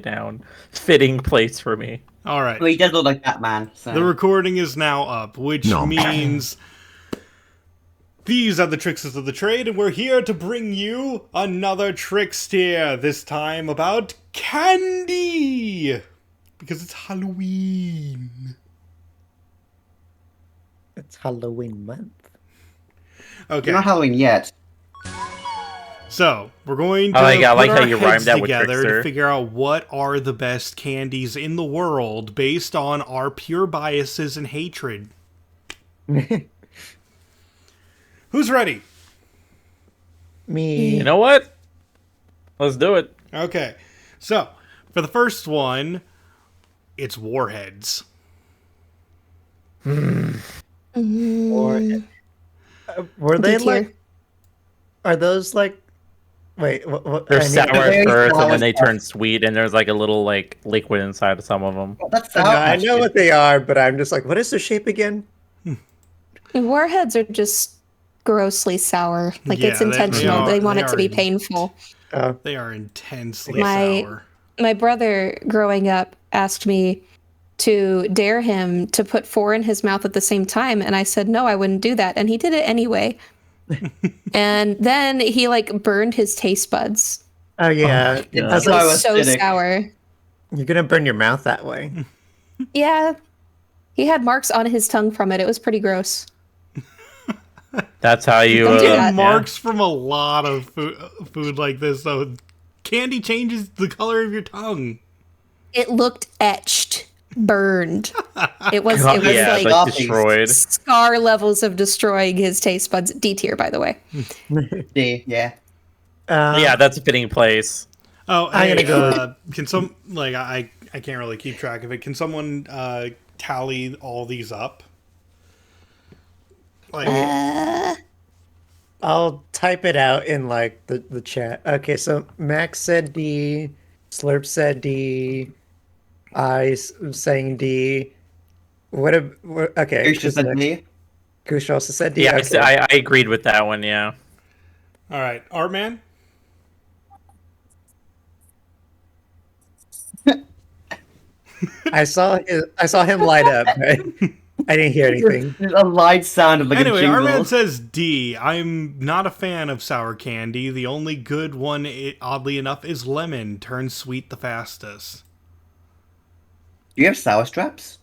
down. Fitting place for me. All right. Well, he does look like Batman. So. The recording is now up, which means these are the Tricksters of the Trade, and we're here to bring you another Trickster, this time about candy! Because it's Halloween. It's Halloween month. Okay. Not Halloween yet. So, we're going to I like put how our you heads rhymed that with together Trickster. to figure out what are the best candies in the world based on our pure biases and hatred. Who's ready? Me. You know what? Let's do it. Okay. So, for the first one, it's Warheads. Or, were they Good like? tier. Are those like? Wait, what? They're I need- sour at very first, and sour then they stuff. turn sweet, and there's like a little like liquid inside of some of them. Oh, that's No, sour I patch know Kids. what they are, but I'm just like, what is the shape again? Warheads are just grossly sour. Like, Yeah, it's they intentional. are- They want they it to be are- painful. They are intensely My- sour. My brother, growing up, asked me to dare him to put 4 in his mouth at the same time, and I said no, I wouldn't do that, and he did it anyway. And then he like burned his taste buds. Oh yeah, yeah. I was It like, was so acidic. sour. you're gonna burn your mouth that way. Yeah, he had marks on his tongue from it. It was pretty gross. That's how you. Don't do You get that. marks from a lot of food like this, though. Candy changes the color of your tongue. It looked etched, burned. It was God, yeah, like like destroyed. scar levels of destroying his taste buds. D tier, by the way. Yeah. Yeah, that's a fitting place. Oh, I'm hey, gonna go- can some like I can't really keep track of it. Can someone tally all these up? Like, I'll type it out in like the chat. Okay, so Max said D, Slurp said D, I'm saying D. Okay, Goose just said next? D. Kush also said D. Yeah, okay. I agreed with that one. Yeah. all right, Artman. I saw him light up, but I didn't hear anything. There's a light sound of like Anyway, a jingle. Artman says D. I'm not a fan of sour candy. The only good one, oddly enough, is lemon. Turns sweet the fastest. Do you have sour straps?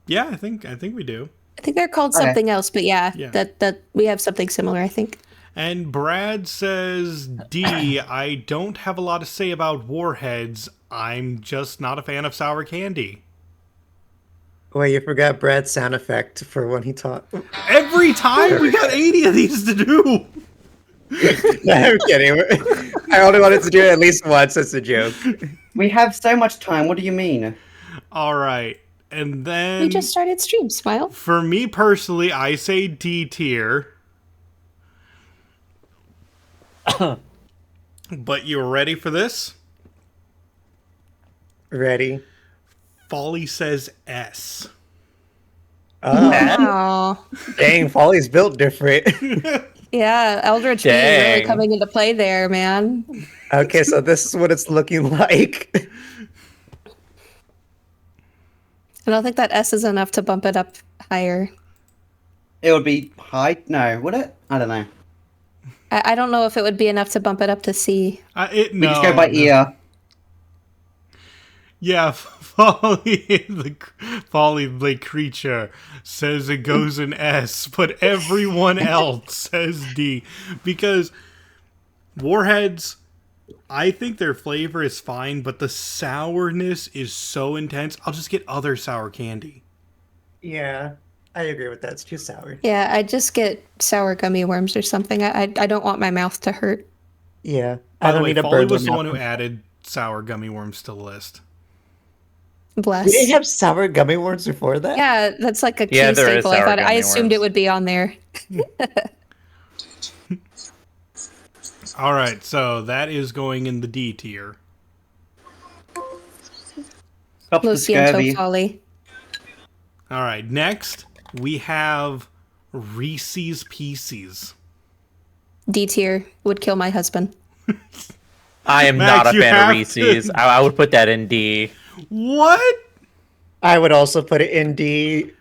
Yeah, I think we do. I think they're called Okay. something else, but yeah, Yeah. that we have something similar, I think. And Brad says D. I don't have a lot to say about Warheads. I'm just not a fan of sour candy. Wait, you forgot Brad's sound effect for when he talked. Every time we got 80 of these to do. I'm kidding. I only wanted to do it at least once as a joke. We have so much time. What do you mean? All right. And then We just started stream, Smile. for me personally, I say D tier. But you ready for this? Ready? Folly says S. Oh, Wow. dang, Folly's built different. Yeah, Eldritch Being really Dang. coming into play there, man. Okay, so this is what it's looking like. I don't think that S is enough to bump it up higher. It would be high. No, would it? I don't know. I don't know if it would be enough to bump it up to C. We just go by ear. Yeah, Folly the creature says it goes in S, but everyone else says D. Because Warheads, I think their flavor is fine, but the sourness is so intense. I'll just get other sour candy. Yeah, I agree with that. It's too sour. Yeah, I just get sour gummy worms or something. I don't want my mouth to hurt. Yeah, By I the don't way, need a Folly bird. was the one who added sour gummy worms to the list. Bless. Did it have sour gummy worms before that? Yeah, that's like a key Yeah, there is staple. I sour thought I gummy assumed it worms. would be on there. All right, so that is going in the D tier. Stop the Lo siento, scurvy. Folly. All right, next we have Reese's Pieces. D tier would kill my husband. I am Max, not a you fan have of Reese's. to- I would put that in D. What? I would also put it in D.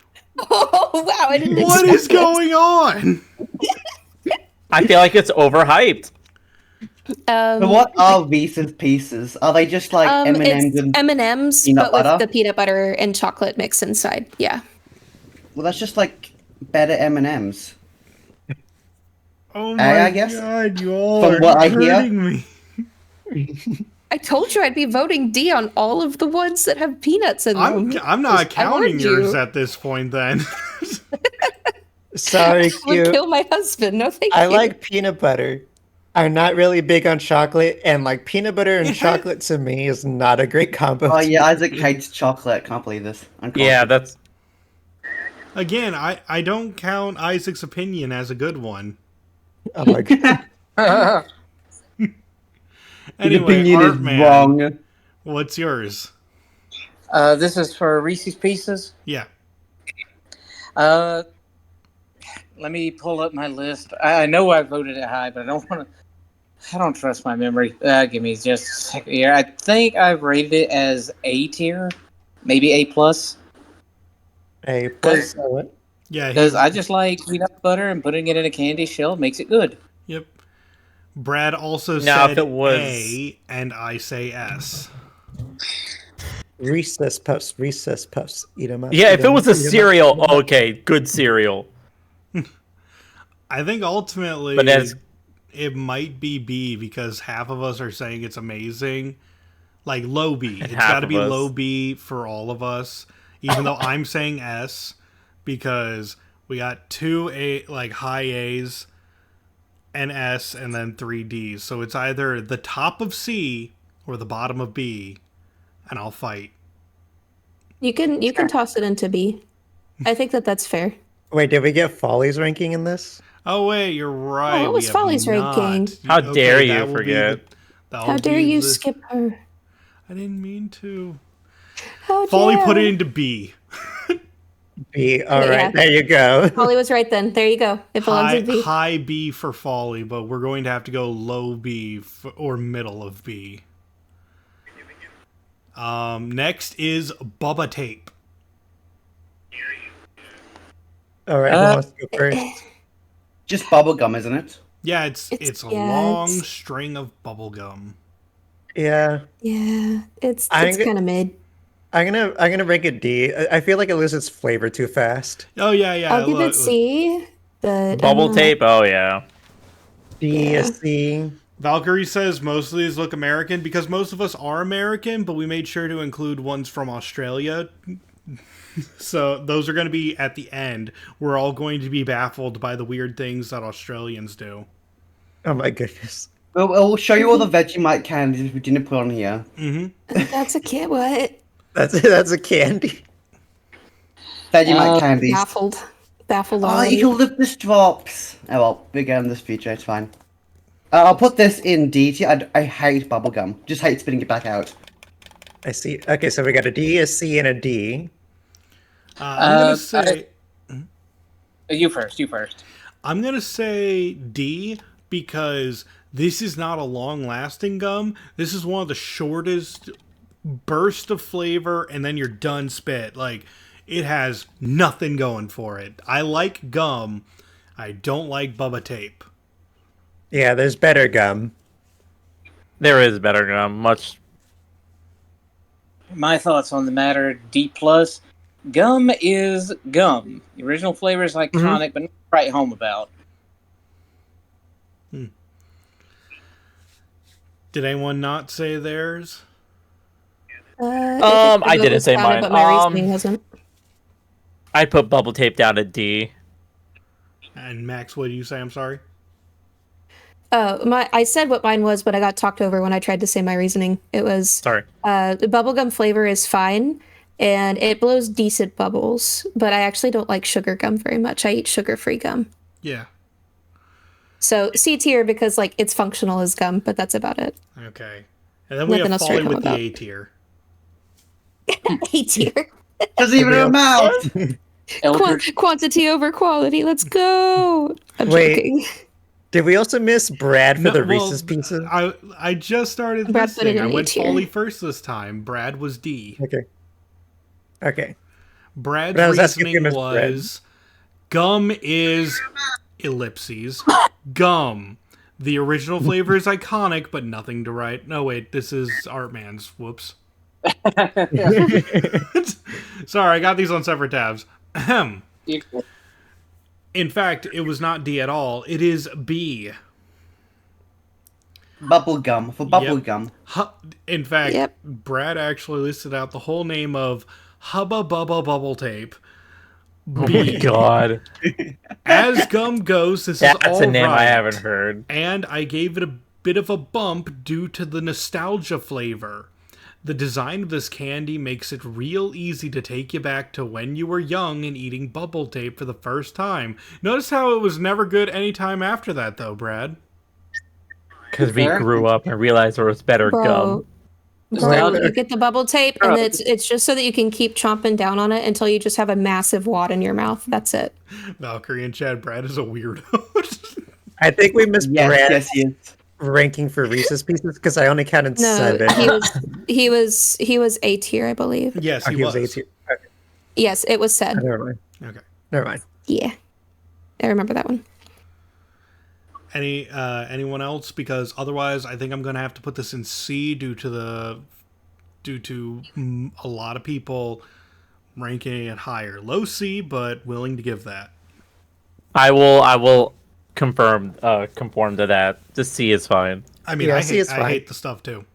Oh wow! I didn't What expect is this. going on? I feel like it's overhyped. But what are Reese's Pieces? Are they just like M&Ms It's and M&Ms, peanut but with butter? the peanut butter and chocolate mix inside. Yeah. Well, that's just like better M&Ms. Oh I my guess. god, you all From are what I hear- hurting me. I told you I'd be voting D on all of the ones that have peanuts in them. I'm not I counting warned yours you. at this point then. Sorry, I would Q. kill my husband. No, thank I you. like peanut butter. I'm not really big on chocolate, and like peanut butter and chocolate to me is not a great combo. Oh yeah, Isaac hates chocolate. Can't believe this. Yeah, that's Again, I don't count Isaac's opinion as a good one. Oh my god. His Anyway, opinion is Artman, wrong. what's yours? This is for Reese's Pieces. Yeah. Let me pull up my list. I know I voted it high, but I don't want to. I don't trust my memory. Give me just a second here. I think I've rated it as A tier, maybe A plus, A plus. What? Yeah. because I just like peanut butter and putting it in a candy shell makes it good. Yep. Brad also Now, said if it was- A, and I say S. Recess puffs. Recess puffs. Eat 'em up. yeah. If eat it 'em was up, a eat 'em up, cereal, eat 'em up. okay, good cereal. I think ultimately But that's it might be B because half of us are saying it's amazing. Like low B. It's half got to of be us. low B for all of us. Even though I'm saying S because we got two A like high A's, an S, and then three D's. So it's either the top of C or the bottom of B, and I'll fight. You can toss it into B. I think that's fair. Wait, did we get Folly's ranking in this? Oh wait, you're right. what we was have Folly's not. ranking? How dare you that will be forget. that'll How dare be you the- skip her? I didn't mean to. How Folly put it dare. into B. B. All right, Yeah. there you go. Folly was right then. There you go. It belongs High, in B. high B for Folly, but we're going to have to go low B or middle of B. Next is Bubba Tape. All right, who wants to go first? Just bubblegum, isn't it? Yeah, it's a yeah, long it's- string of bubblegum. Yeah, Yeah, it's I'm it's g- kind of mid. I'm gonna rank it D. I feel like it loses its flavor too fast. Oh yeah, yeah. I'll give look, it C. But bubble tape. Oh yeah. D, Yeah. a C. Valkyrie says most of these look American because most of us are American, but we made sure to include ones from Australia. So those are going to be at the end. We're all going to be baffled by the weird things that Australians do. Oh my goodness. We'll show you all the Vegemite candies we didn't put on here. That's a kid. What? That's a candy. Vegemite candies. Baffled Oh, already. you lift this drops. Oh well, we get in this feature, it's fine. I'll put this in D tier. I hate bubblegum. Just hate spitting it back out. I see. Okay, so we got a D, a C, and a D. I'm gonna say You first. You first. I'm gonna say D because this is not a long-lasting gum. This is one of the shortest burst of flavor, and then you're done spit. Like it has nothing going for it. I like gum. I don't like Bubba Tape. Yeah, there's better gum. There is better gum. Much. My thoughts on the matter: D plus. Gum is gum. The original flavor is iconic, but not to write home about. Did anyone not say theirs? I didn't say mine. But my reasoning wasn't. I put bubble tape down to D. And Max, what do you say? I'm sorry. I said what mine was, but I got talked over when I tried to say my reasoning. It was Sorry. the bubblegum flavor is fine, and it blows decent bubbles, but I actually don't like sugar gum very much. I eat sugar-free gum. Yeah. So C tier because like it's functional as gum, but that's about it. Okay. And then we Nothing have else to write Folly home with the about. A tier. A tier. Doesn't even amount. Eldritch. Quantity over quality. Let's go. I'm Wait. joking. Did we also miss Brad for No, the well, Reese's Pieces? I just started Brad put it listening. in I A went tier. Foley first this time. Brad was D. Okay. Brad's But I was asking if you reasoning missed Brad. was gum is ellipses. Gum. The original flavor is iconic, but nothing to write. No, wait, this is Artman's. Whoops. Sorry, I got these on separate tabs. Ahem. In fact, it was not D at all. It is B. Bubblegum. For bubblegum. In fact, Yep. Brad actually listed out the whole name of Hubba Bubba Bubble Tape. Oh my god. As gum goes, this That's is all a name right. I haven't heard. And I gave it a bit of a bump due to the nostalgia flavor. The design of this candy makes it real easy to take you back to when you were young and eating bubble tape for the first time. Notice how it was never good any time after that, though, Brad. Because we Fair. grew up and realized there was better Bro, gum. bro, Wait, you get the bubble tape, and it's just so that you can keep chomping down on it until you just have a massive wad in your mouth. That's it. Valkyrie and Chad, Brad is a weirdo. I think we missed Yes, Brad yes, yes. ranking for Reese's Pieces because I only counted No, 7. he was A tier, I believe. Yes, Oh, he was. 8 here. Okay. Yes, it was said. Never mind. Okay. Never mind. Yeah, I remember that one. Anyone else? Because otherwise, I think I'm gonna have to put this in C due to a lot of people ranking it higher. Low C, but willing to give that. I will conform to that. Just C is fine. I mean, Yeah, I C is fine. hate the stuff too.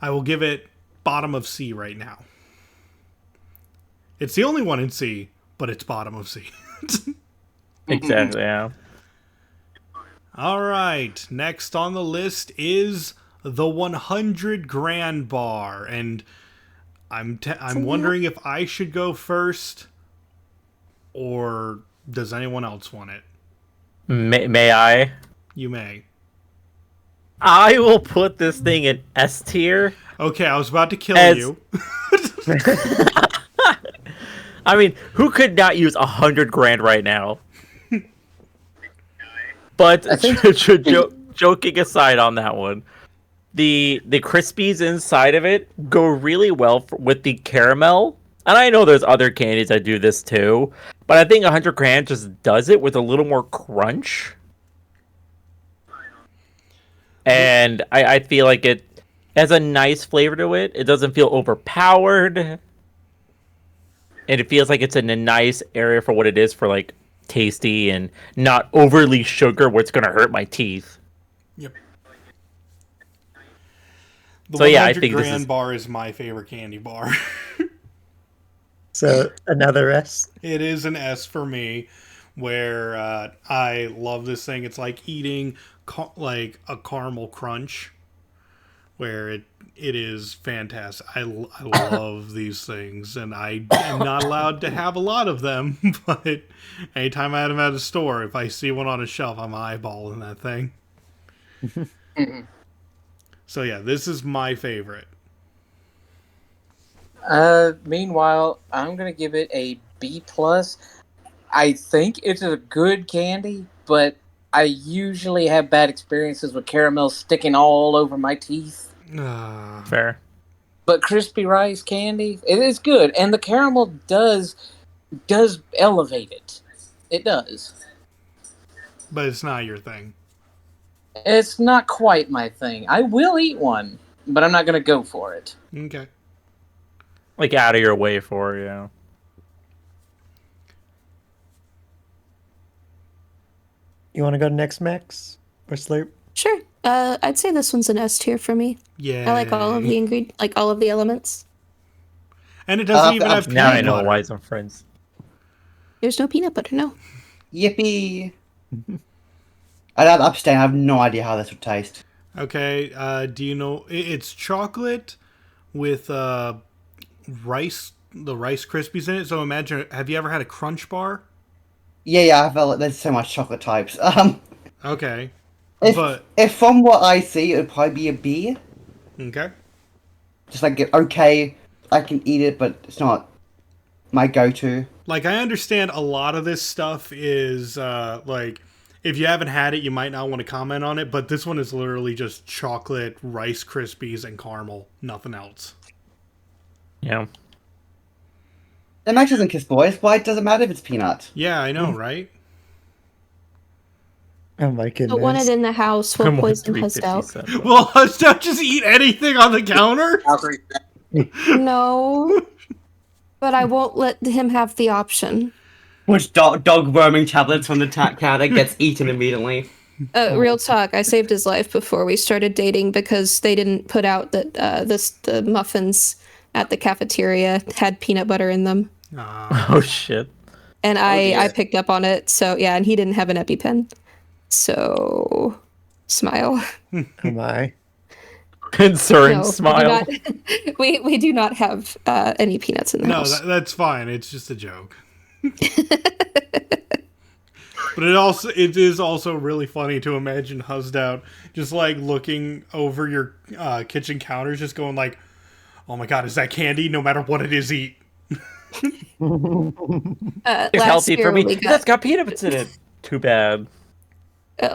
I will give it bottom of C right now. It's the only one in C, but it's bottom of C. Exactly, yeah. All right, next on the list is the 100 grand bar, and I'm wondering if I should go first, or does anyone else want it? May I? You may. I will put this thing in S tier. Okay, I was about to kill As- you. I mean, who could not use 100 grand right now? But joking aside on that one, the Crispies inside of it go really well with the caramel. And I know there's other candies that do this too, but I think 100 grand just does it with a little more crunch. And I feel like it has a nice flavor to it. It doesn't feel overpowered. And it feels like it's in a nice area for what it is, for like tasty and not overly sugar where it's going to hurt my teeth. Yep. The So, 100 yeah, I think this grand is- bar is my favorite candy bar. So another S. It is an S for me, where I love this thing. It's like eating like a caramel crunch, where it is fantastic. I love these things, and I am not allowed to have a lot of them, but anytime I have them at a store, if I see one on a shelf, I'm eyeballing that thing. So yeah, this is my favorite. Meanwhile, I'm gonna give it a B plus. I think it's a good candy, but I usually have bad experiences with caramel sticking all over my teeth. Fair. But crispy rice candy, it is good, and the caramel does elevate it. It does. But it's not your thing. It's not quite my thing. I will eat one, but I'm not gonna go for it. Okay. Like out of your way for, yeah. You want to go next, Max? Or Slurp? Sure. I'd say this one's an S tier for me. Yeah. I like all of the all of the elements. And it doesn't even have Now I peanut know butter. why some friends. There's no peanut butter, no. Yippee! I'd abstain. I have no idea how this would taste. Okay, do you know it's chocolate with rice, the Rice Krispies in it? So imagine, have you ever had a Crunch Bar? Yeah, I felt like there's so much chocolate types. Okay, If from what I see, it would probably be a B. okay, Just like, okay, I can eat it, but it's not my go-to. Like, I understand a lot of this stuff is, like, if you haven't had it, you might not want to comment on it, but this one is literally just chocolate, Rice Krispies, and caramel. Nothing else. Yeah. The Max doesn't kiss boys. Why does it matter if it's peanut? Yeah, I know, right? Oh my Don't want it goodness. in the house. We'll I'm like poison Husd out. 357. Well, don't just eat anything on the counter? Valkyrie, No, but I won't let him have the option. Which dog worming tablets from the counter gets eaten immediately. Real talk. I saved his life before we started dating because they didn't put out that the muffins at the cafeteria had peanut butter in them, Oh shit. and dear. I picked up on it. So yeah, and he didn't have an EpiPen. So smile. Oh my. Concerned No, smile. we do not have any peanuts in the No, house. that's fine. It's just a joke. But it is also really funny to imagine Husdout just like looking over your kitchen counters, just going like, "Oh my god, is that candy? No matter what it is, eat." It's Last healthy year for me. when we That's got peanuts in it. Too bad.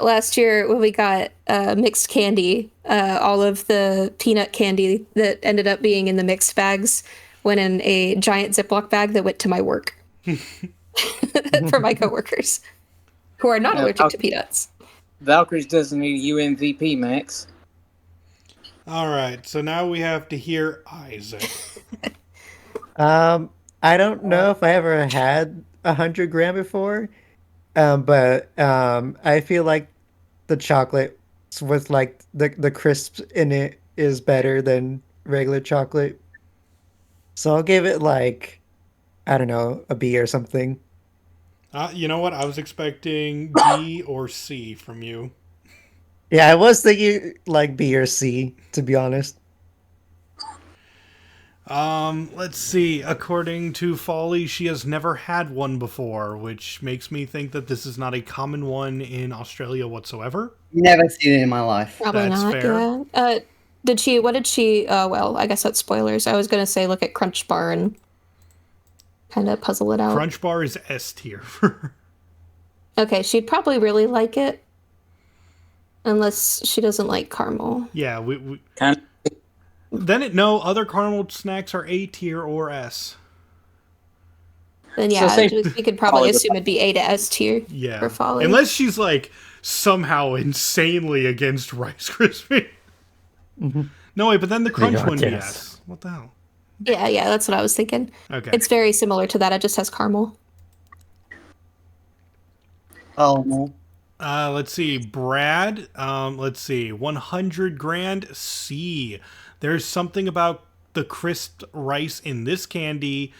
last year when we got mixed candy, all of the peanut candy that ended up being in the mixed bags went in a giant Ziploc bag that went to my work for my coworkers who are not Yeah, allergic to peanuts. Valkyrie's doesn't need a UMVP, Max. All right, so now we have to hear Isaac. I don't know if I ever had 100 gram before, but I feel like the chocolate with like the crisp in it is better than regular chocolate. So I'll give it like, I don't know, a B or something. You know what? I was expecting D or C from you. Yeah, I was thinking like B or C, to be honest. Let's see. According to Folly, she has never had one before, which makes me think that this is not a common one in Australia whatsoever. Never seen it in my life. Probably That's not. fair. Yeah. Did she? What did she? Well, I guess that's spoilers. I was gonna say look at Crunch Bar and kind of puzzle it out. Crunch Bar is S tier. Okay, she'd probably really like it, unless she doesn't like caramel. Yeah, we Kind no other caramel snacks are A tier or S. Then So yeah, say we could probably Folly would assume it'd be A to S tier Yeah, for Folly. unless she's like somehow insanely against Rice Krispies. No wait, but then the crunch Yeah, one, yes. yes. What the hell? Yeah, that's what I was thinking. Okay. It's very similar to that. It just has caramel. Oh no. Let's see, Brad. Let's see, 100 grand C. There's something about the crisp rice in this candy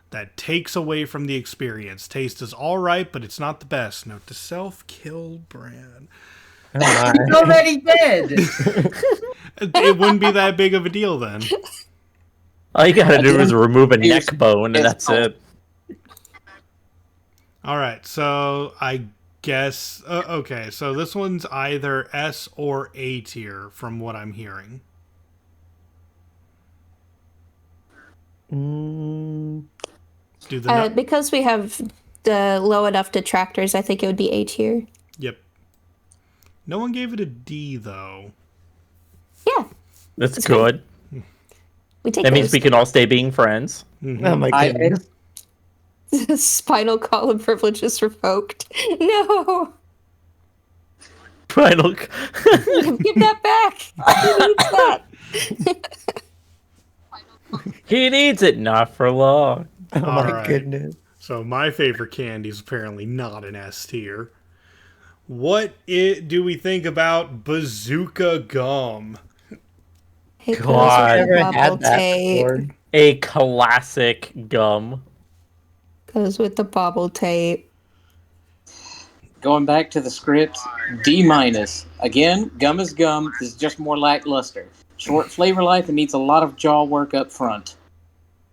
that takes away from the experience. Taste is all right, but it's not the best. Note to self: kill Brad. Oh my. It's already dead! It wouldn't be that big of a deal then. All you gotta do is remove a Here's- neck bone, and here's- that's it. All right, so I guess okay. So this one's either S or A tier, from what I'm hearing. Mm, Do the Because we have the low enough detractors, I think it would be A tier. Yep. No one gave it a D though. Yeah, That's It's good. we take That means those. we can all stay being friends. oh my I- goodness. Spinal column privileges revoked. No, Final. give that back. Who needs that? He needs it, not for long. Oh All my right. goodness. So my favorite candy is apparently not an S tier. Do we think about bazooka gum? Hey, God. Never bubble had that tape. before. A classic gum. Goes with the bubble tape. Going back to the script, D minus. Again, gum is gum. This is just more lackluster. Short flavor life and needs a lot of jaw work up front.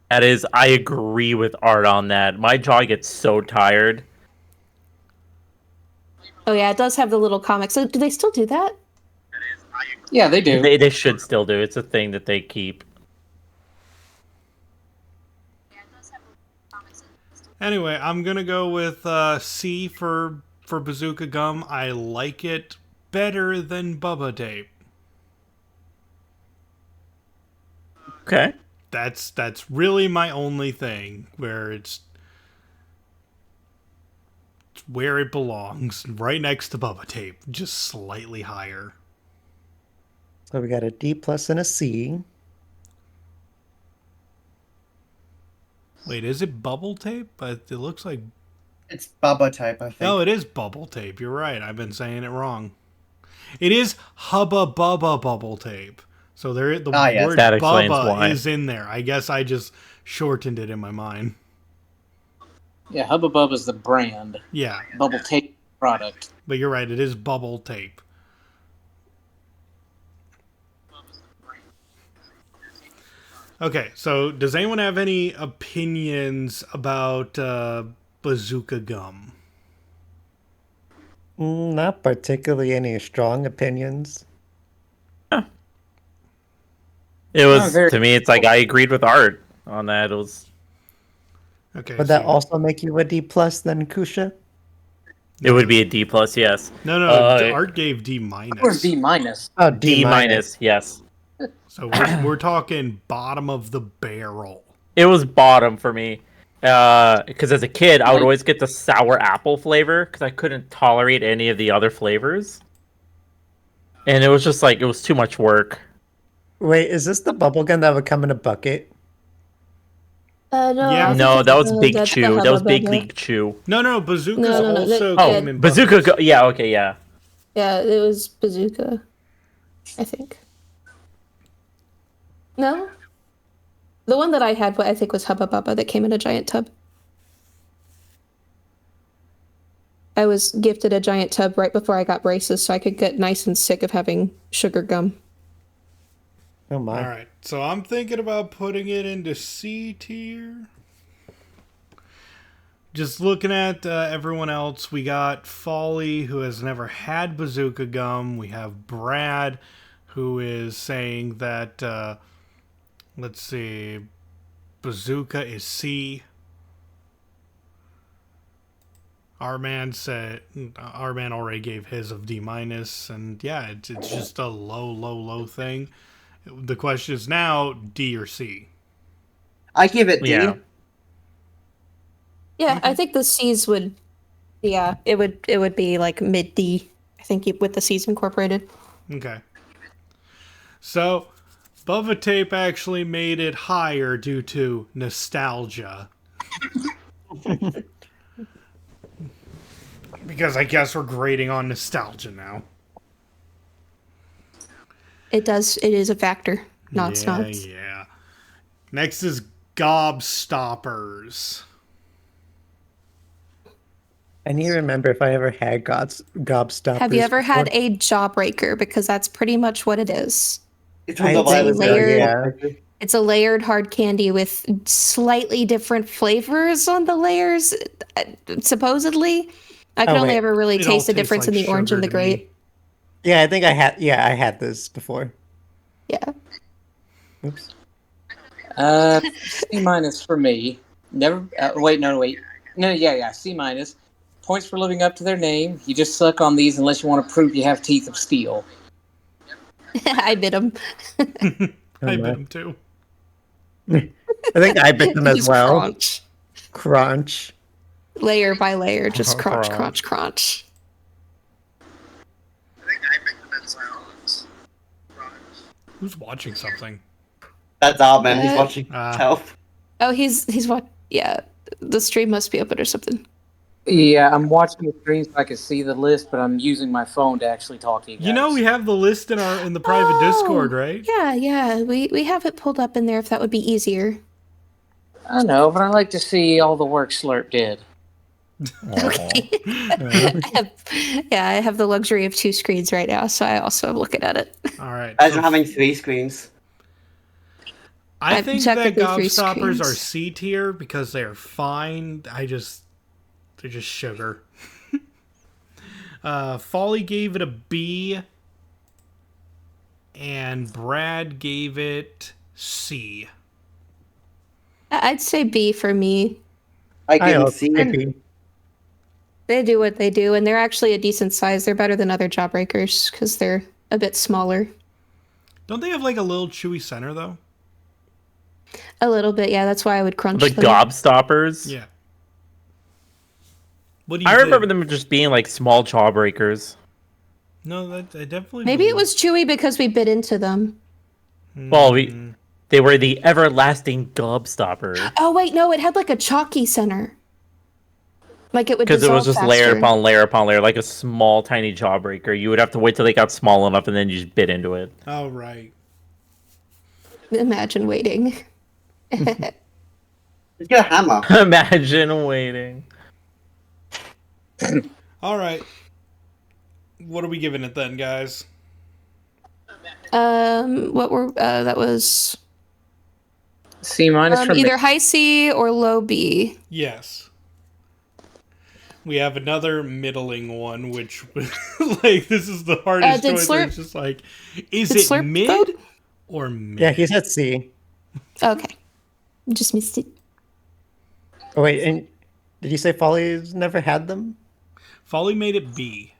That is, I agree with Art on that. My jaw gets so tired. Oh yeah, it does have the little comic. So do they still do that? Yeah, they do. They should still do. It's a thing that they keep. Anyway, I'm gonna go with C for bazooka gum. I like it better than Bubba tape. Okay. That's really my only thing where it's where it belongs, right next to Bubba tape, just slightly higher. So we got a D plus and a C. Wait, is it bubble tape? But it looks like It's Bubba type, I think. oh, it is bubble tape. You're right. I've been saying it wrong. It is Hubba Bubba bubble tape. So there, the Ah, yes. word That explains Bubba why. is in there. I guess I just shortened it in my mind. Yeah, Hubba Bubba's the brand. Yeah, Bubble tape product. but you're right. It is bubble tape. Okay, so does anyone have any opinions about bazooka gum? Not particularly any strong opinions. It was very- to me. It's like I agreed with Art on that. It was Okay, Would that so- also make you a D plus then, Kusha? it would be a D plus. Yes. no, Art gave D Of course, minus. D minus. Oh, D minus. Yes. So we're talking bottom of the barrel. It was bottom for me. Because as a kid, I would always get the sour apple flavor because I couldn't tolerate any of the other flavors. And it was just like, it was too much work. Wait, is this the bubblegum that would come in a bucket? No, Yeah. I think No, it's that was the- Big that's the Chew. That was Hubba Big Bubba. League Chew. No, bazookas No, also that- come Oh, in Bazooka. buckets. Yeah, okay, yeah. Yeah, it was Bazooka, I think. No? The one that I had, I think, was Hubba Bubba that came in a giant tub. I was gifted a giant tub right before I got braces so I could get nice and sick of having sugar gum. Oh my. All right, so I'm thinking about putting it into C tier. Just looking at everyone else, we got Folly, who has never had bazooka gum. We have Brad, who is saying that, let's see, bazooka is C. Our man already gave his of D minus, and yeah, it's just a low thing. The question is now D or C. I give it D. Yeah. Yeah, I think the C's would. Yeah, it would be like mid D. I think with the C's incorporated. Okay. So, Bubba Tape actually made it higher due to nostalgia. Because I guess we're grading on nostalgia now. It is a factor, not snobs. Yeah. Next is Gobstoppers. I need to remember if I ever had gobstoppers. Have you ever had before. a jawbreaker? Because that's pretty much what it is. It's I from the think Violet layered- Berry. It's a layered hard candy with slightly different flavors on the layers, supposedly. I could Oh, only wait. ever really It all taste the tastes difference like in the orange and sugar the to me. grape. Yeah, I think I had. Yeah, I had this before. Yeah. Oops. C minus for me. Never. Wait. No. Yeah. C minus. Points for living up to their name. You just suck on these unless you want to prove you have teeth of steel. I bit them. I my. bit him too. I think I bit them as Just well. Crunch. Crunch. Layer by layer, just crunch, Crunch. crunch, crunch. Who's watching something? That's our man. He's Uh, watching help. Oh, he's what? Yeah, the stream must be open or something. Yeah, I'm watching the stream so I can see the list, but I'm using my phone to actually talk to you guys. You know we have the list in the private Oh, Discord, right? Yeah. We have it pulled up in there if that would be easier. I know, but I like to see all the work Slurp did. Okay. I have the luxury of 2 screens right now, so I also am looking at it. All right. As so I'm having 3 screens. I I've think that technically 3 Gobstoppers are screens. C tier because they're fine. They're just sugar. Folly gave it a B, and Brad gave it C. I'd say B for me. I can hope see. maybe. They do what they do, and they're actually a decent size. They're better than other jawbreakers because they're a bit smaller. Don't they have like a little chewy center though? A little bit, yeah. That's why I would crunch The them. gobstoppers. Yeah. What do you I remember think? them just being like small jawbreakers. No, that I definitely. Maybe it was chewy because we bit into them. Well, they were the everlasting gobstopper Oh wait, no, it had like a chalky center. Like it would because it was dissolve just layer faster. upon layer upon layer, like a small tiny jawbreaker. You would have to wait till they got small enough, and then you just bit into it. Oh right. Imagine waiting. Let's get a hammer. Imagine waiting. All right. What are we giving it then, guys? What were that was C minus for me. either high C or low B. Yes. We have another middling one, which like this is the hardest did choice. Where Slurp- it's just like, is did it Slurp mid vote? or mid? Yeah, he's at C. Okay, just missed it. Oh wait, and did you say Folly's never had them? Folly made it B.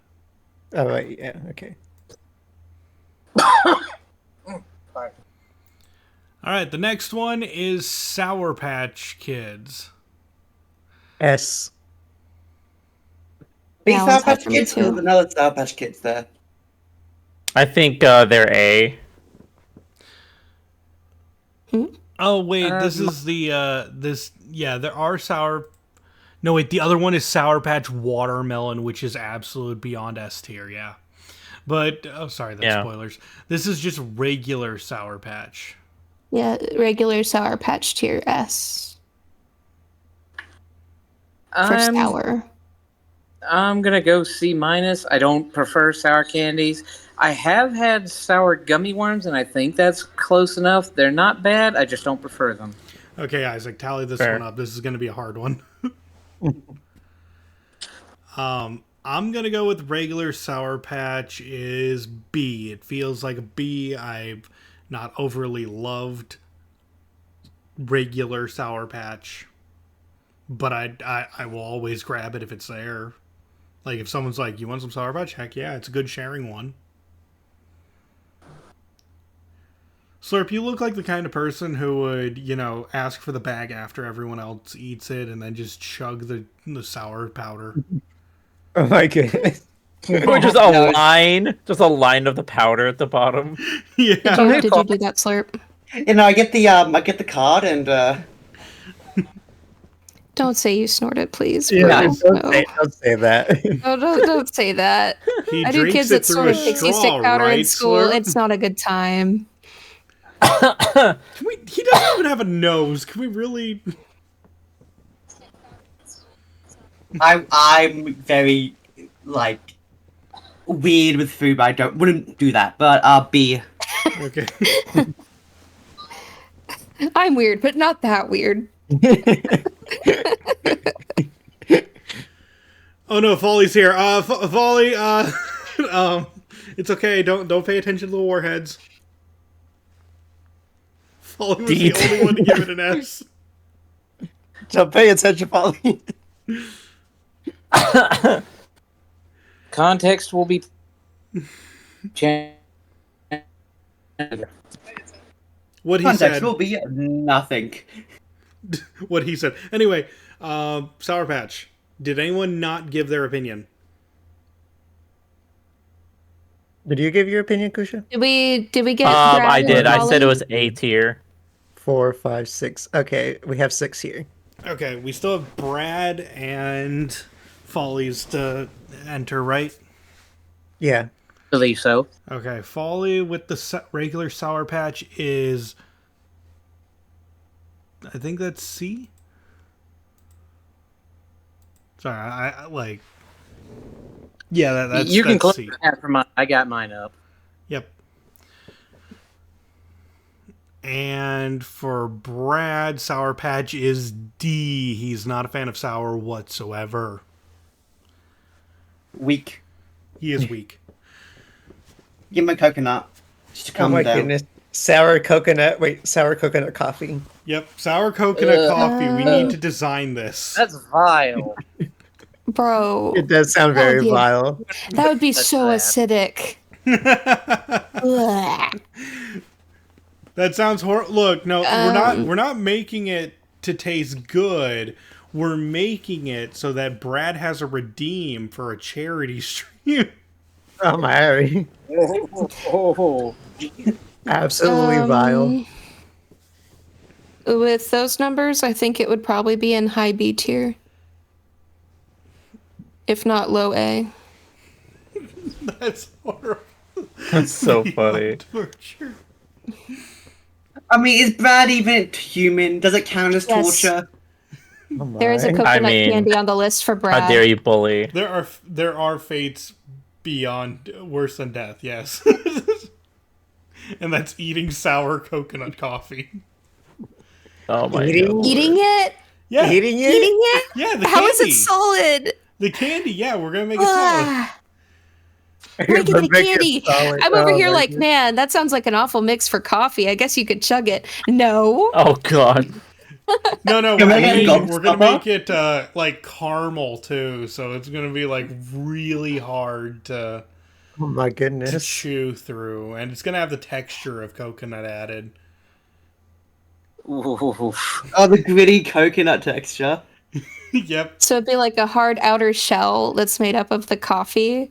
Oh wait, yeah, okay. All right, the next one is Sour Patch Kids. S. These Yeah, Sour it's hard Patch for me Kids, too. there's another Sour Patch Kids there. I think they're A. Oh wait, this is the this yeah, there are sour. No wait, the other one is Sour Patch Watermelon, which is absolute beyond S tier, yeah. But oh sorry, that's Yeah. spoilers. This is just regular Sour Patch. Yeah, regular Sour Patch tier S for sour. I'm gonna go C minus. I don't prefer sour candies. I have had sour gummy worms, and I think that's close enough. They're not bad. I just don't prefer them. Okay, Isaac, tally this Fair. one up. This is going to be a hard one. I'm going to go with regular Sour Patch is B. It feels like a B. I've not overly loved regular Sour Patch, but I will always grab it if it's there. Like if someone's like, "You want some Sour Patch?" Heck yeah, it's a good sharing one. Slurp, you look like the kind of person who would, you know, ask for the bag after everyone else eats it and then just chug the sour powder. Oh my goodness. Or just a line of the powder at the bottom. Yeah. Did you do that, Slurp? You know, I get the card and Don't say you snorted, please. Yeah, bro. don't say that. No, don't say that. He I do drinks kids it that through snort a pixie straw, stick powder in right, school. Slurp? It's not a good time. He doesn't even have a nose. Can we really? I'm very like weird with food, but wouldn't do that. But B. Okay. I'm weird, but not that weird. Oh no, Folly's here. Folly. It's okay. Don't pay attention to the warheads. Folly was the only one to give it an S. Don't pay attention, Folly. Context will be changed. What he Context said. will be nothing. What he said. Anyway, Sour Patch. Did anyone not give their opinion? Did you give your opinion, Kusha? Did we get? I Brad did. and I said it Molly? was A tier. 4, 5, 6. Okay, we have 6 here. Okay, we still have Brad and Follies to enter, right? Yeah. Believe so. Okay, Folly with the regular Sour Patch is... I think that's C? Sorry, I like... Yeah, that's You can that's close C. that for mine. I got mine up. Yep. And for Brad, Sour Patch is D. He's not a fan of sour whatsoever. Weak. He is weak. Give him a coconut just to Oh calm my him down. goodness. Sour coconut coffee. Yep, sour coconut coffee. We need to design this. That's vile. Bro, It does sound That would very be a- vile. that would be That's so bad. acidic. Ugh. That sounds horrible. Look, no, we're not. Um, We're not making it to taste good. We're making it so that Brad has a redeem for a charity stream. Oh my Harry. Oh. Absolutely vile. With those numbers, I think it would probably be in high B tier, if not low A. That's horrible. That's so funny. Torture. I mean, is Brad even human? Does it count as Yes. torture? Oh my. There is a coconut mean, candy on the list for Brad. How dare you bully? There are fates beyond worse than death. Yes, and that's eating sour coconut coffee. Oh my Eating? god. Eating it? Yeah, Eating it? Eating it? yeah. The How candy. is it solid? The candy. Yeah, we're gonna make it solid. Ah, Breaking the Make it candy. solid. I'm over Oh here my like, goodness. man, that sounds like an awful mix for coffee. I guess you could chug it. No. Oh god. No, Can we we're make gonna, it we're gonna gobstopper? make it like caramel too. So it's gonna be like really hard to Oh my to goodness. chew through, and it's gonna have the texture of coconut added. Ooh. Oh, the gritty coconut texture. Yep. So it'd be like a hard outer shell that's made up of the coffee,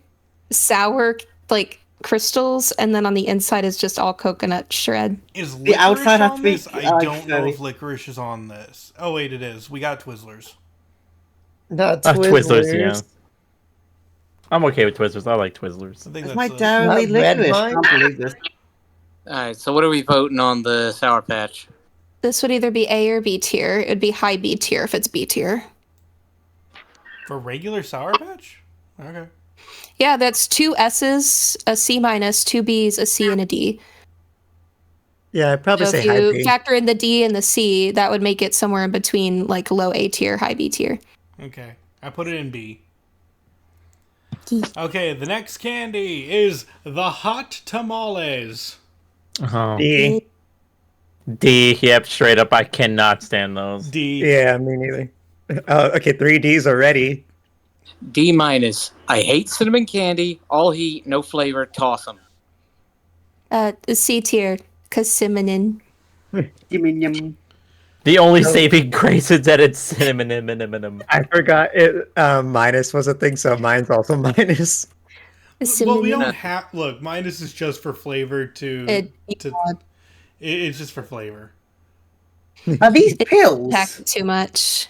sour like crystals, and then on the inside is just all coconut shred. Is The licorice outside has on to be, this? I don't know cherry. if licorice is on this. Oh wait, it is. We got Twizzlers. Not Twizzlers, Twizzlers. yeah. I'm okay with Twizzlers. I like Twizzlers. I think It's that's my the- dairy Not red licorice. wine? I can't believe this. Alright, so what are we voting on the Sour Patch? This would either be A or B tier. It'd be high B tier if it's B tier. for regular Sour Patch. Okay. Yeah, that's 2 S's, a C minus, 2 B's, a C, and a D. Yeah, I'd probably So say if high you B. factor in the D and the C, that would make it somewhere in between like low A tier, high B tier. Okay. I put it in B. Okay, the next candy is the hot tamales. Oh. D. D. Yep, straight up. I cannot stand those. D. Yeah, me neither. Okay, 3 Ds already. D minus. I hate cinnamon candy. All heat, no flavor. Toss them. C tier, cause cinnamon. Yum. The only saving grace is that it's cinnamon. I forgot it. Minus was a thing, so mine's also minus. Well, we Cinnamon. don't have. Look, minus is just for flavor it's just for flavor. Are these pills? Packed too much.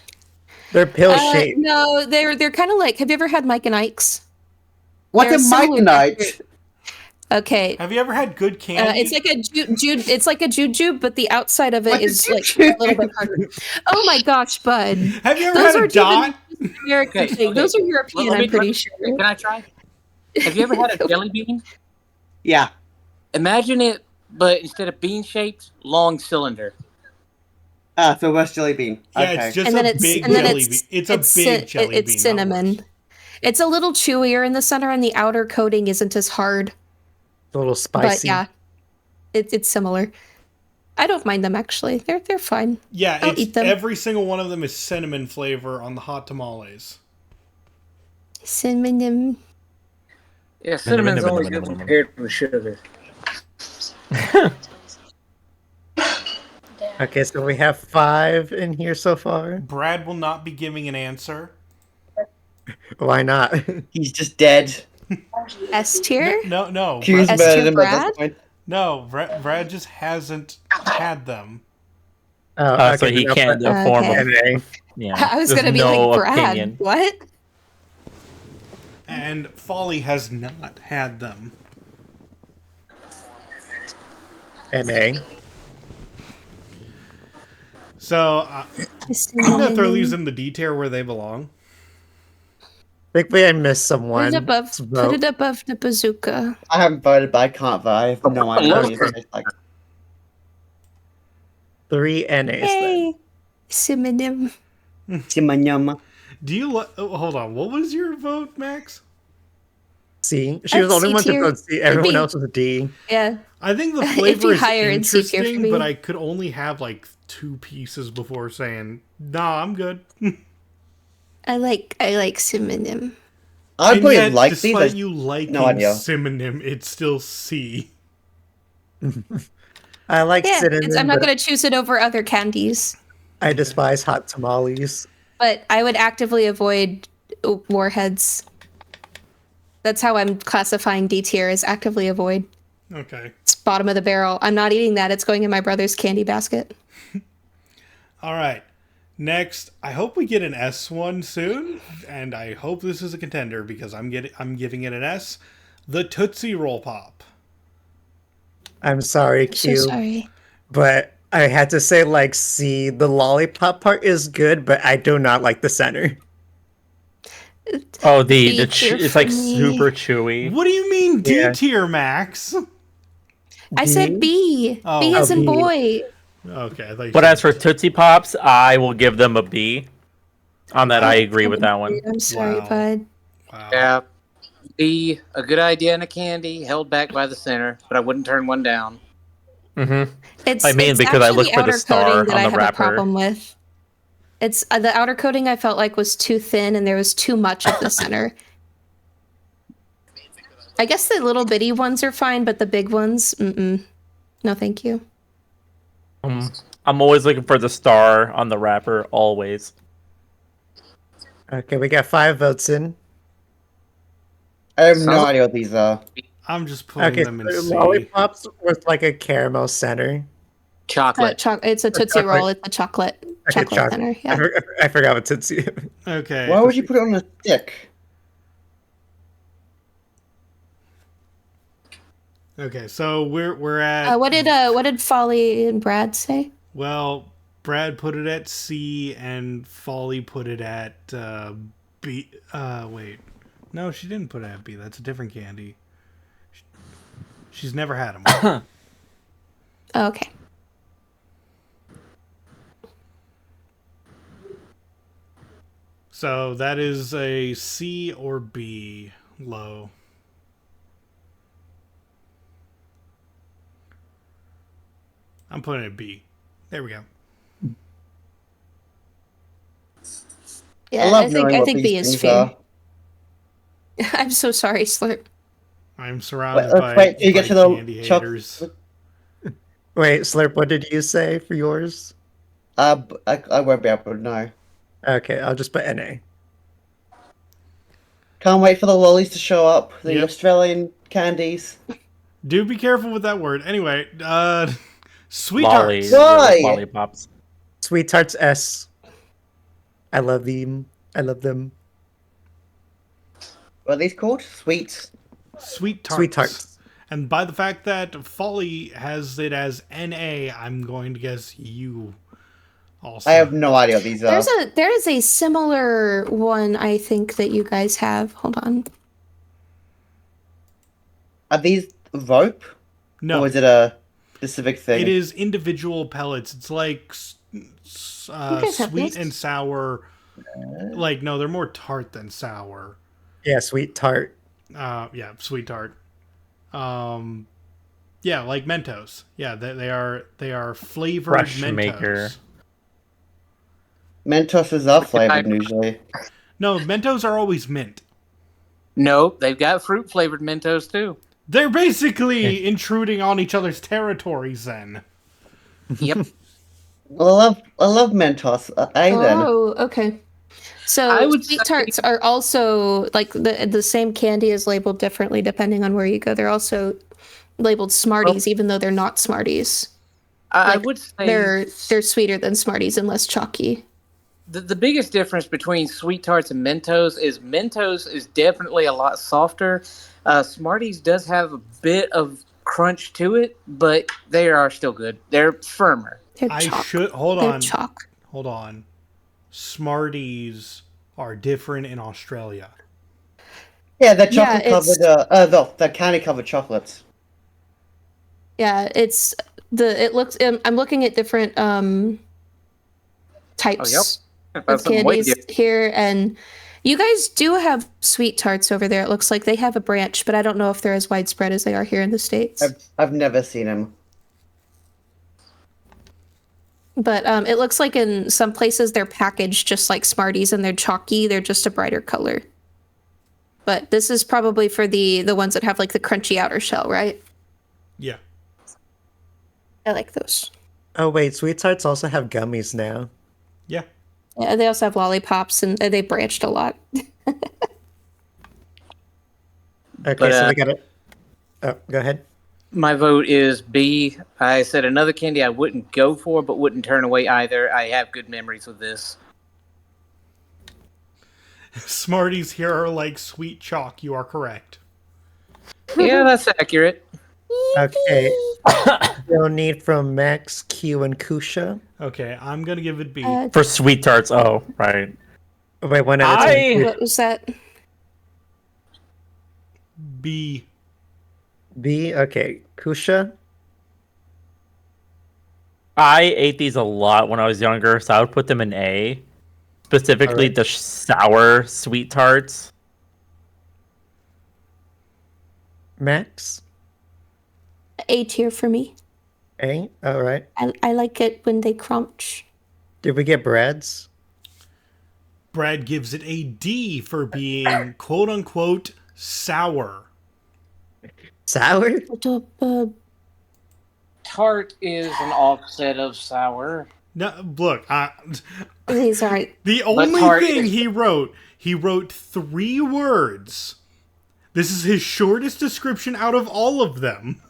They're pill shaped. No, they're kind of like. Have you ever had Mike and Ike's? What's They're a similar myconite? Okay, Have you ever had good candy? it's like a it's like a jujube, but the outside of it What is is like jujube? a little bit harder. Oh my gosh, bud! Have you ever Those had are a dot? American Okay, thing. okay. Those are European. I'm pretty sure. Can I try? Have you ever had a jelly bean? Yeah. Imagine it, but instead of bean shaped, long cylinder. Ah, so West jelly bean. Yeah, Okay. it's just And then a it's big and then jelly bean. It's a big jelly bean. It's not cinnamon. worse. It's a little chewier in the center, and the outer coating isn't as hard. A little But spicy. yeah, it's similar. I don't mind them actually. They're fine. Yeah, I'll eat them. every single one of them is cinnamon flavor on the hot tamales. Cinnamon. Yeah, cinnamon's only good compared with sugar. Okay, so we have 5 in here so far. Brad will not be giving an answer. Why not? He's just dead. S tier. No. Q's S murdered tier him at Brad? this point. No, Brad just hasn't had them. Oh, So he no, can't but- form Okay. of NA. yeah. I was There's gonna be no like Brad. opinion. What? And Folly has not had them. NA. So I'm gonna throw these in the D tier where they belong. I think I missed someone. Put it above the bazooka. I haven't voted, but I can't vote. I have no idea what it tastes like. 3 NAs then. Hey, cinnamon. Yum. Do you hold on? What was your vote, Max? C. She was the only C one to tier. vote C. Everyone B. else was a D. Yeah. I think the It'd flavor be is higher in C tier for interesting, me. but I could only have like 2 pieces before saying, "Nah, I'm good." I like cinnamon. I And probably yet, like these. despite I you liking no idea. synonym, it's still C. I like Yeah, cinnamon, I'm not but going to choose it over other candies. I despise hot tamales. But I would actively avoid warheads. That's how I'm classifying D tier, is actively avoid. Okay. It's bottom of the barrel. I'm not eating that. It's going in my brother's candy basket. All right. Next, I hope we get an S one soon, and I hope this is a contender because I'm giving it an S. The Tootsie Roll Pop. I'm sorry, So Q, sorry. but I had to say like C. The lollipop part is good, but I do not like the center. Oh, B tier it's for like me. super chewy. What do you mean D Yeah. tier, Max? I said B. Oh. B as in B. boy. Okay, I thought you But said as for Tootsie Pops, I will give them a B. On that, I agree with that one. I'm sorry, Wow. bud. wow. Yeah. B, a good idea in a candy, held back by the center, but I wouldn't turn one down. Mm-hmm. It's I mean, it's because I actually look for the outer star coating that on I the have a wrapper. problem with. It's the outer coating I felt like was too thin and there was too much of the center. I guess the little bitty ones are fine, but the big ones, no, thank you. I'm always looking for the star on the wrapper, always. Okay, we got 5 votes in. I have no Sounds- idea what these are. I'm just putting Okay, them in so C. lollipops with like a caramel center. Chocolate. It's a Tootsie chocolate. Roll. It's a chocolate Okay, center. Yeah. I forgot what Tootsie. Okay. Why would you put it on a stick? Okay, so we're at What did Folly and Brad say? well, Brad put it at C and Folly put it at B. Wait. No, she didn't put it at B. That's a different candy. She's never had them. Oh, okay. So that is a C or B low. I'm putting it B. There we go. Yeah, I love I knowing what think these B is things fair. are. I'm so sorry, Slurp. I'm surrounded Let's by, wait till you get by to the candy choc- haters. Wait, Slurp, what did you say for yours? I won't be able to know. Okay, I'll just put NA. Can't wait for the lollies to show up. The Yep. Australian candies. Do be careful with that word. Anyway, sweet Lollies, tarts. Why? lollipops. Sweet Tarts S. I love them. I love them. What are these called? Sweets. Sweet tarts. Sweet Tarts. And by the fact that Folly has it as NA, I'm going to guess you also. I have no idea what these are. There is a similar one I think that you guys have. Hold on. Are these rope? No, Or is it a specific thing? it is individual pellets. It's like guys have sweet this? and sour. Like, no, they're more tart than sour. Yeah, Sweet Tart. Yeah, sweet tart. Yeah, like Mentos. Yeah, they are flavored Fresh Mentos. maker. Mentos are flavored usually. No, Mentos are always mint. Nope, they've got fruit flavored Mentos too. They're basically intruding on each other's territories then. Yep. Well, I love Mentos. Then. Oh, okay. So I would sweet say- tarts are also like the same candy is labeled differently depending on where you go. They're also labeled Smarties, even though they're not Smarties. I Like, would say They're sweeter than Smarties and less chalky. the biggest difference between sweet tarts and Mentos is definitely a lot softer. Smarties does have a bit of crunch to it, but they are still good. They're firmer. They're I chalk. should hold They're on. chalk. Hold on. Smarties are different in Australia. Yeah, they're Yeah, chocolate covered. They're candy covered chocolates. Yeah, it looks. I'm looking at different types That's of some way candies here, and You guys do have sweet tarts over there. It looks like they have a branch, but I don't know if they're as widespread as they are here in the States. I've never seen them. But it looks like in some places they're packaged just like Smarties and they're chalky. They're just a brighter color. But this is probably for the ones that have like the crunchy outer shell, right? Yeah. I like those. Oh wait, sweet tarts also have gummies now. Yeah. Yeah, they also have lollipops and they branched a lot. Okay, But, so we got it. Oh, go ahead. My vote is B. I said another candy I wouldn't go for, but wouldn't turn away either. I have good memories with this. Smarties here are like sweet chalk. You are correct. Yeah, that's accurate. Okay. You'll need from Max, Q, and Kusha. Okay, I'm gonna give it B. For sweet tarts. Oh, right. Oh, wait, one at a time. What was that? B. B. Okay, Kusha. I ate these a lot when I was younger, so I would put them in A. Specifically, Alright. the sour sweet tarts. Max. A tier for me. A. All right. I like it when they crunch. Did we get Brad's? Brad gives it a D for being quote unquote sour. Sour? Tart is an offset of sour. No, look, These aren't. the only tart thing is- he wrote 3 words. This is his shortest description out of all of them.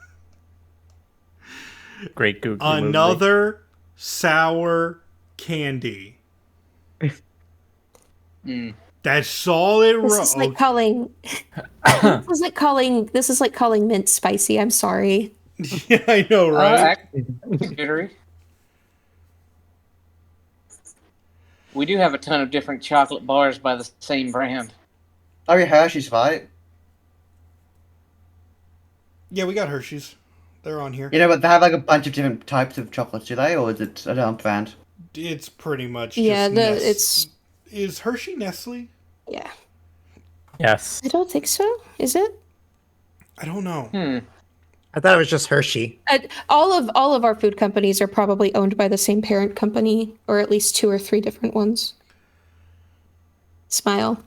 Great Google movie. Another sour candy. That's all it This wrote. is like calling. This is like calling mint spicy. I'm sorry. Yeah, I know, right? Computery. We do have a ton of different chocolate bars by the same brand. Oh, yeah, Hershey's, right? Yeah, we got Hershey's. They're on here. You know, but they have like a bunch of different types of chocolates, do they? Or is it a dump brand? It's pretty much Yeah, just it's. Is Hershey Nestle? Yeah. Yes. I don't think so. Is it? I don't know. I thought it was just Hershey. All of our food companies are probably owned by the same parent company, or at least 2 or 3 different ones. Smile.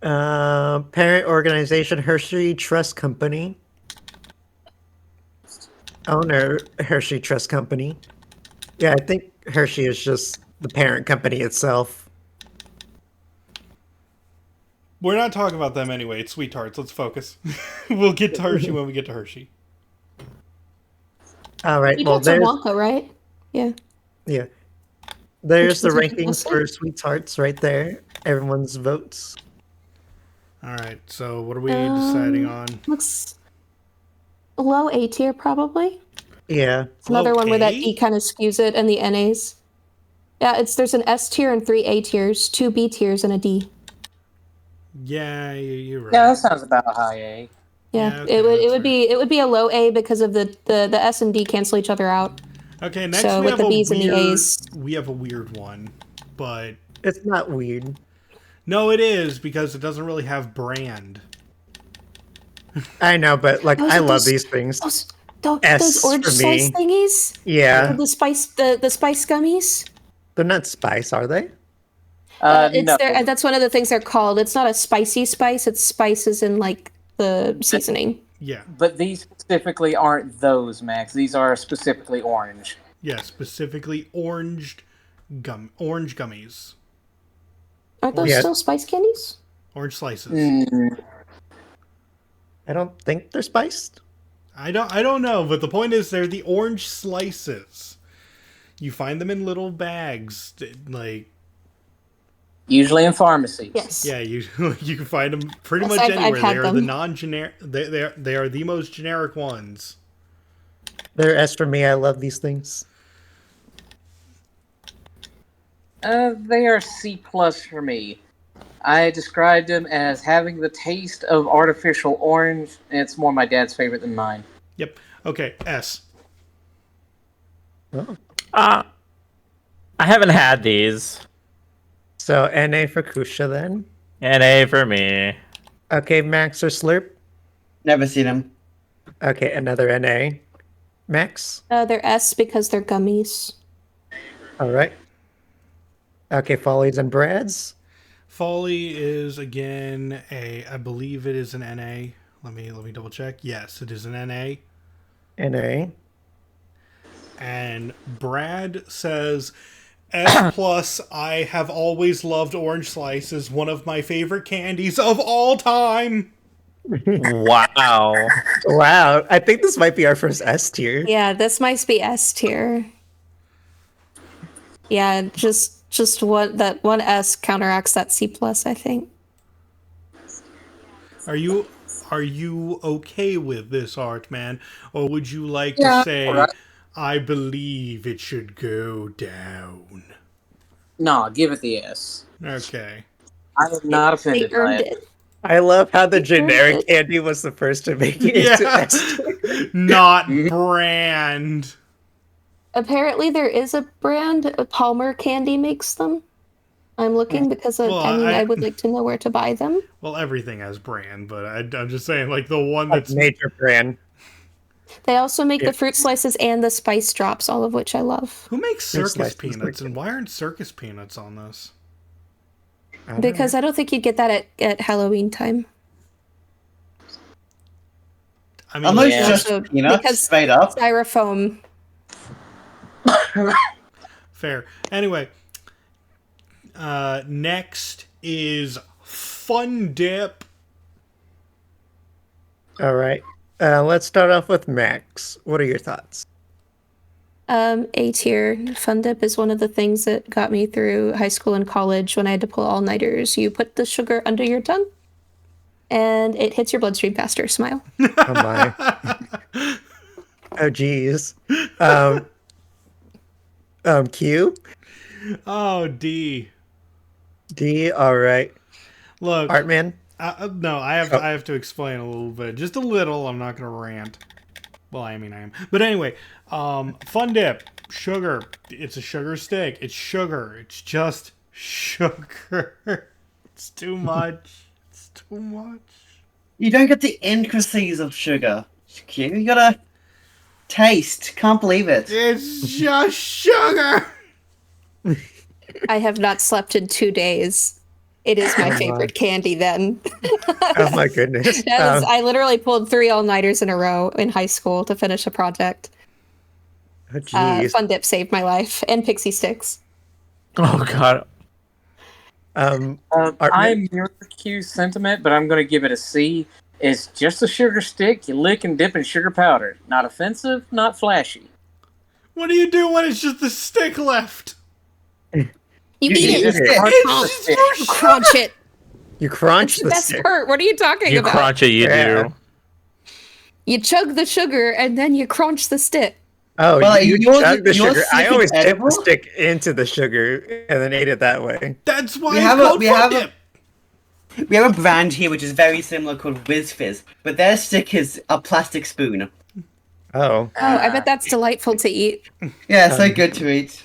Parent organization Hershey Trust Company. Owner Hershey Trust Company. Yeah, I think Hershey is just the parent company itself. We're not talking about them anyway. It's Sweet Tarts. Let's focus. We'll get to Hershey when we get to Hershey. All right. You Well, got some there's Wonka, right? Yeah. yeah. There's the Which one's rankings Nestle? for Sweet Tarts right there. Everyone's votes. All right. So what are we deciding on? Looks low A tier, probably. Yeah. It's another one where that A? E kind of skews it, and the NAs. Yeah, there's an S tier and 3 A tiers, 2 B tiers, and a D. Yeah, you're right. Yeah, that sounds about high A. Yeah, Yeah, okay, it that's would be a low A because of the S and D cancel each other out. Okay, next So we with have the a Bs and the weird. As. We have a weird one, but It's not weird. no, it is because it doesn't really have brand. I know, but like Those I are love those- these things. Those S orange for slice me. thingies. Yeah. The spice gummies. They're not spice, are they? It's No. that's one of the things they're called. It's not a spicy spice. It's spices in like the seasoning. Yeah, But these specifically aren't those, Max. These are specifically orange. yeah, specifically orange gummies, Aren't those Yeah. still spice candies? orange slices. I don't think they're spiced. I don't know, but the point is they're the orange slices. You find them in little bags, like Usually in pharmacies. Yes. yeah, you you can find them pretty Yes, much I've anywhere. had They are the them. non-generic. They are the most generic ones. They're S for me. I love these things. They are C plus for me. I described them as having the taste of artificial orange, and it's more my dad's favorite than mine. Yep. Okay. S. Oh. I haven't had these. So NA for Kusha then. NA for me. Okay, Max or Slurp? Never seen them. Okay, another NA. Max? They're S because they're gummies. All right. Okay, Follies and Brads? Folly is again I believe it is an NA. Let me double check. Yes, it is an NA. NA. And Brad says S plus. I have always loved orange slices, one of my favorite candies of all time. Wow. Wow, I think this might be our first S tier. Yeah, this might be S tier. Yeah, just one S counteracts that C plus, I think. Are you okay with this, Art Man, or would you like Yeah, to say alright. I believe it should go down? No, give it the S. Okay. I am not They offended by earned it. it. I love how the They earned generic it. candy was the first to make it into Yeah. S tier. Not brand. Apparently, there is a brand. Palmer Candy makes them. I'm looking because Well, I would like to know where to buy them. Well, everything has brand, but I'm just saying, like, the one Like that's major brand. They also make Yeah. the fruit slices and the spice drops, all of which I love. who makes Fruit circus slices, peanuts, like- and why aren't circus peanuts on this? I don't Because know. I don't think you'd get that at Halloween time. I mean, Almost Yeah. just Also, peanuts, because straight up. Styrofoam. fair. Anyway, next is Fun Dip. All right. Let's start off with Max. What are your thoughts? A tier. Fun Dip is one of the things that got me through high school and college when I had to pull all-nighters. You put the sugar under your tongue, and it hits your bloodstream faster. Smile. Oh my. Oh geez. Q? Oh, D. D, all right. Look, Artman? no, I Oh. have to explain a little bit, just a little. I'm not gonna rant. Well, I mean I am, but anyway, Fun Dip, sugar. It's a sugar stick. It's sugar. It's just sugar. It's too much. It's too much. You don't get the intricacies of sugar. You gotta taste. Can't believe it. It's just sugar. I have not slept in 2 days. It is my Oh, my. favorite candy then. Oh my goodness. I literally pulled 3 all-nighters in a row in high school to finish a project. Oh jeez. Fun Dip saved my life. And Pixie Sticks. Oh god. Artman? I'm near Q's sentiment, but I'm going to give it a C. It's just a sugar stick. You lick and dip in sugar powder. Not offensive, not flashy. What do you do when it's just the stick left? You You eat eat it. it. It's just You crunch it. You crunch It's the the best stick. part. What are you talking You about? crunch it, you Yeah. do. You chug the sugar and then you crunch the stick. Oh, Well, you yours- chug the yours sugar. I stick is always dip edible? the stick into the sugar and then ate it that way. That's why We it's have a- called we Fun have a- Dip. We have a brand here which is very similar called Whiz Fizz, but their stick is a plastic spoon. Oh. Oh, I bet that's delightful to eat. Yeah, so good to eat.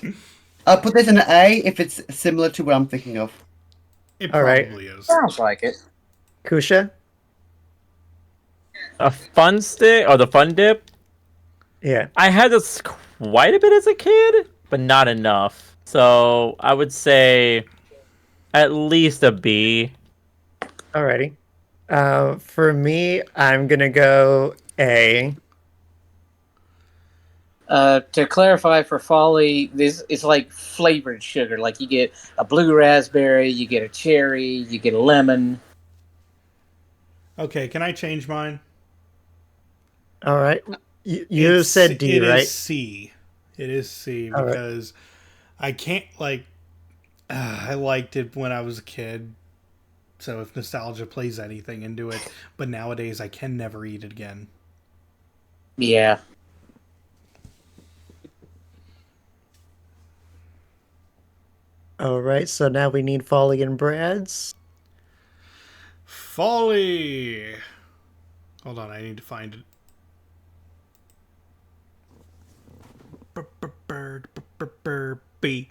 I'll put this in an A if it's similar to what I'm thinking of. It All right. probably is. Sounds like it. Kusha? A fun stick or the Fun Dip. Yeah. I had this quite a bit as a kid, but not enough. So I would say at least a B. Alrighty. For me, I'm gonna go A. To clarify for Folly, this is like flavored sugar. Like you get a blue raspberry, you get a cherry, you get a lemon. Okay, can I change mine? All right. You It's- said D, it right? is C. It is C All right. because I can't like. I liked it when I was a kid, so if nostalgia plays anything into it, but nowadays I can never eat it again. Yeah. All right. So now we need Folly and Brad's. Folly. Hold on, I need to find it. B.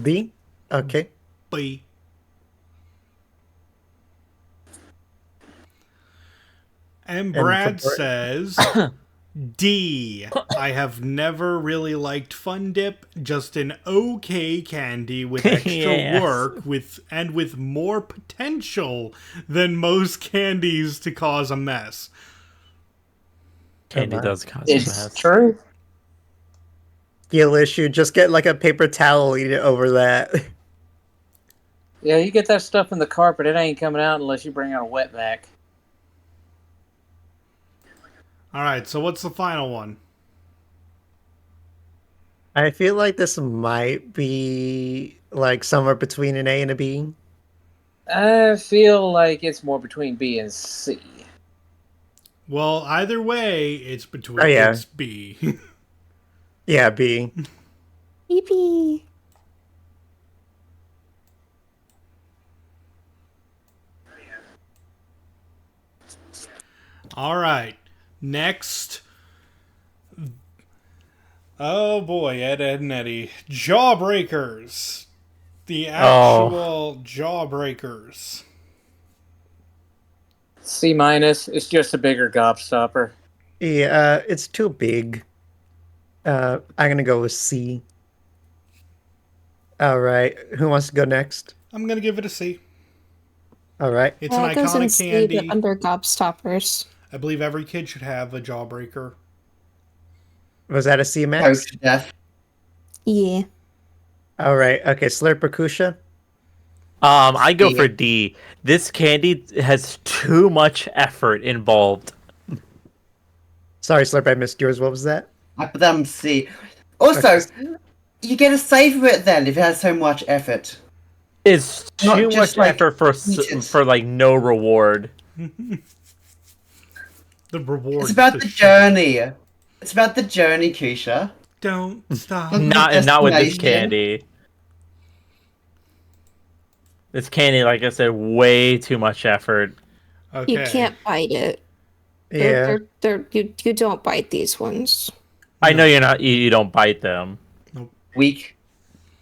B. Okay. B. And for Brad Brad- says D. I have never really liked Fun Dip, just an okay candy with extra Yes. work with more potential than most candies to cause a mess. Candy on. does cause a It's mess. true. Skill issue. Just get like a paper towel, eat it over that. Yeah, you get that stuff in the carpet, it ain't coming out unless you bring out a wetback. All right, so what's the final one? I feel like this might be like somewhere between an A and a B. I feel like it's more between B and C. Well, either way, it's between Oh, yeah. it's B. Yeah, B. Yippee. All right. Next. Oh boy, Ed, and Eddie. Jawbreakers. The actual Jawbreakers. C minus. It's just a bigger gobstopper. Yeah, it's too big. I'm gonna go with C. All right, who wants to go next? I'm going to give it a C. All right, It's Yeah, an it goes in iconic C, candy. but under gobstoppers. I believe every kid should have a Jawbreaker. was that a C, Close Max? to death. Yeah. All right, okay, Slurperkusha. I go D. for D. This candy has too much effort involved. Sorry, Slurp, I missed yours. What was that? I put them C. Also, you get a save for it then if it has so much effort. It's Not too just, much like, effort eat it. for like no reward. The reward. It's about is the shit. journey. It's about the journey, Keisha. Don't stop. Not with this Destination. candy. This candy, like I said, way too much effort. Okay. You can't bite it. Yeah, You don't bite these ones. I know you don't bite them. Weak.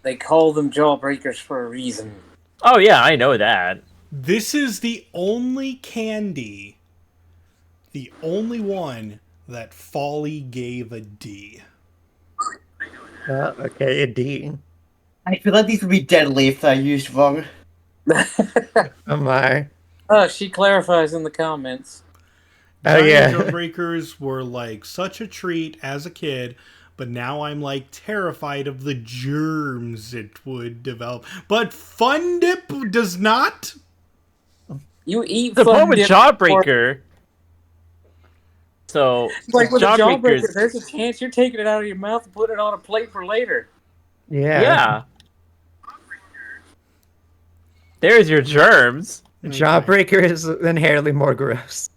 They call them jawbreakers for a reason. Oh yeah, I know that. This is the only candy, the only one that Folly gave a D. okay, a D. I feel like these would be deadly if they're used wrong. Oh my. Oh, she clarifies in the comments. Oh, yeah. Jawbreakers were like such a treat as a kid, but now I'm like terrified of the germs it would develop. But Fun Dip does not. You eat The Fun problem with Dip Jawbreaker. So like with a jawbreaker, Jawbreakers. there's a chance you're taking it out of your mouth and putting it on a plate for later. Yeah. Yeah. There's your germs. Jawbreaker is inherently more gross.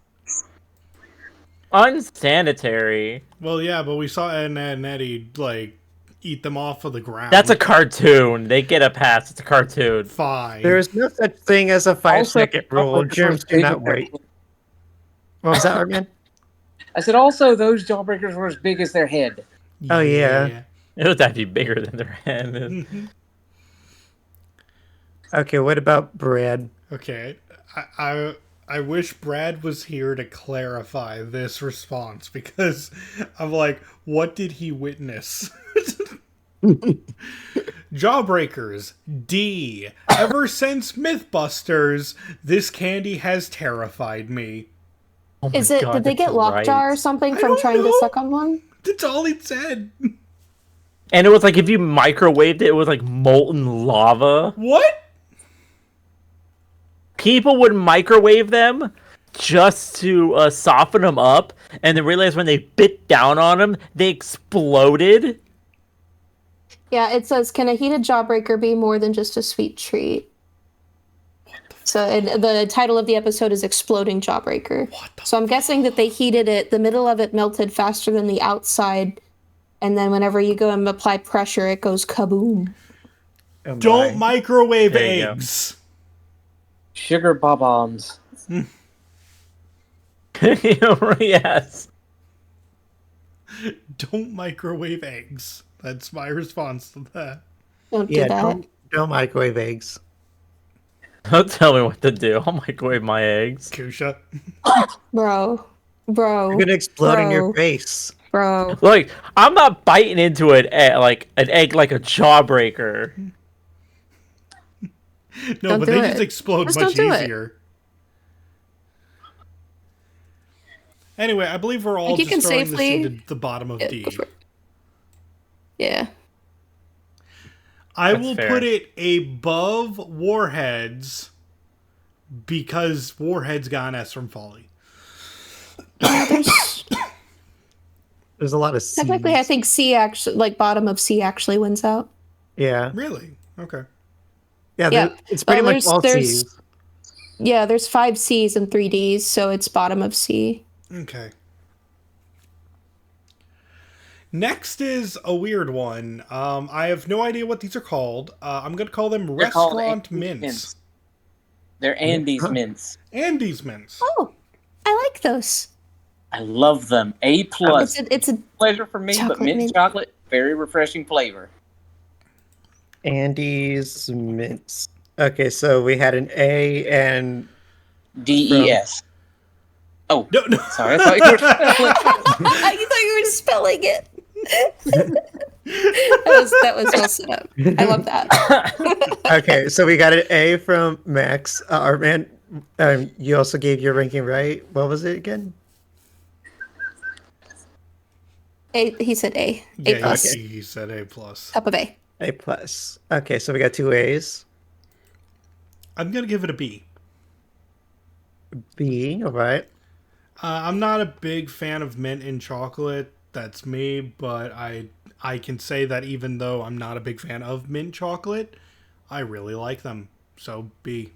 Unsanitary. Well, yeah, but we saw Ed and Eddie like eat them off of the ground. That's a cartoon. They get a pass. It's a cartoon. fine. There is no such thing as a 5-second rule. jawbreakers Germs were do not bigger. wait. What was that, Armin? I said also those jawbreakers were as big as their head. Oh, yeah. It was actually bigger than their head. Okay, what about Brad? Okay, I wish Brad was here to clarify this response because I'm like, what did he witness? Jawbreakers, D. Ever since Mythbusters, this candy has terrified me. Oh my Is it? God, Did they get that's lockjaw or right. something I from don't trying know. to suck on one? That's all he said. And it was like if you microwaved it, it was like molten lava. What? People would microwave them just to soften them up, and then realize when they bit down on them, they exploded. Yeah, it says, can a heated jawbreaker be more than just a sweet treat? So and the title of the episode is Exploding Jawbreaker. What the? So I'm guessing that they heated it, the middle of it melted faster than the outside, and then whenever you go and apply pressure, it goes kaboom. Oh, Don't my. microwave There you go. eggs. Sugar bob-ombs. Yes. Don't microwave eggs. That's my response to that. Don't Yeah, do that. don't microwave eggs. Don't tell me what to do. I'll microwave my eggs. Kusha. Bro. Bro. You're gonna explode in your Bro. face. Bro. Like, I'm not biting into an egg like a jawbreaker. No, Don't but do they it. just explode Just much don't do it. easier. Anyway, I believe we're all Like, you just can throwing safely- this into the bottom of Yeah, D. go for it. Yeah. I That's will fair. put it above Warheads because Warheads got an S from Folly. There's a lot of C's. Technically, I think C actually, like bottom of C actually wins out. Yeah. Really? Okay. Yeah, Yeah. it's pretty Well, much all there's- C's. Yeah, there's 5 C's and 3 D's, so it's bottom of C. Okay. Next is a weird one. I have no idea what these are called. I'm going to call them They're called restaurant Andes mints. They're Andes Huh. mints. Andes mints. Oh, I like those. I love them. A plus. It's a Pleasure for me, but chocolate mint mint. chocolate, very refreshing flavor. Andes mints. Okay, so we had an A and DES. Oh, No, no. sorry. I thought you were spelling. you thought you were spelling it. that was well set up. I love that. okay, so we got an A from Max. Our man, you also gave your ranking right. What was it again? A, he said A. A Yeah, plus. he said A plus. Top of A. A plus. Okay, so we got 2 A's. I'm going to give it a B. B, all right. I'm not a big fan of mint and chocolate. That's me, but I can say that even though I'm not a big fan of mint chocolate, I really like them. So B.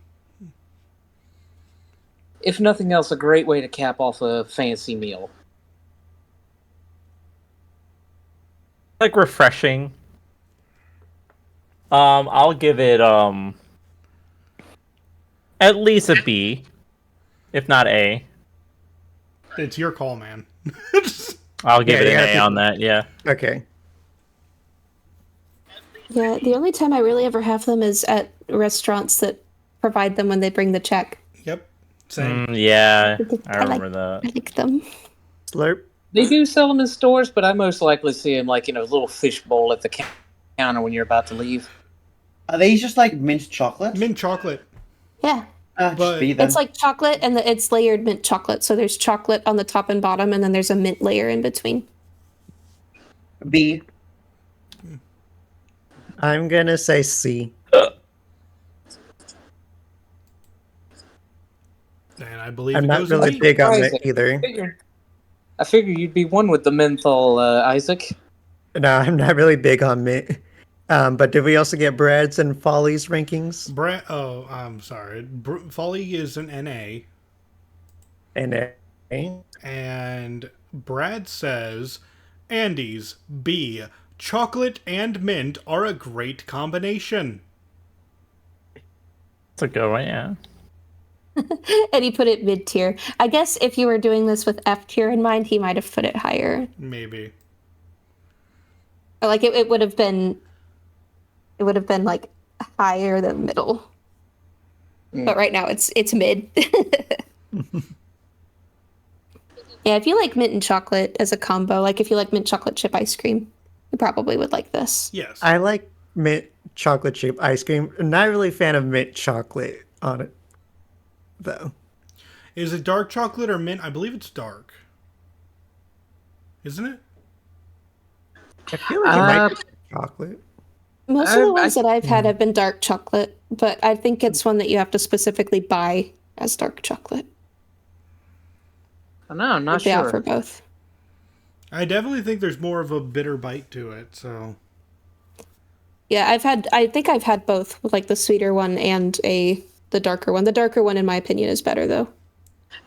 If nothing else, a great way to cap off a fancy meal. Like refreshing. I'll give it at least a B, if not A. It's your call, man. I'll give Yeah, it you an gotta A pick on one. that. Yeah. Okay. Yeah, the only time I really ever have them is at restaurants that provide them when they bring the check. Yep. Same. Yeah, I I like- remember that. I like them. Slurp. They do sell them in stores, but I most likely see them like in a little fish bowl at the counter when you're about to leave. Are these just like mint chocolate? Mint chocolate. Yeah. Just but- B then. It's like chocolate and it's layered mint chocolate. So there's chocolate on the top and bottom, and then there's a mint layer in between. B. I'm gonna say C. And I believe I'm it not goes really in B. big on it Surprising. either. I figured you'd be one with the menthol, Isaac. No, I'm not really big on mint. But did we also get Brad's and Folly's rankings? Oh, I'm sorry. Folly is an NA, And A. and Brad says Andes B. Chocolate and mint are a great combination. It's a good one. Yeah. And he put it mid tier. I guess if you were doing this with F tier in mind, he might have put it higher. Maybe. Or like it would have been. It would have been like higher than middle. But right now it's mid. Yeah, if you like mint and chocolate as a combo, like if you like mint chocolate chip ice cream, you probably would like this. Yes. I like mint chocolate chip ice cream. I'm not really a fan of mint chocolate on it, though. Is it dark chocolate or mint? I believe it's dark. Isn't it? I feel like it might be chocolate. Most of the I- ones that I've had have been dark chocolate, but I think it's one that you have to specifically buy as dark chocolate. I know, I'm not They sure. offer both. I definitely think there's more of a bitter bite to it, so. Yeah, I think I've had both, with like the sweeter one and the darker one. The darker one, in my opinion, is better though.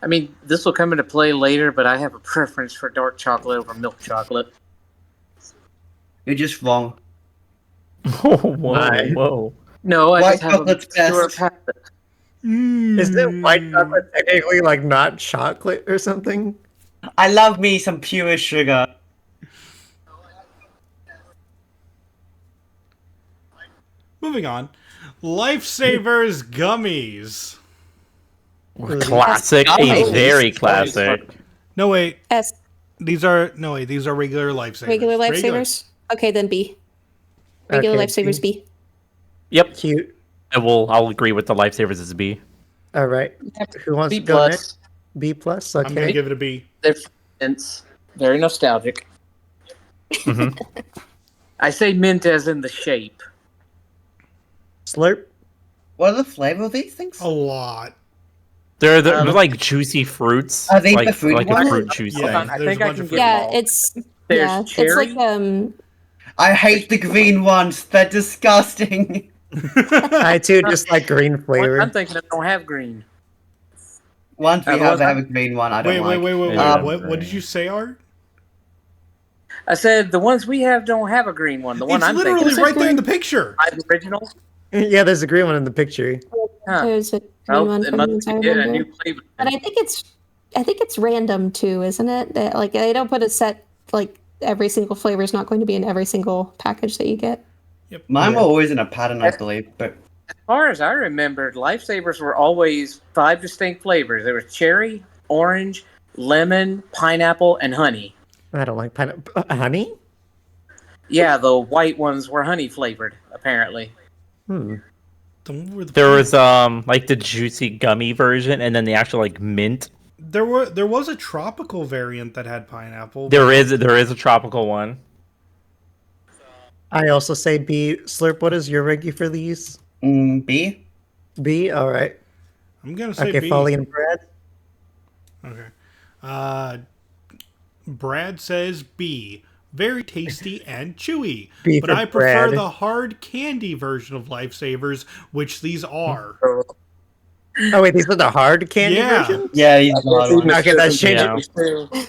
I mean, this will come into play later, but I have a preference for dark chocolate over milk chocolate. You're just wrong. Oh, whoa, Why? whoa. No, I White just have a chocolate's pure best. palate. Isn't white chocolate technically like not chocolate or something? I love me some pure sugar. Moving on. Lifesavers gummies. Classic, a Nice. very classic. No wait, S. these are regular lifesavers. Regular Regular. lifesavers? Okay, then B. Regular Okay, lifesavers B. Yep. Cute. I'll agree with the lifesavers as B. All right. Who wants B to go plus. next? B plus. I'm gonna Okay. give it a B. They're mints. Very nostalgic. Mhm. I say mint as in the shape. Slurp. What are the flavor of these things? A lot. They're like juicy fruits. Are they like the fruit like ones? a fruit juice Yeah. thing. I there's think a I bunch can of get fruit. them Yeah, all. it's There's yeah, cherry. it's like I hate the green ones. They're disgusting. I too just like green I'm flavor. thinking I don't have green. Once we the have ones they I- have a green one, I don't Wait. Yeah. What did you say, Art? I said the ones we have don't have a green one. The one It's I'm literally thinking right there in the picture. is original. Yeah, there's a green one in the picture. Huh. there's a green Oh, one it from must these I be a remember. new flavor. But I think it's random too, isn't it? Like they don't put a set like every single flavor is not going to be in every single package that you get. Mine Yeah. were always in a pattern, I believe. But As far as I remembered, lifesavers were always 5 distinct flavors. There was cherry, orange, lemon, pineapple, and honey. I don't like pineapple. Honey? Yeah, the white ones were honey flavored, apparently. Hmm. There was like the juicy gummy version, and then the actual like mint. There was a tropical variant that had pineapple. There is a tropical one. I also say B. Slurp, what is your reggie for these? B. B? All right. I'm gonna say Okay, B. Folly and Brad. Okay. Brad says B. Very tasty and chewy. B But for I prefer Brad. the hard candy version of Lifesavers, which these are. Oh, wait, these are the hard candy Yeah. version? Yeah, he's the hard one. Okay, that's changing. Yeah.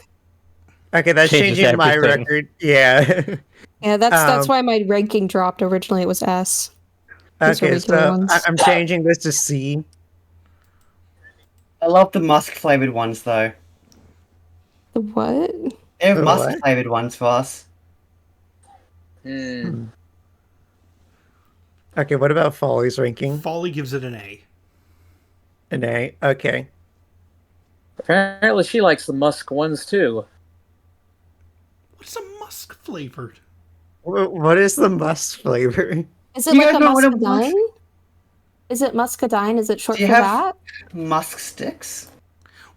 Okay, that's Changes changing my everything. record. Yeah. Yeah, that's Um, why my ranking dropped. Originally it was S. These are Okay, regular so ones. I'm changing this to C. I love the musk flavored ones though. The what? They have The musk what? flavored ones for us. Hmm. Okay, what about Folly's ranking? Folly gives it an A. An A. Okay. Apparently, she likes the musk ones too. What's a musk flavored? What is the musk flavor? Is it You like a guys know what a muscadine? Is it muscadine? Is it short Do for you have- that? Musk sticks?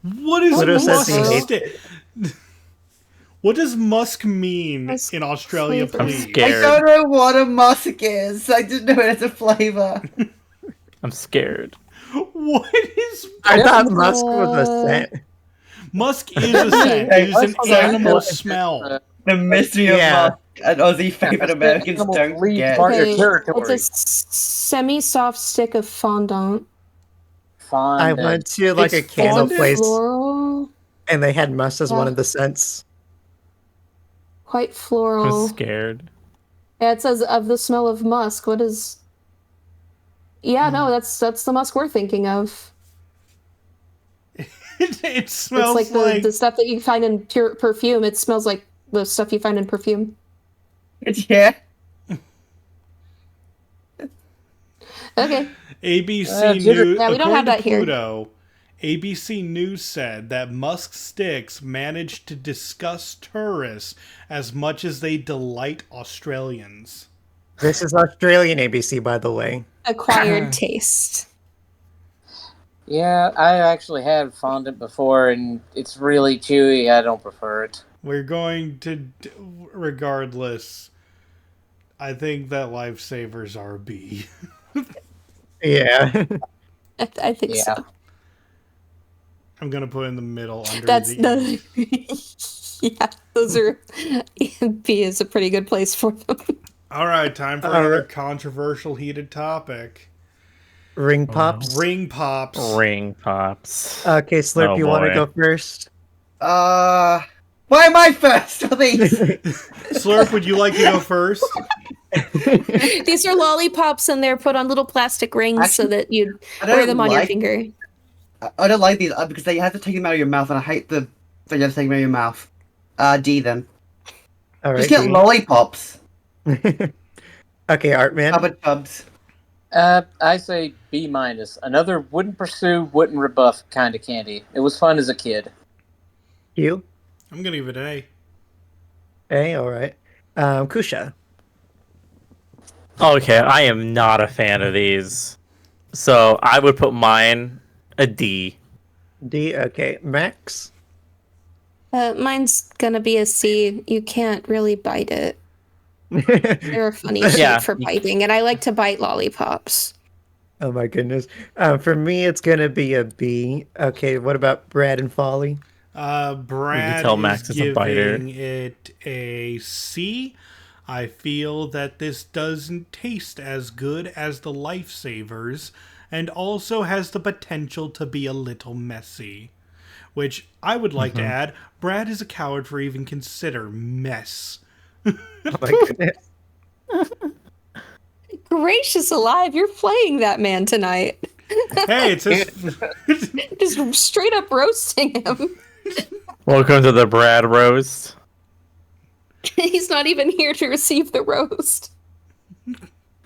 What is Widow says musk he hates stick? What does musk mean Musk in Australia, flavor. I'm please? I scared. don't know what a musk is. I didn't know it as a flavor. I'm scared. What is I thought musk was a scent. musk? Is a scent. It is an animal smell. The mystery Yeah. of musk. An Aussie favorite Americans don't get. Part of Okay, territory. it's a semi-soft stick of fondant. I went to like a It's candle fondant? place Floral, and they had musk as one Yeah. of the scents. quite I'm floral. scared. Yeah, it says of the smell of musk. What is? Yeah, no, that's the musk we're thinking of. It smells It's like the stuff that you find in pure perfume. It smells like the stuff you find in perfume. Yeah. Okay. ABC News. Yeah, we don't have according that to here. Pluto, ABC News said that musk sticks managed to disgust tourists as much as they delight Australians. This is Australian ABC, by the way. Acquired taste. Yeah, I actually had fondant before, and it's really chewy. I don't prefer it. We're going to, regardless, I think that lifesavers are B. Yeah. I think Yeah. so. I'm going to put in the middle under That's the yeah, those are B is a pretty good place for them. All right, time for another controversial, heated topic. Ring pops. Ring pops. Ring pops. Okay, Slurp, Oh, you want to boy. go first? Why am I first for these? Slurp, would you like to go first? These are lollipops, and they're put on little plastic rings so that you I wear don't them on your like- finger. I don't like these because they have to take them out of your mouth, and I hate the they have to take them out of your mouth. D then. All right. Just get D. lollipops. Okay, Artman. Chubba chubs. I say B minus. Another wouldn't pursue, wouldn't rebuff kind of candy. It was fun as a kid. You? I'm gonna give it an A. Hey, all right. Kusha. Okay, I am not a fan of these. So I would put mine a D. D. Okay. Max. Mine's gonna be a C. You can't really bite it. They're a funny Yeah. shape for biting, and I like to bite lollipops. Oh my goodness. For me, it's gonna be a B. Okay. What about Brad and Folly? Brad tell is Max is a biter. giving it a C. I feel that this doesn't taste as good as the Lifesavers, and also has the potential to be a little messy. Which I would like to add, Brad is a coward for even consider mess. Oh my goodness. Gracious alive, you're playing that man tonight. Hey, it's his... Just straight up roasting him. Welcome to the Brad roast. He's not even here to receive the roast.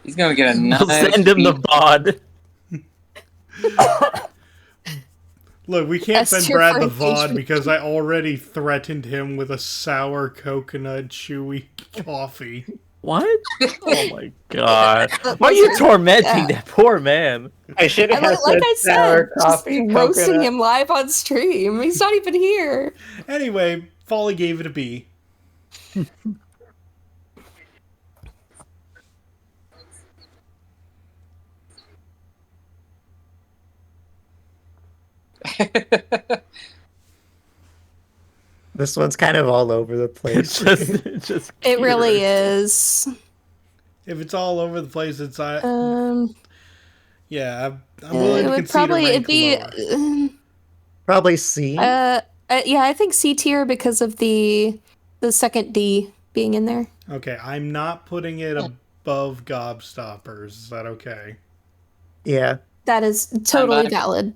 He's gonna get a We'll nice send him the VOD. Look, we can't That's send your Brad the first VOD engagement. because I already threatened him with a sour coconut chewy coffee. What? Oh my god. Why are you tormenting that poor man? I should have Like said I sour said, just coffee roasting coconut. him live on stream. He's not even here. Anyway, Folly gave it a B. This one's kind of all over the place. It's just It really cute. is. If it's all over the place, it's yeah. I'm It willing to would concede probably a rank it'd be. lower. Probably C. Yeah, I think C tier because of the second D being in there. Okay, I'm not putting it above Gobstoppers. Is that okay? Yeah. That is totally back. valid.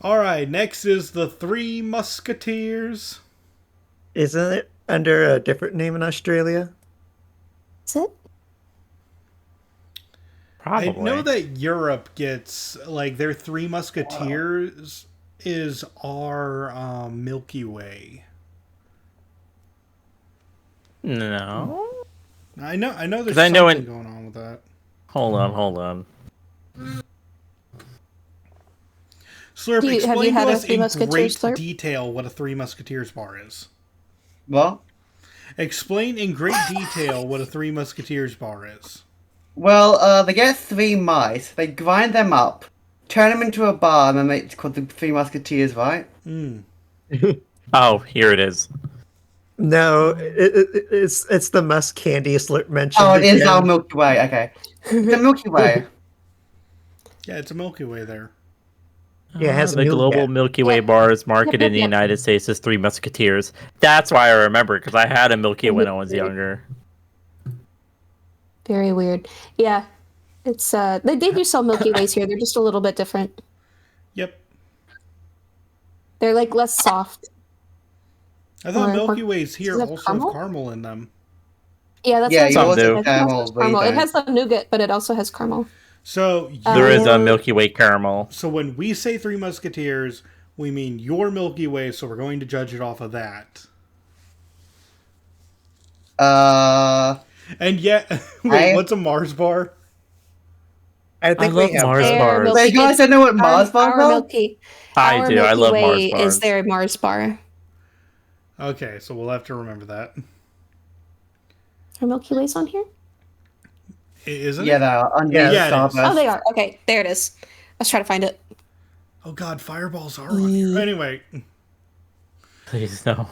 All right. Next is the Three Musketeers. Isn't it under a different name in Australia? Is it? Probably. I know that Europe gets like their Three Musketeers is our Milky Way. No. I know. There's 'Cause I know something in- going on with that. Hold on. Slurp, Have you explain had to a us Three in Musketeers, great Slurp? detail what a Three Musketeers bar is. What? Explain in great detail what a Three Musketeers bar is. Well, they get 3 mice, they grind them up, turn them into a bar, and then it's called the Three Musketeers, right? Oh, here it is. No, it's the musk candy Slurp mentioned. Oh, it is again. our Milky Way, okay. The Milky Way. Yeah, it's a Milky Way there. Yeah, it has The global nougat. Milky Way bars marketed in the United States as Three Musketeers. That's why I remember, because I had a Milky when I was younger. Very weird. Yeah, it's they do sell Milky Ways here. They're just a little bit different. Yep. They're like less soft. I thought Or- Milky Ways here does it have also caramel? have caramel in them. Yeah, that's Yeah, what you I'm also saying. do. It has Caramel, but you caramel. It don't. has the nougat, but it also has caramel. So There is a Um, Milky Way caramel. So when we say Three Musketeers, we mean your Milky Way, so we're going to judge it off of that. And yet, wait, what's a Mars bar? I think I we love have Mars both. bars. Milky- you guys don't know what Mars bars our are? Milky. I our do. Milky I love Way Mars bars. is their Mars bar. Okay, so we'll have to remember that. Are Milky Ways on here? Isn't Yeah, it? they are. Under Yeah, it is. Starburst. Oh, they are. Okay, there it is. Let's try to find it. Oh god, fireballs are on here. Anyway, Please, no.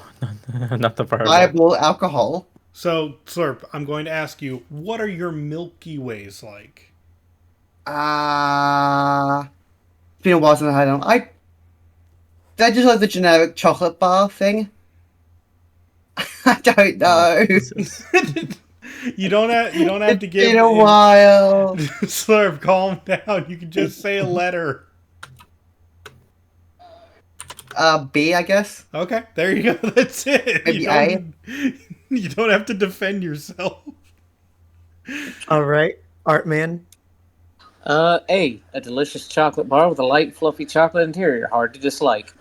Not the fireball. Fireball alcohol. so Slurp, I'm going to ask you, what are your Milky Ways like? It's been a while since I had them. They're just like the generic chocolate bar thing. I don't know. Jesus. You don't have to give It's been a while. Slurp, calm down. You can just say a letter. B, I guess. Okay, there you go. That's it. Maybe You don't have to defend yourself. All right, Artman. A delicious chocolate bar with a light, fluffy chocolate interior, hard to dislike.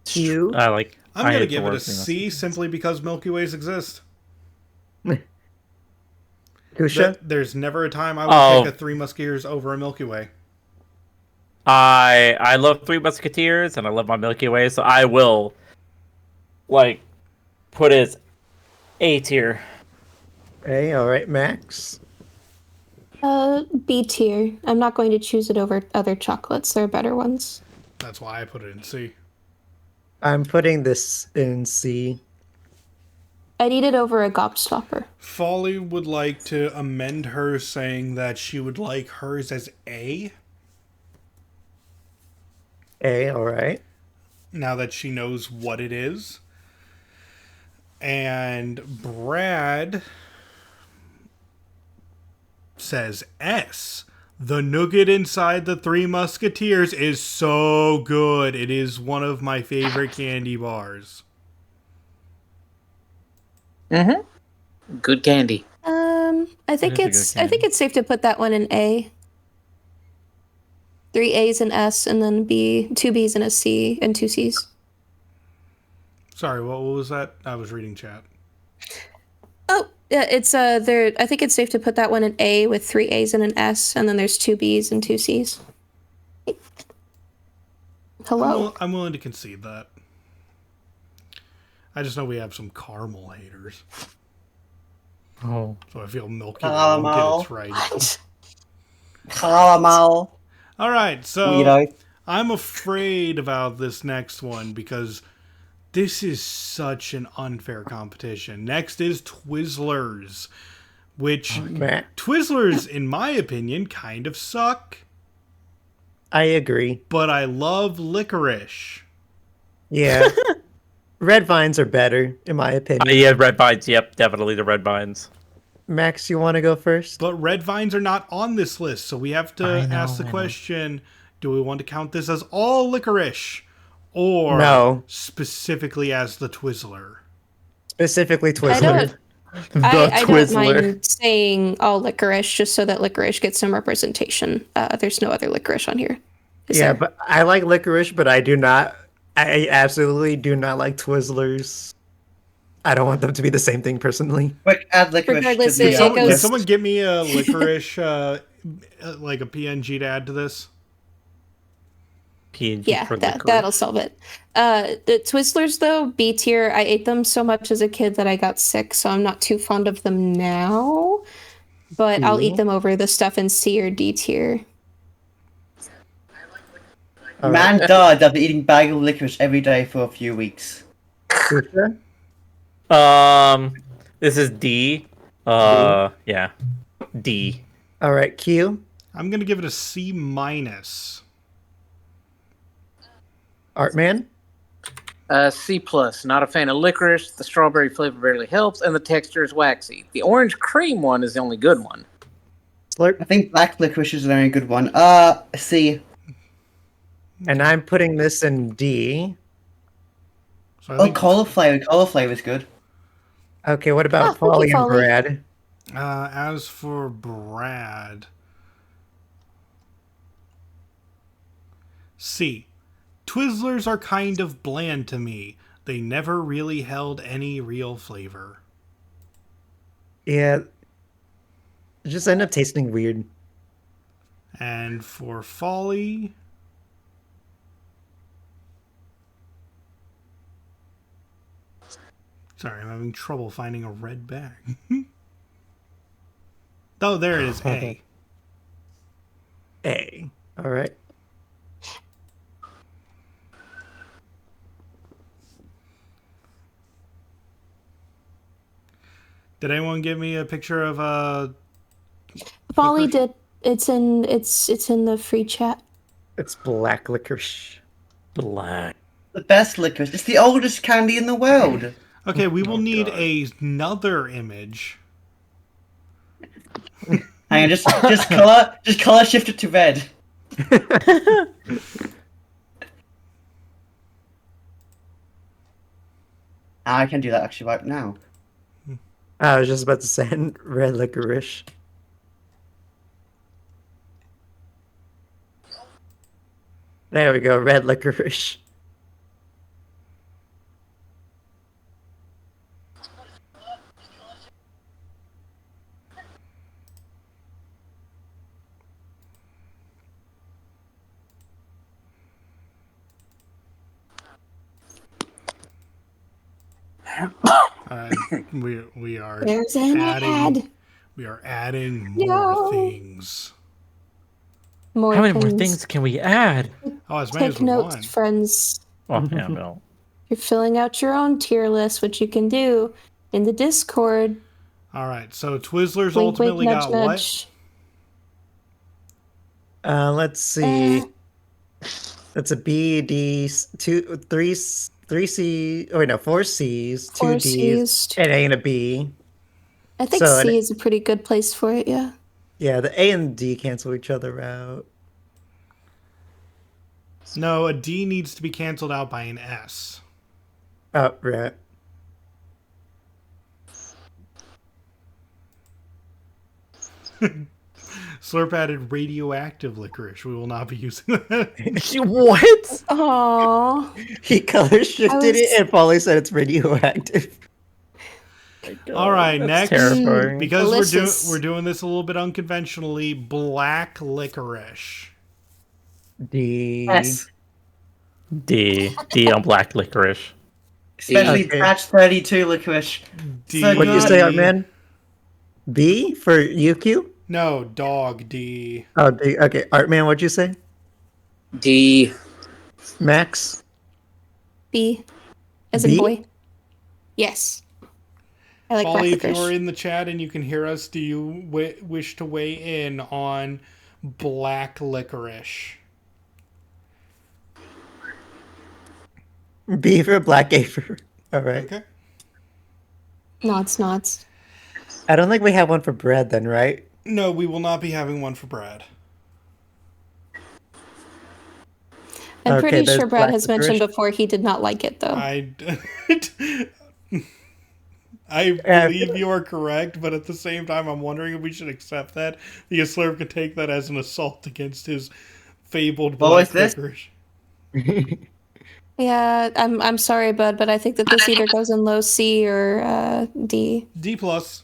Q. I'm I gonna hate give the it a word Three C Musketeers. simply because Milky Ways exist. Kusha. There's never a time I would pick Oh, a Three Musketeers over a Milky Way. I love Three Musketeers and I love my Milky Way, so I will like put it as A tier. A. All right, Max. B tier. I'm not going to choose it over other chocolates. There are better ones. That's why I put it in C. I'm putting this in C. I'd eat it over a gobstopper. Folly would like to amend her saying that she would like hers as A, A. All right. now that she knows what it is. And Brad says S. The nougat inside the Three Musketeers is so good. It is one of my favorite candy bars. Good candy. I think It is a good I think it's safe to put that one in A. 3 A's and S, and then B, 2 B's and a C, and 2 C's. Sorry, what was that? I was reading chat. Oh, yeah, it's there. I think it's safe to put that one in A with 3 A's and an S, and then there's 2 B's and 2 C's. Hello. I'm willing to concede that. I just know we have some caramel haters, Oh. so I feel Milky Way won't get Caramel. its right. Caramel. All right, so Weirdo. I'm afraid about this next one because this is such an unfair competition. Next is Twizzlers, which Matt. Twizzlers, in my opinion, kind of suck, I agree. but I love licorice. Yeah. Red vines are better, in my opinion. Yeah, red vines. Yep, definitely the red vines. Max, you want to go first? But red vines are not on this list, so we have to ask the question, do we want to count this as all licorice? Or No. specifically as the Twizzler? Specifically I Twizzler. don't. I don't mind saying all licorice just so that licorice gets some representation. There's no other licorice on here. Is Yeah, there? but I like licorice, but I absolutely do not like Twizzlers. I don't want them to be the same thing personally. Quick, add licorice Regardless, to the it Can goes- someone give me a licorice, like a PNG to add to this? PNG Yeah, for that'll solve it. The Twizzlers, though, B tier. I ate them so much as a kid that I got sick, so I'm not too fond of them now. But I'll eat them over the stuff in C or D tier. All Man right. died after eating bag of licorice every day for a few weeks. Kusha? This is D. Yeah, D. All right, Q. I'm gonna give it a C minus. Artman. C plus. Not a fan of licorice. The strawberry flavor barely helps, and the texture is waxy. The orange cream one is the only good one. Slurp. I think black licorice is a very good one. C. And I'm putting this in D. So I Oh, think, cauliflower. Cauliflower is good. Okay, what about thank you, Polly and Polly. Brad? as for Brad, C. Twizzlers are kind of bland to me. They never really held any real flavor. Yeah. It just end up tasting weird. And for Folly, sorry, I'm having trouble finding a red bag. Oh, there it is, A. A. All right. Did anyone give me a picture of Polly Licorice? did. It's in the free chat. It's black licorice. Black. The best licorice. It's the oldest candy in the world. Okay, we will need another image. Hang on, just color shift it to red. I can do that actually right now. I was just about to say red licorice. There we go. Red licorice. We are There's an adding. ad. We are adding more No. things. More How many more things. things can we add? Oh, as many as Take we notes, want. friends. Oh, yeah, no. You're filling out your own tier list, which you can do in the Discord. All right. So Twizzlers Wink, wink, ultimately nudge, got what? nudge. Let's see. That's a B, D, three C. Oh wait, no, 4 C's, 4 2 D's, C's. an A and a B. I think So C is a pretty good place for it, yeah. Yeah, the A and D cancel each other out. No, a D needs to be canceled out by an S. Oh, right. Slurp added radioactive licorice. We will not be using that. What? Aww. He color shifted it was- and Polly said it's radioactive. All right, That's next, terrifying. because Delicious. we're doing this a little bit unconventionally. Black licorice. D. S. D on black licorice. Especially Okay. batch 32 licorice. D. So What'd you good. say, Artman? B for UQ? No, dog. D. Oh, D. Okay, Artman, what'd you say? D. Max? B. As in B? boy. Yes. I like black Polly, if licorice. you're in the chat and you can hear us, do you wish to weigh in on black licorice? B for black, A for. All right. Okay. Nods, nods. I don't think we have one for bread then, right? No, we will not be having one for Brad. I'm Okay, pretty there's sure Brad black has mentioned licorice. before he did not like it, though. I Yeah. believe you are correct, but at the same time, I'm wondering if we should accept that. The Slurp could take that as an assault against his fabled What black was this? licorice. Yeah, I'm sorry, bud, but I think that this either goes in low C or D. D plus.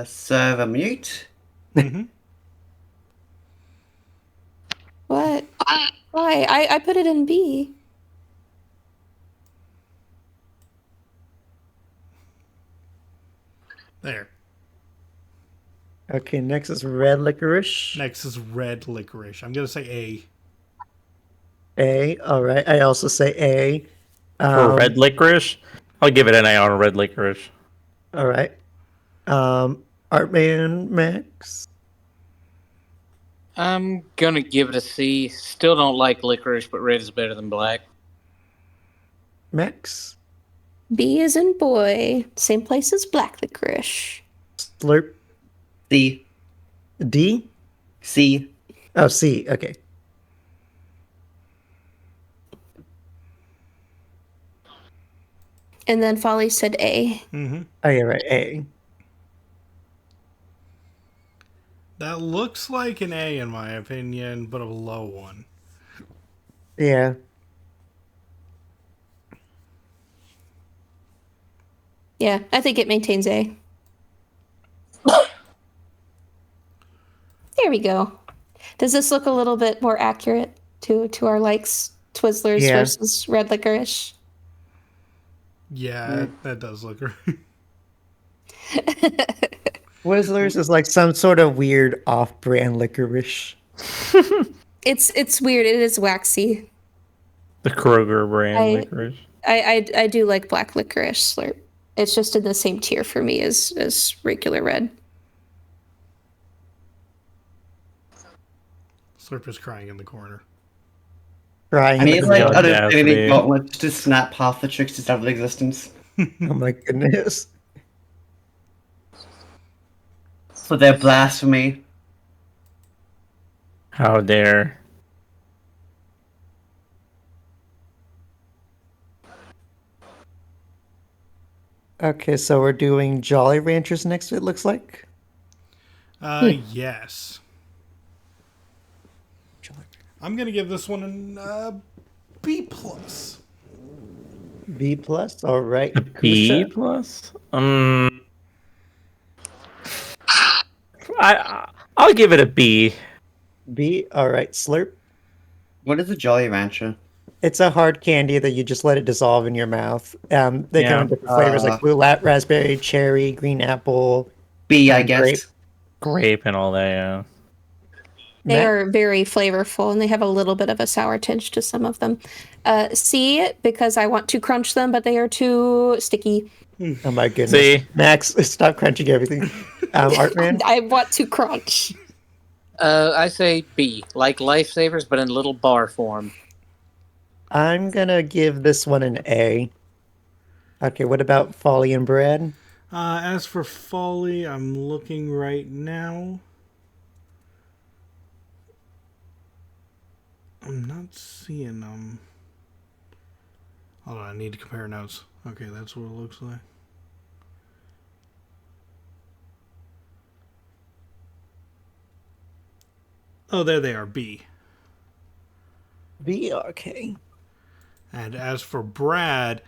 Server mute. Mm-hmm. What? Why? I put it in B. There. Okay, next is red licorice. Next is red licorice. I'm gonna say A. A. All right. I also say A. For red licorice, I'll give it an A on red licorice. All right. Artman Max. I'm gonna give it a C. Still don't like licorice, but red is better than black. Max. B is in boy. Same place as black licorice. Slurp. C. D. C. Oh, C. Okay. And then Folly said A. Mm-hmm. Oh, yeah, right. A. That looks like an A in my opinion, but a low one. Yeah. Yeah, I think it maintains A. There we go. Does this look a little bit more accurate to our likes? Twizzlers Yeah. versus red licorice. Yeah, that does look right. Twizzlers is like some sort of weird off-brand licorice. It's weird. It is waxy. The Kroger brand I- licorice. I do like black licorice slurp. It's just in the same tier for me as regular red. Slurp is crying in the corner. Crying. I need like the other audacity. saving gauntlets to snap half the Tricksters out of existence. Oh my goodness. For their blasphemy. How dare. Okay, so we're doing Jolly Ranchers next, it looks like. Yes. I'm gonna give this one an B plus. B plus. All right. B Kusha. plus. I'll give it a B. B. All right. Slurp. What is a Jolly Rancher? It's a hard candy that you just let it dissolve in your mouth. They come Yeah. in different flavors like blue raspberry, cherry, green apple, B, I grape. guess. Grape and all that. Yeah. They Matt? are very flavorful and they have a little bit of a sour tinge to some of them. C, because I want to crunch them, but they are too sticky. Oh my goodness. See? Max, stop crunching everything. Artman? I want to crunch. I say B, like lifesavers, but in little bar form. I'm gonna give this one an A. Okay, what about Folly and Bread? As for Folly, I'm looking right now. I'm not seeing them. Hold on, I need to compare notes. Okay, that's what it looks like. Oh, there they are, B. B, okay. And as for Brad,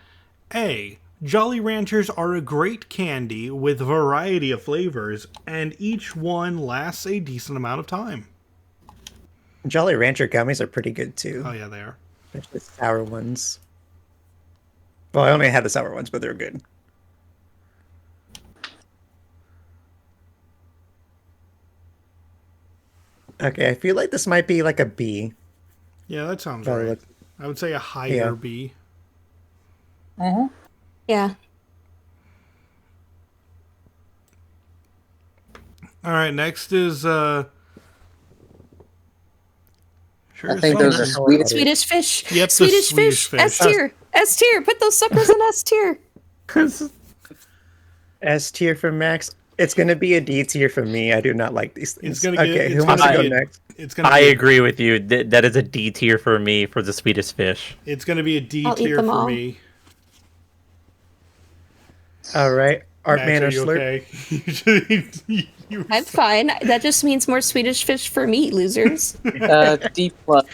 A. Jolly Ranchers are a great candy with a variety of flavors, and each one lasts a decent amount of time. Jolly Rancher gummies are pretty good too. Oh, yeah, they are. Especially the sour ones. Well, I only had the sour ones, but they're good. Okay, I feel like this might be like a B. Yeah, that sounds Probably right. like- I would say a higher Yeah. B. Mm-hmm. Yeah. All right, next is I think those are something. sweet. Swedish fish. Yep, the Swedish Swedish fish. S fish. tier. S tier. Put those suckers in S tier. S tier for Max. It's gonna be a D tier for me. I do not like these things. It's gonna get- okay, it's who wants to gonna go be a- next? It's gonna. I Be, agree with you. That is a D tier for me for the Swedish fish. It's gonna be a D I'll eat tier them for all. me. All right, Max, Artman are or you Slurp? okay? You- I'm fine. That just means more Swedish fish for me, losers. D plus.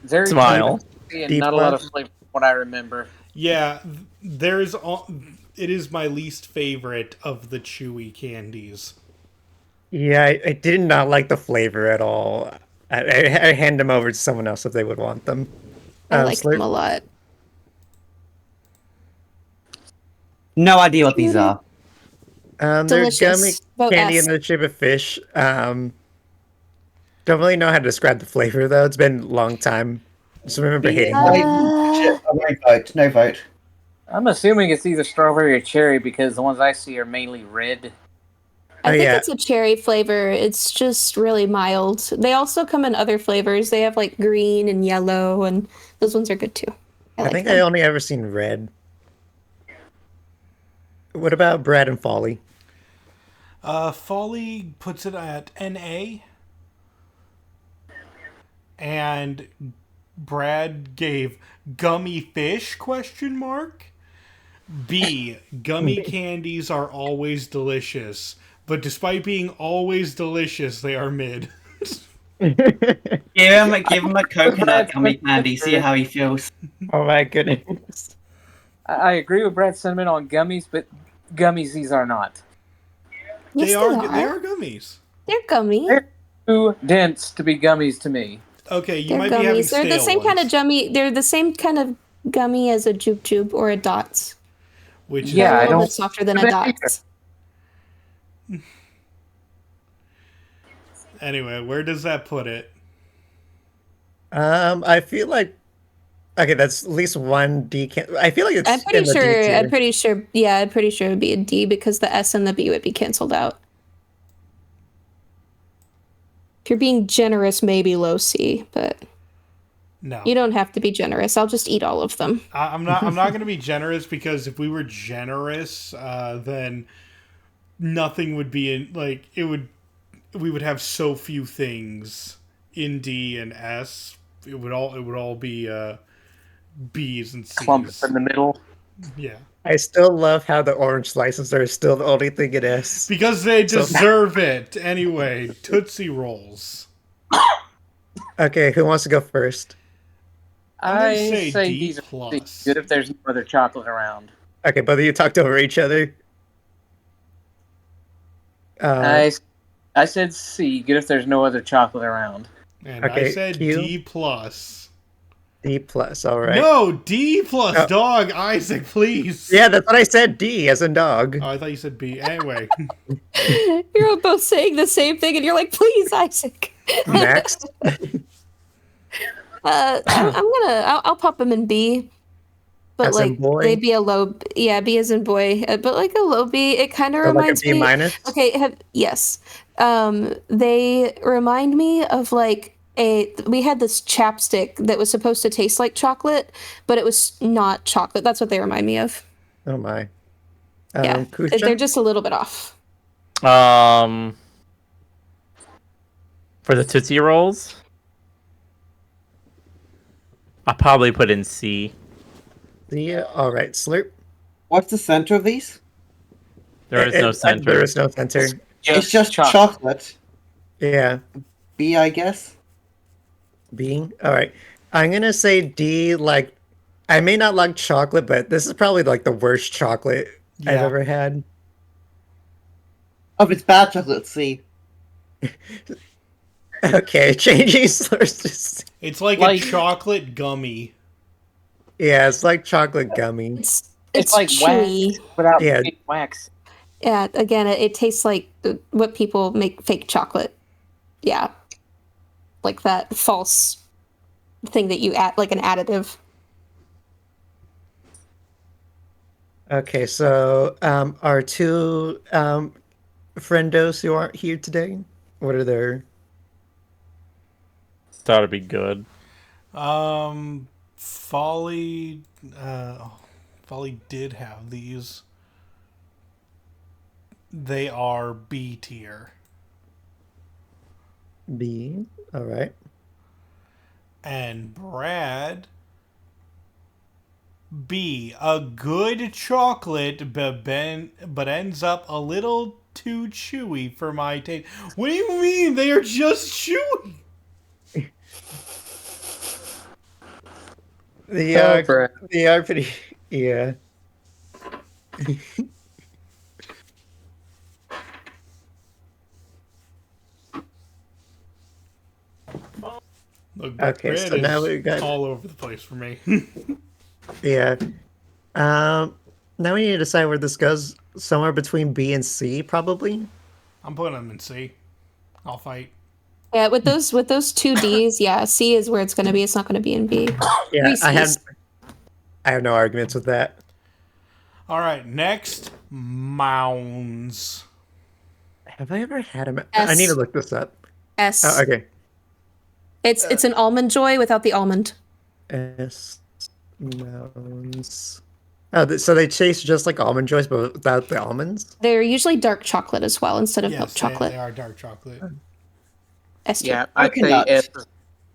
Very Smile. tasty and D not a lot plus. of flavor from what I remember. Yeah, there's all. It is my least favorite of the chewy candies. Yeah, I did not like the flavor at all. I hand them over to someone else if they would want them. I like Slurp? them a lot. No idea what these are. They're Delicious. gummy Vote candy S. in the shape of fish. Don't really know how to describe the flavor though. It's been a long time. Just remember hating them. Shit, I won't vote. No vote. I'm assuming it's either strawberry or cherry because the ones I see are mainly red. I think yeah. it's a cherry flavor. It's just really mild. They also come in other flavors. They have like green and yellow, and those ones are good too. I I like think them. I only ever seen red. What about Brad and Folly? Folly puts it at NA, and Brad gave gummy fish question mark. B, gummy candies are always delicious, but despite being always delicious, they are mid. Give him a coconut gummy candy. See how he feels. Oh my goodness. I agree with Brad's sentiment on gummies, but gummies these are not. Yes, They are gummies. They're gummy. They're too dense to be gummies to me. Okay, you They're might be having gummies. They're the stale same kind of ones, gummy. They're the same kind of gummy as a Joop Joop or a Dots. which Yeah, They're a I little don't- bit softer than a Dots. anyway, where does that put it? I feel like okay, that's at least one D. I feel like it's. I'm in pretty the D sure. tier. I'm pretty sure. Yeah, I'm pretty sure it would be a D because the S and the B would be canceled out. If you're being generous, maybe low C, but No, you don't have to be generous. I'll just eat all of them. I'm not. I'm not going to be generous because if we were generous, then nothing would be in. Like it would. We would have so few things in D and S. It would all be B's and C's. Clumps in the middle. Yeah, I still love how the orange slices are still the only thing it is. because they So- deserve it anyway. Tootsie Rolls. Okay, who wants to go first? I'm gonna I say say D these are plus. good if there's no other chocolate around. Okay, both of you talked over each other. I said C, good if there's no other chocolate around. And I Okay, said Q. D plus. D plus. All right. No, D plus, Oh. dog. Isaac, please. Yeah, that's what I said. D as in dog. Oh, I thought you said B. Anyway. You're both saying the same thing, and you're like, "Please, Isaac." Max. I'll pop him in B. But As in like boy? they'd be a low, yeah, B as in boy, but like a low B. It kind of So like a reminds B me. minus. Okay, yes, they remind me of like we had this chapstick that was supposed to taste like chocolate, but it was not chocolate. That's what they remind me of. Oh my. Yeah, Kusha? they're just a little bit off. For the Tootsie Rolls, I'll probably put in C. Yeah. All right. Slurp. What's the center of these? There is no center. There is no center. It's just chocolate. Yeah. B, I guess. B. All right. I'm gonna say D. Like, I may not like chocolate, but this is probably like the worst chocolate I've Yeah. ever had. Oh, if it's bad chocolate, C. Okay, changing slurs. It's like Like- a chocolate gummy. Yeah, it's like chocolate gummy. It's like chewy. wax without Yeah. fake wax. Yeah, again, it tastes like what people make fake chocolate. Yeah, like that false thing that you add, like an additive. Okay, so our two friendos who aren't here today, what are their? Thought it'd be good. Folly Folly did have these. They are B tier. B. All right. And Brad, B, a good chocolate, but ends up a little too chewy for my taste. What do you mean? They are just chewy. They Oh, are. Brad. They are pretty. Yeah. Look, Okay, Brad so now is we've got- all over the place for me. Yeah. Now we need to decide where this goes. Somewhere between B and C, probably. I'm putting them in C. I'll fight. Yeah, with those two D's, yeah, C is where it's going to be. It's not going to be in B. Yeah, Three Cs. I have no arguments with that. All right, next, mounds. Have I ever had a? S. I need to look this up. S. Oh, okay. It's an almond joy without the almond. S mounds. Oh, so they taste just like almond joys, but without the almonds. They're usually dark chocolate as well instead of milk Yes, chocolate. they are dark chocolate. S tier. Yeah, I say Coconut. S.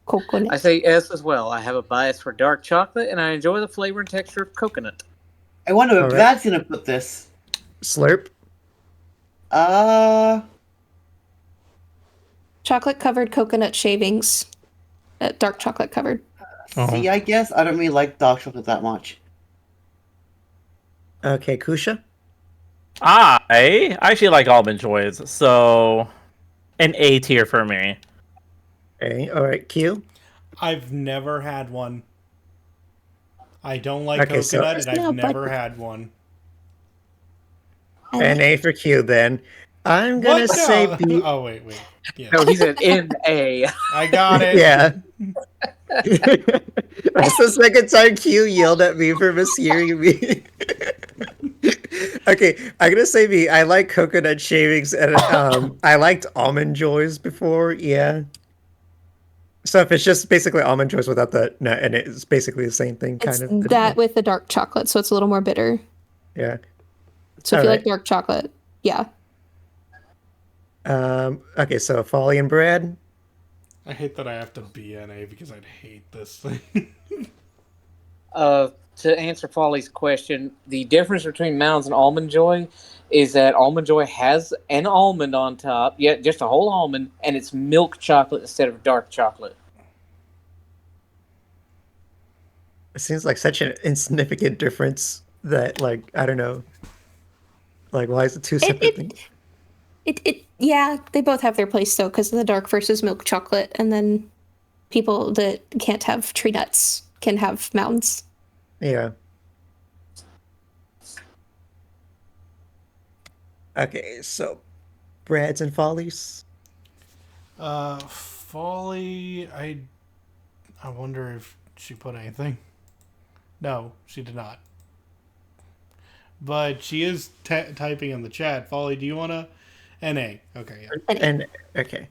Coconut. I say S as well. I have a bias for dark chocolate, and I enjoy the flavor and texture of coconut. I wonder where Alright. Brad's gonna put this. Slurp. Chocolate covered coconut shavings. Dark chocolate covered. C, I guess. I don't really like dark chocolate that much. Okay, Kusha. I actually like almond joys, so an A tier for me. Okay. All right, Q. I've never had one. I don't like Okay, so- coconut, and No, I've but- never had one. An A for Q then. I'm gonna What? say No. B. Oh wait. Yeah, No, he said N-A. I got it. Yeah. That's the second time Q yelled at me for mishearing me. Okay, I'm gonna say B. I like coconut shavings, and I liked almond joys before. Yeah. So if it's just basically almond joys without the nut, and it's basically the same thing, It's kind of. that with the dark chocolate, so it's a little more bitter. Yeah. So if you Alright. like dark chocolate, yeah. Okay, so Folly and Brad. I hate that I have to be NA because I'd hate this thing. To answer Folly's question, the difference between Mounds and Almond Joy is that Almond Joy has an almond on top, just a whole almond, and it's milk chocolate instead of dark chocolate. It seems like such an insignificant difference that, like, I don't know. Like, why is it two separate things? Yeah, they both have their place though, because of the dark versus milk chocolate, and then people that can't have tree nuts can have mountains. Yeah. Okay, so Brads and Follies. Folly. I wonder if she put anything. No, she did not. But she is typing in the chat. Folly, do you want to? NA. Okay, yeah. And okay.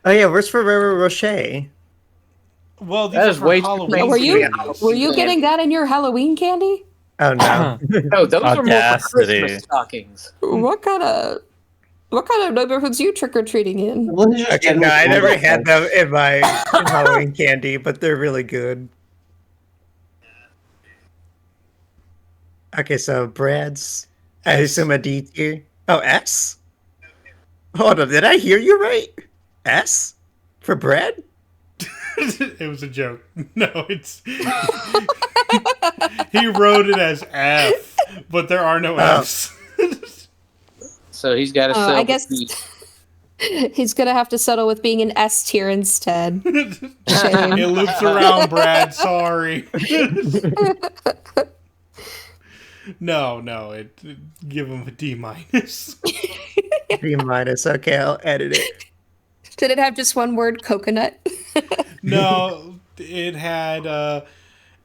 Oh yeah, where's Ferrero Rocher? Well, these That are is for way too Halloween. fancy. Were you getting that in your Halloween candy? Oh no. No, those are more for Audacity. Christmas stockings. What kind of neighborhoods you trick or treating in? Well, it's just Okay, no, general I never context. had them in my Halloween candy, but they're really good. Okay, so Brad's, I assume a D tier. Oh, S? Hold on, did I hear you right? S? For Brad? It was a joke. No, it's he wrote it as F, but there are no Fs. So he's got to sell I the guess feet. he's gonna have to settle with being an S tier instead. Shame. It loops around, Brad. Sorry. No. Give him a D minus. B minus. Okay, I'll edit it. Did it have just one word, coconut? No, it had.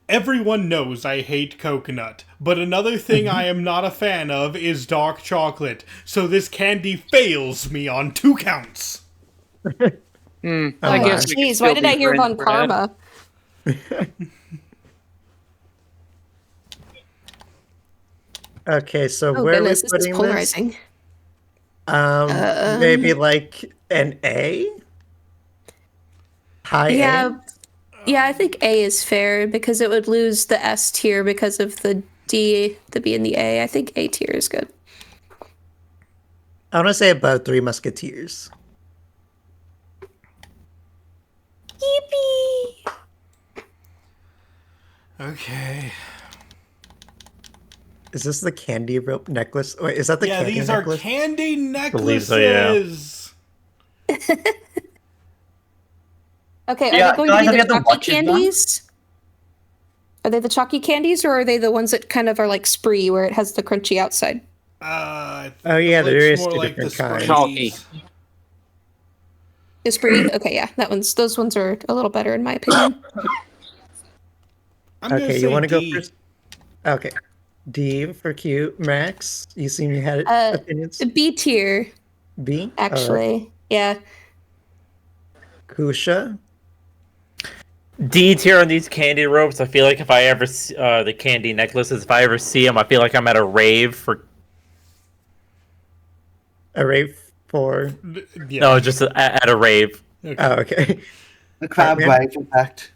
Everyone knows I hate coconut, but another thing I am not a fan of is dark chocolate. So this candy fails me on 2 counts. I guess. we can Jeez, still why did be I hear friends, Von Brad. Karma? Okay, so Oh where goodness, are we this is putting polarizing. Maybe like an A? High Yeah, yeah, I think A is fair because it would lose the S tier because of the D, the B, and the A. I think A tier is good. I want to say about Three Musketeers. Yippee! Okay. Is this the candy rope necklace? Wait, is that the Yeah, candy these necklace? are candy Believe so, yeah. necklaces. Okay, are Yeah, they going guys, to have be you the had the chalky watches done? candies? Are they the chalky candies, or are they the ones that kind of are like Spree, where it has the crunchy outside? Oh, yeah, it there looks is more two like the different kinds. Chalky. The Spree? Okay, yeah, those ones are a little better in my opinion. I'm gonna Okay, say you want to go D. first? Okay. D for cute. Max, you seem you had opinions? B tier, B? actually. Yeah. Kusha? D tier on these candy ropes. I feel like if I ever see, the candy necklaces, if I ever see them, I feel like I'm at a rave for. A rave for... Yeah. No, just at a rave. Oh, okay. The crab Batman? wave, in fact.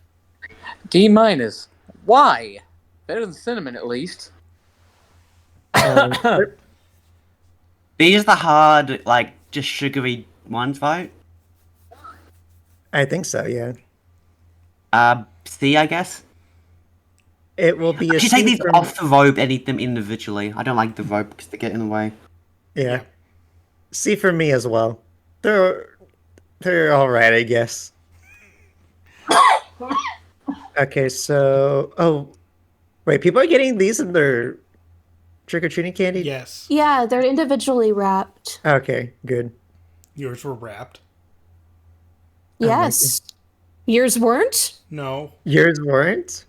D minus. Why? Better than cinnamon, at least. These are the hard, like, just sugary ones, right? I think so, yeah. C, I guess. It will be a Actually, take C these from... off the rope and eat them individually. I don't like the rope because they get in the way. Yeah. C for me as well. They're alright, I guess. Okay, so... Oh, wait, people are getting these in their trick-or-treating candy? Yes. Yeah, they're individually wrapped. Okay, good. Yours were wrapped. Yes. Yours weren't? No. Yours weren't?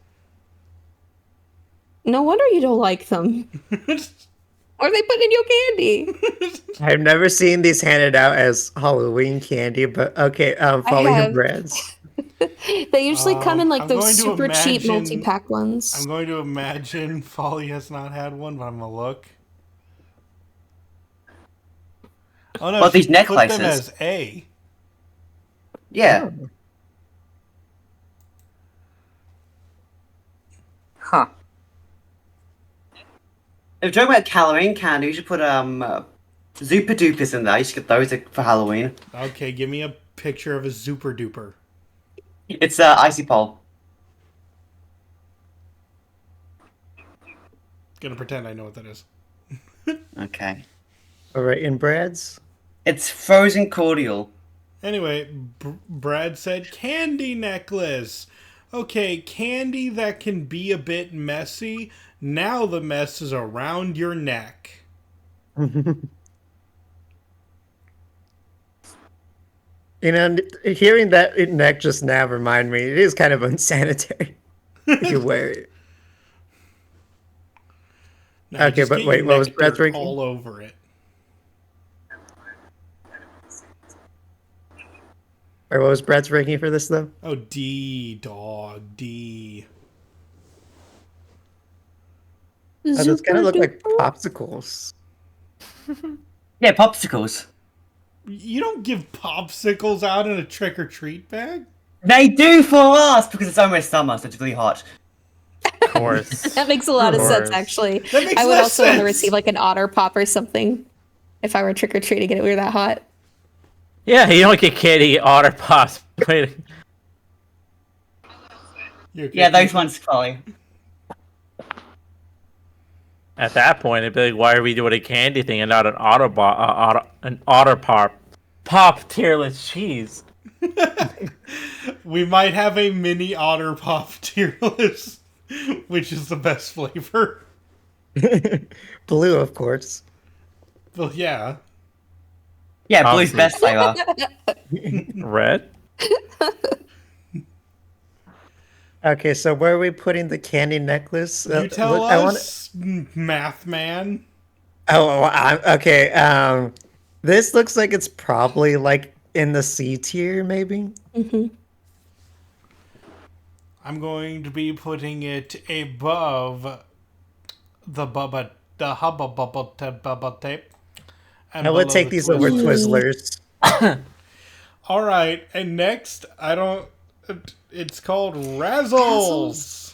No wonder you don't like them. Or they put in your candy. I've never seen these handed out as Halloween candy, but okay, follow your have. brands. They usually come in like I'm those going to super cheap imagine- multi-pack ones. I'm going to imagine Folly has not had one, but I'm gonna look. Oh no, Well, she these put them necklaces. as A. Yeah. Huh. If you're talking about Halloween candy, you should put Zupa Dupas in there. You should get those for Halloween. Okay, give me a picture of a Super Duper. It's Icy Pole. Gonna pretend I know what that is. Okay. All right, and Brad's? It's frozen cordial. Anyway, Brad said candy necklace. Okay, candy that can be a bit messy. Now the mess is around your neck. You know, hearing that neck just now remind me, it is kind of unsanitary if you wear it. No, Okay, just but get wait, your what was neck Brad's dirt ranking? all over it. Or what was Brad's ranking for this, though? Oh, D, dog, D. Oh, those kind of look like popsicles. Yeah, popsicles. You don't give popsicles out in a trick-or-treat bag? They do for us because it's almost summer, so it's really hot. Of course. That makes a lot of sense, course. actually. That makes I would less also want to sense. receive like an otter pop or something if I were trick or treating and it were that hot. Yeah, you don't get candy otter pops. Wait. You okay, Yeah, those Keith? ones, Chloe. At that point, it'd be like, why are we doing a candy thing and not an an otter pop tearless cheese? We might have a mini otter pop tier list, which is the best flavor. Blue, of course. Well, yeah. Yeah, blue's Obviously. best flavor. Red? Okay, so where are we putting the candy necklace? You tell I want. us, math man. Okay. This looks like it's probably like in the C tier, maybe. I'm going to be putting it above the hubba bubble tape. And I would below take the these over Twizzlers. Twizzlers. All right, and next, it's called Razzles.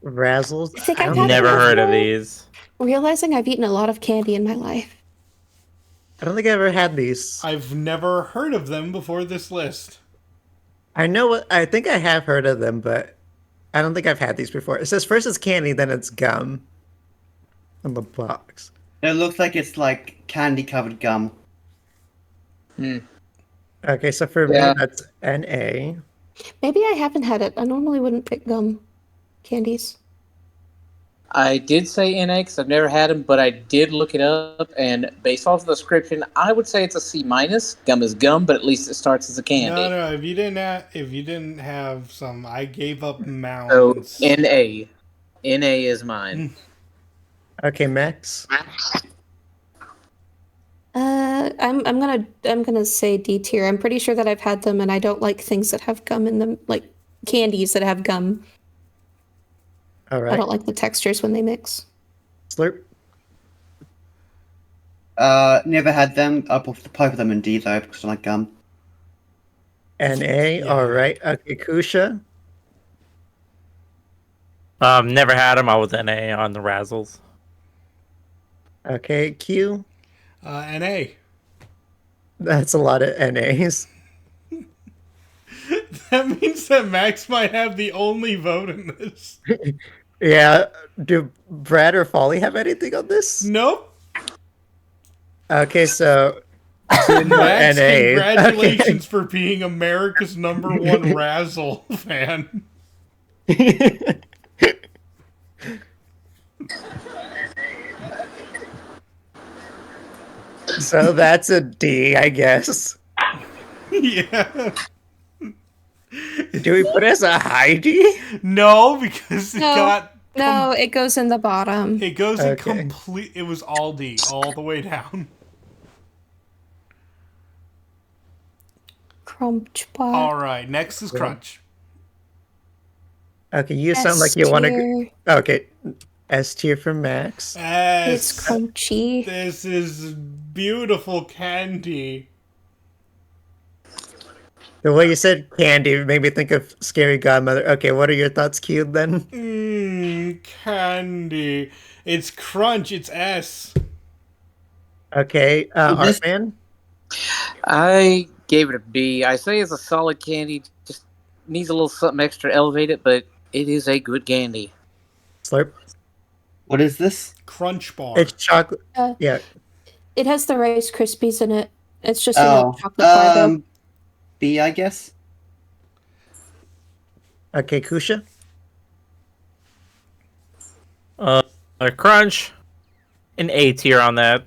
Razzles. I think I I've don't, had Never it heard of before. these. Realizing I've eaten a lot of candy in my life. I don't think I ever had these. I've never heard of them before this list. I know what. I think I have heard of them, but I don't think I've had these before. It says first it's candy, then it's gum on the box. It looks like it's like candy covered gum. Okay, so for Yeah. me, that's NA. Maybe I haven't had it. I normally wouldn't pick gum candies. I did say NA because I've never had them, but I did look it up, and based off the description, I would say it's a C minus. Gum is gum, but at least it starts as a candy. No, if you didn't have some, I gave up So mounds. NA is mine. Okay, Max. I'm gonna say D tier. I'm pretty sure that I've had them, and I don't like things that have gum in them, like candies that have gum. All I right. don't like the textures when they mix. Slurp. Never had them. I'll put them in D though because I like gum. NA. All right. Okay, Kusha. Never had them. I was NA on the Razzles. Okay, Q. NA. That's a lot of NAs. That means that Max might have the only vote in this. Yeah. Do Brad or Folly have anything on this? Nope. Okay, so two more Max, NAs. congratulations for being America's #1 Razzle fan. Okay. So that's a D, I guess. Yeah. Do we put it as a high D? No, because it got No, it goes in the bottom. it goes in Okay. complete. It was all D, all the way down. Crunch bar. All right, next is Crunch. Okay, you sound like you want to. S-tier. Okay, S tier for Max. It's S. crunchy. This is beautiful candy. The way you said candy made me think of Scary Godmother. Okay, what are your thoughts, Q, then? Candy. It's Crunch. It's S. Okay, This- Artman? I gave it a B. I say it's a solid candy. Just needs a little something extra to elevate it, but it is a good candy. Slurp? What is this? Crunch bar. It's chocolate. Uh, Yeah. It has the Rice Krispies in it. It's just a milk chocolate bar, though. B, I guess. Okay, Kusha. A crunch. An A tier on that.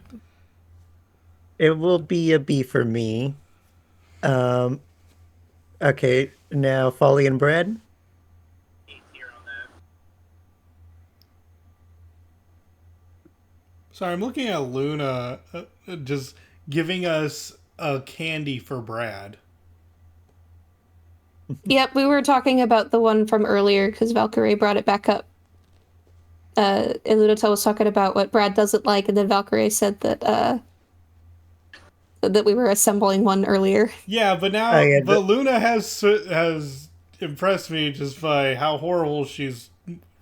It will be a B for me. Okay, now Folly and Bread. Sorry, I'm looking at Luna just giving us a candy for Brad. Yep, we were talking about the one from earlier because Valkyrie brought it back up. Illudatel was talking about what Brad doesn't like, and then Valkyrie said that that we were assembling one earlier. Yeah, but now, Luna has impressed me just by how horrible she's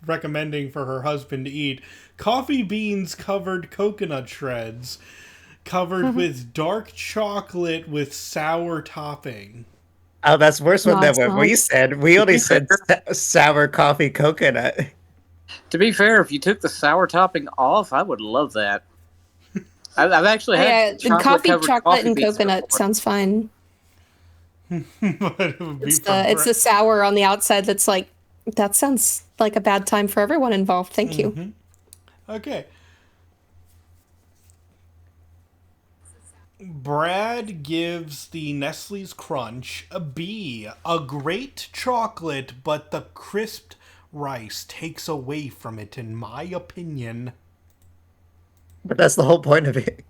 recommending for her husband to eat. Coffee beans covered coconut shreds, covered with dark chocolate with sour topping. Oh, that's worse than Nice, what we nice. said. We only said sour coffee coconut. To be fair, if you took the sour topping off, I would love that. I've actually had Coffee, chocolate chocolate, and beans coconut before. sounds fine. But it would be It's the sour on the outside that's like, that sounds like a bad time for everyone involved. Thank you. Okay. Brad gives the Nestle's Crunch a B. A great chocolate, but the crisped rice takes away from it, in my opinion. But that's the whole point of it.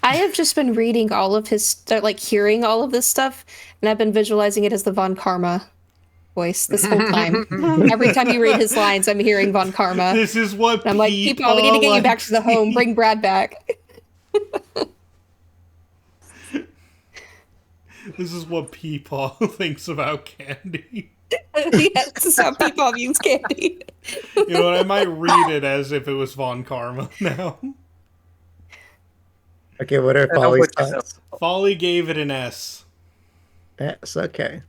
I have just been reading all of his, like hearing all of this stuff, and I've been visualizing it as the Von Karma voice this whole time. Every time you read his lines, I'm hearing Von Karma. This is what And I'm like, Peepaw, we need to get you back to the home. Bring Brad back. This is what Peepaw thinks about candy. Yes, this is how Peepaw views candy. You know what? I might read it as if it was Von Karma now. Okay, what are Folly's thoughts? Folly gave it an S. Yes, okay.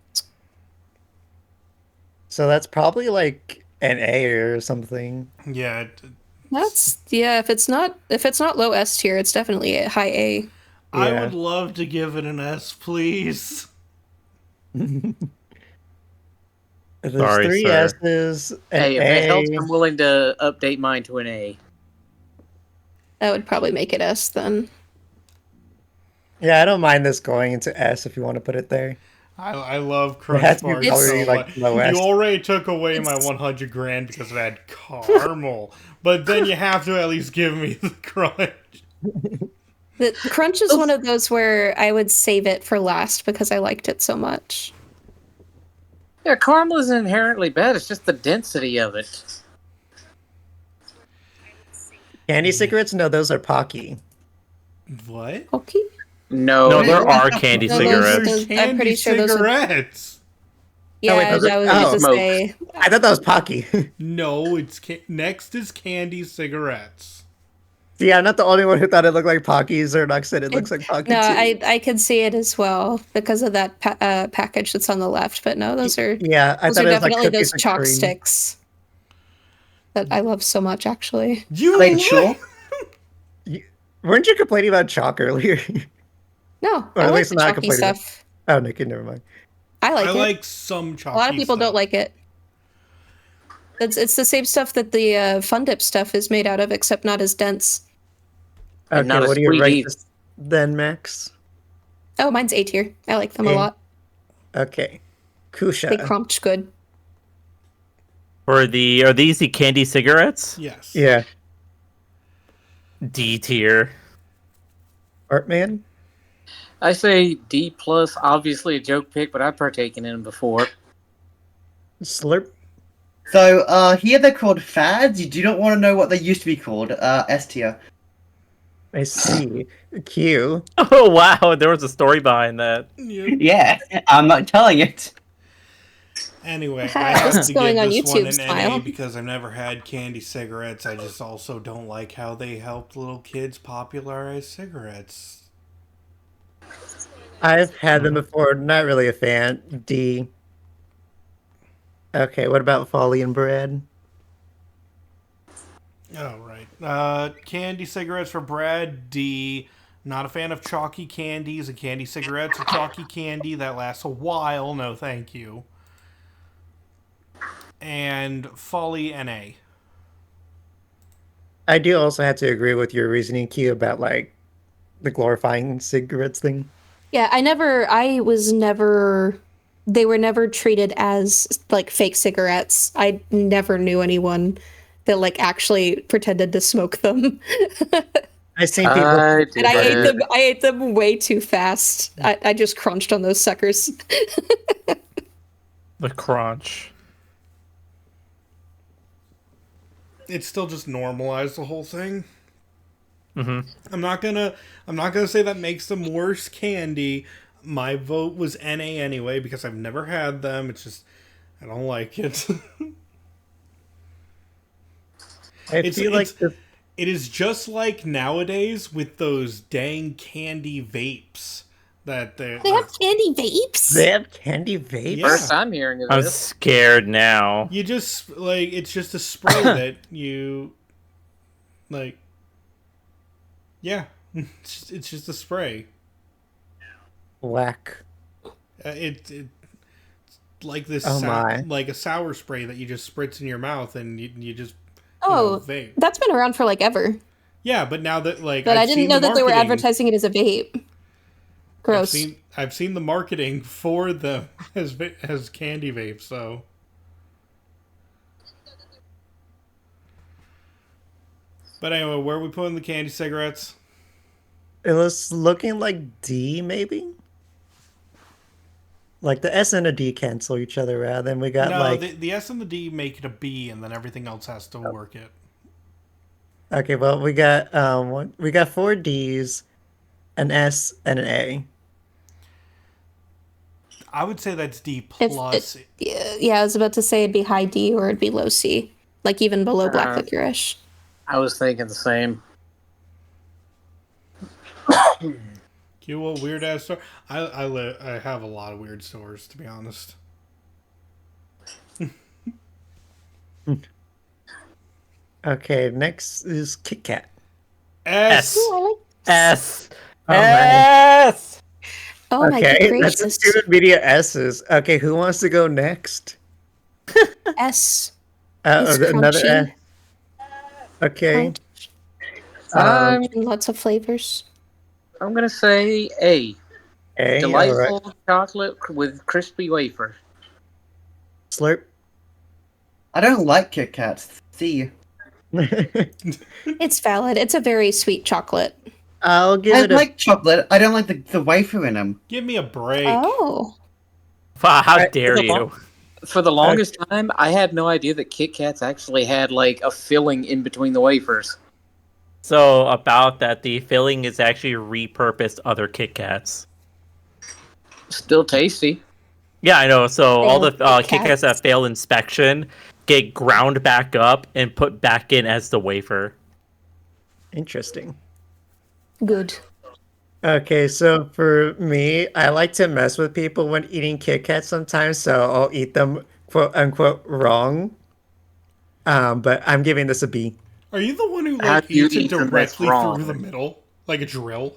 So that's probably like an A or something. Yeah. That's if it's not low S tier, it's definitely a high A. I Yeah. would love to give it an S, please. There's Sorry, 3 sir. S's. An Hey, if A. it helps, I'm willing to update mine to an A. That would probably make it S then. Yeah, I don't mind this going into S if you want to put it there. I love It Crunch has to be Bars probably so like much. low S. You already took away my It's- 100 grand because it had caramel. But then you have to at least give me the Crunch. The Crunch is one of those where I would save it for last because I liked it so much. Yeah, caramel isn't inherently bad. It's just the density of it. Candy cigarettes? No, those are Pocky. What? Okay. No, No, there are candy No, cigarettes. those- I'm Candy pretty sure those are- cigarettes. Yeah, wait, I those are- was oh. going to Smoke. say. I thought that was Pocky. No, it's next is candy cigarettes. Yeah, I'm not the only one who thought it looked like Pockies, or Nox said it looks like Pocky No, too. I could see it as well because of that package that's on the left. But no, those are Yeah, I those thought are it was like definitely cookies those and chalk cream. sticks that I love so much. Actually, You Played sure. Weren't you complaining about chalk earlier? no, Or I at like least the not chalky complaining about- stuff. Oh, Nikki, never mind. I like I it. like some chalky A lot of people stuff. don't like it. It's the same stuff that the Fun Dip stuff is made out of, except not as dense. And Okay, not what a do you sweet rate either. this then, Max? Oh, mine's A tier. I like them a A. lot. Okay. They Kusha. crumped good. Are these the candy cigarettes? Yes. Yeah. D tier. Artman? I say D plus. Obviously a joke pick, but I've partaken in them before. Slurp? So, here they're called fads. You do not want to know what they used to be called. S tier. I see. Q. Oh wow, there was a story behind that. Yeah, I'm not telling it. Anyway, What's I have to going give on this YouTube, one an Smile? NA because I've never had candy cigarettes. I just also don't like how they helped little kids popularize cigarettes. I've had them before. Not really a fan. D. Okay, what about Folly and Bread? Oh, right. Candy cigarettes for Brad. D. Not a fan of chalky candies. A candy cigarette's a chalky candy that lasts a while. No, thank you. And Folly NA. I do also have to agree with your reasoning, Q, about like the glorifying cigarettes thing. Yeah, I was never, they were never treated as like fake cigarettes. I never knew anyone that like actually pretended to smoke them. I've seen people. I did And that. I ate them way too fast. I just crunched on those suckers. The crunch. It's still just normalized the whole thing. Mm-hmm. I'm not gonna say that makes them worse candy. My vote was NA anyway because I've never had them. It's just I don't like it. I feel like it is just like nowadays with those dang candy vapes that They have candy vapes. they have candy vapes. Yeah. First time hearing of I'm this. scared now. you just like it's just a spray that you like. Yeah, it's just a spray. Whack. It's like this Oh my. like a sour spray that you just spritz in your mouth and you just Oh, vape. that's been around for like ever. Yeah, but now that like But I I've didn't seen know the that they were marketing- advertising it as a vape. Gross. I've seen the marketing for them as candy vape. So but anyway, where are we putting the candy cigarettes? It was looking like D, maybe? Like the S and a D cancel each other out. Then we got No, like... the S and the D make it a B, and then everything else has to work it. Okay, well, we got we got 4 Ds, an S, and an A. I would say that's D If plus. yeah, I was about to say it'd be high D or it'd be low C. Like even below black Uh, licorice. I was thinking the same. Q, what weird ass store? I have a lot of weird stores, to be honest. Okay, next is Kit Kat. S. Ooh, I like. S. Oh, man. S. Oh my Okay, good that's gracious. two media S's. Okay, who wants to go next? S. It's Another crunchy. S. Okay. Lots of flavors. I'm gonna say A. A, Delightful alright. chocolate with crispy wafer. Slurp. I don't like Kit Kats. C. It's valid. It's a very sweet chocolate. I'll give I it a... like chocolate. I don't like the wafer in them. Give me a break. Oh. How Right, dare for the you? For the longest time, I had no idea that Kit Kats actually had like a filling in between the wafers. So about that, the filling is actually repurposed other Kit Kats. Still tasty. Yeah, I know. So all the Failed Kit Kats that fail inspection get ground back up and put back in as the wafer. Interesting. Good. Okay, so for me, I like to mess with people when eating Kit Kats sometimes, so I'll eat them quote unquote wrong. But I'm giving this a B. Are you the one who How like do you eats it eat them that's directly wrong? through the middle, like a drill?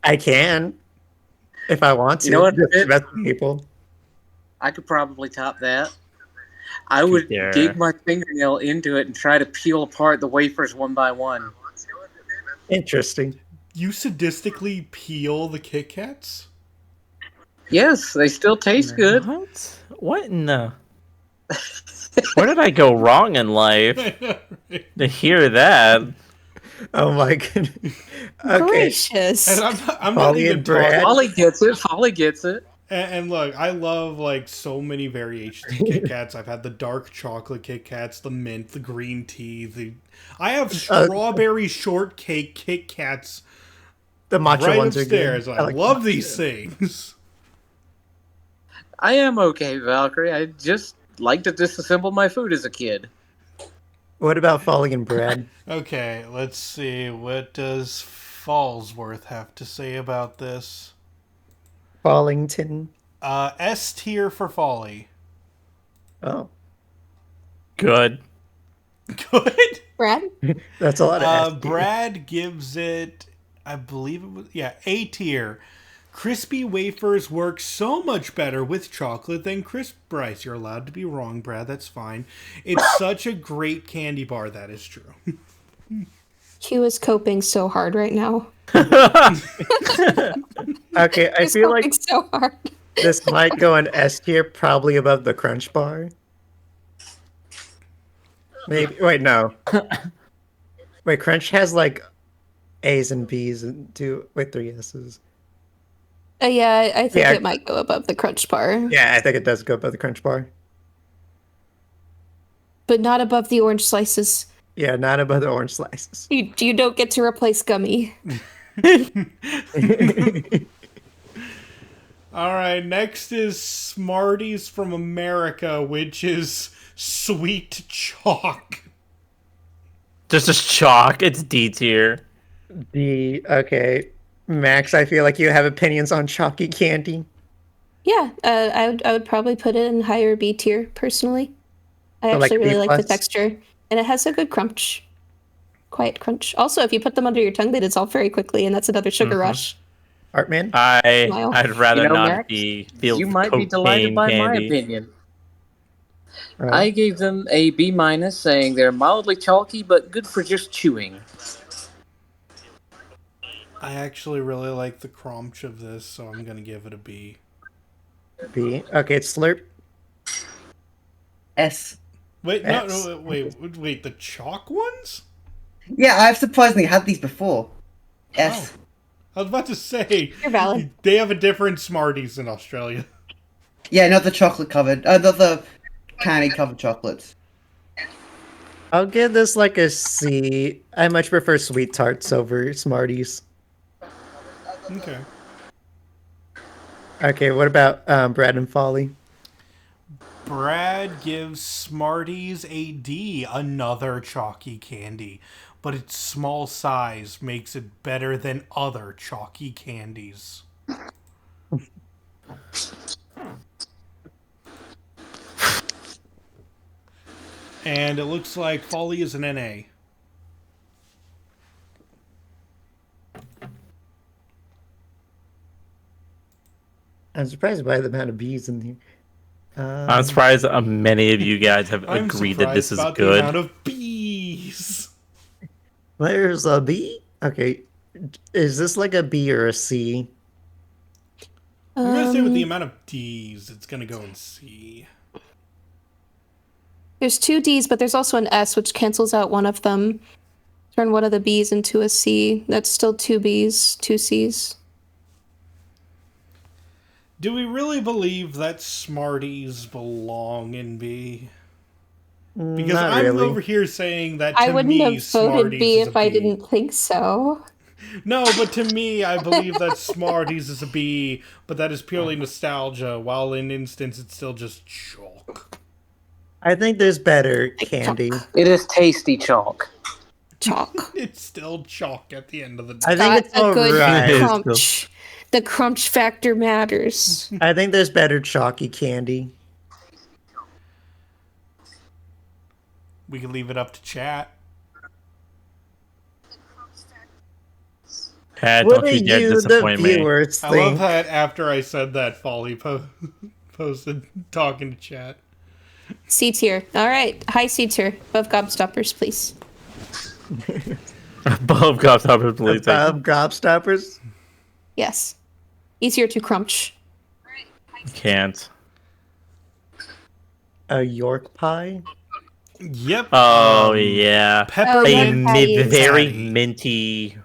I can, if I want to. You know what, Just Fit? mess with people. I could probably top that. I would dare. dig my fingernail into it and try to peel apart the wafers one by one. Interesting. You sadistically peel the Kit Kats? Yes, they still taste good. What? What in the? Where did I go wrong in life to hear that? Oh my goodness. Okay. Gracious. And I'm not Polly even and Brad. talking. Folly gets it. Folly gets it. And look, I love like so many variations of Kit Kats. I've had the dark chocolate Kit Kats, the mint, the green tea. I have strawberry shortcake Kit Kats The matcha right ones upstairs. are good. I like love matcha. these things. I am okay, Valkyrie. I just like to disassemble my food as a kid. What about Folly and Brad? Okay, let's see. What does Fallsworth have to say about this? Fallington. S tier for Folly. Oh. Good. Good. Brad? That's a lot of S tier. Brad gives it, I believe it was, A tier. Crispy wafers work so much better with chocolate than crisp rice. You're allowed to be wrong, Brad. That's fine. It's such a great candy bar. That is true. Q is coping so hard right now. Okay, I He's feel coping like so hard. this might go in S tier, probably above the Crunch Bar. Maybe. Wait, no. Wait, Crunch has like A's and B's and three S's. Yeah, I think Yeah. it might go above the Crunch Bar, Yeah, I think it does go above the Crunch Bar. but not above the orange slices. Yeah, not above the orange slices. You don't get to replace gummy. All right, next is Smarties from America, which is sweet chalk. Just a chalk. It's D tier. Okay. Max, I feel like you have opinions on chalky candy. Yeah, I would probably put it in higher B tier personally. I So, like actually really B like the plus? texture, and it has a good crunch, quiet crunch. Also, if you put them under your tongue, they dissolve very quickly, and that's another sugar rush. Artman? Smile. I'd rather You know, not Max, be filled You with might be delighted cocaine by my candy. opinion. Right. I gave them a B minus, saying they're mildly chalky but good for just chewing. I actually really like the crunch of this, so I'm going to give it a B. B. Okay, it's Slurp. S. Wait, S. no, wait, the chalk ones? Yeah, I've surprisingly had these before. S. Oh. I was about to say, You're valid. they have a different Smarties in Australia. Yeah, not the chocolate covered, not the candy covered chocolates. I'll give this like a C. I much prefer sweet tarts over Smarties. Okay. Okay, what about Brad and Folly? Brad gives Smarties a D, another chalky candy, but its small size makes it better than other chalky candies. And it looks like Folly is an NA. I'm surprised by the amount of B's in here. I'm surprised many of you guys have I'm agreed that this is surprised about the good. amount of bees. There's a B? Okay. Is this like a B or a C? I'm gonna say with the amount of D's, it's gonna go in C. There's two D's, but there's also an S, which cancels out one of them. Turn one of the B's into a C. That's still two B's, two C's. Do we really believe that Smarties belong in B? Because Not I'm really. over here saying that to I wouldn't me, have voted Smarties B is a if I B. didn't think so. No, but to me, I believe that Smarties is a B, but that is purely nostalgia, while in instance it's still just chalk. I think there's better candy. It is tasty chalk. Chalk. It's still chalk at the end of the day. I think Got it's a good alright. crunch. The crunch factor matters. I think there's better chalky candy. We can leave it up to chat. Pat, What don't do you dare you, the disappoint me. viewers, I love think? that after I said that, Folly posted talking to chat. C tier. All right. High C tier. Above gobstoppers, please. Above Gobstopper, please. Above Gobstoppers? Yes. Easier to crunch. Can't. A York pie? Yep. Oh, yeah. Peppermint. yeah, A patty is- very patty. minty.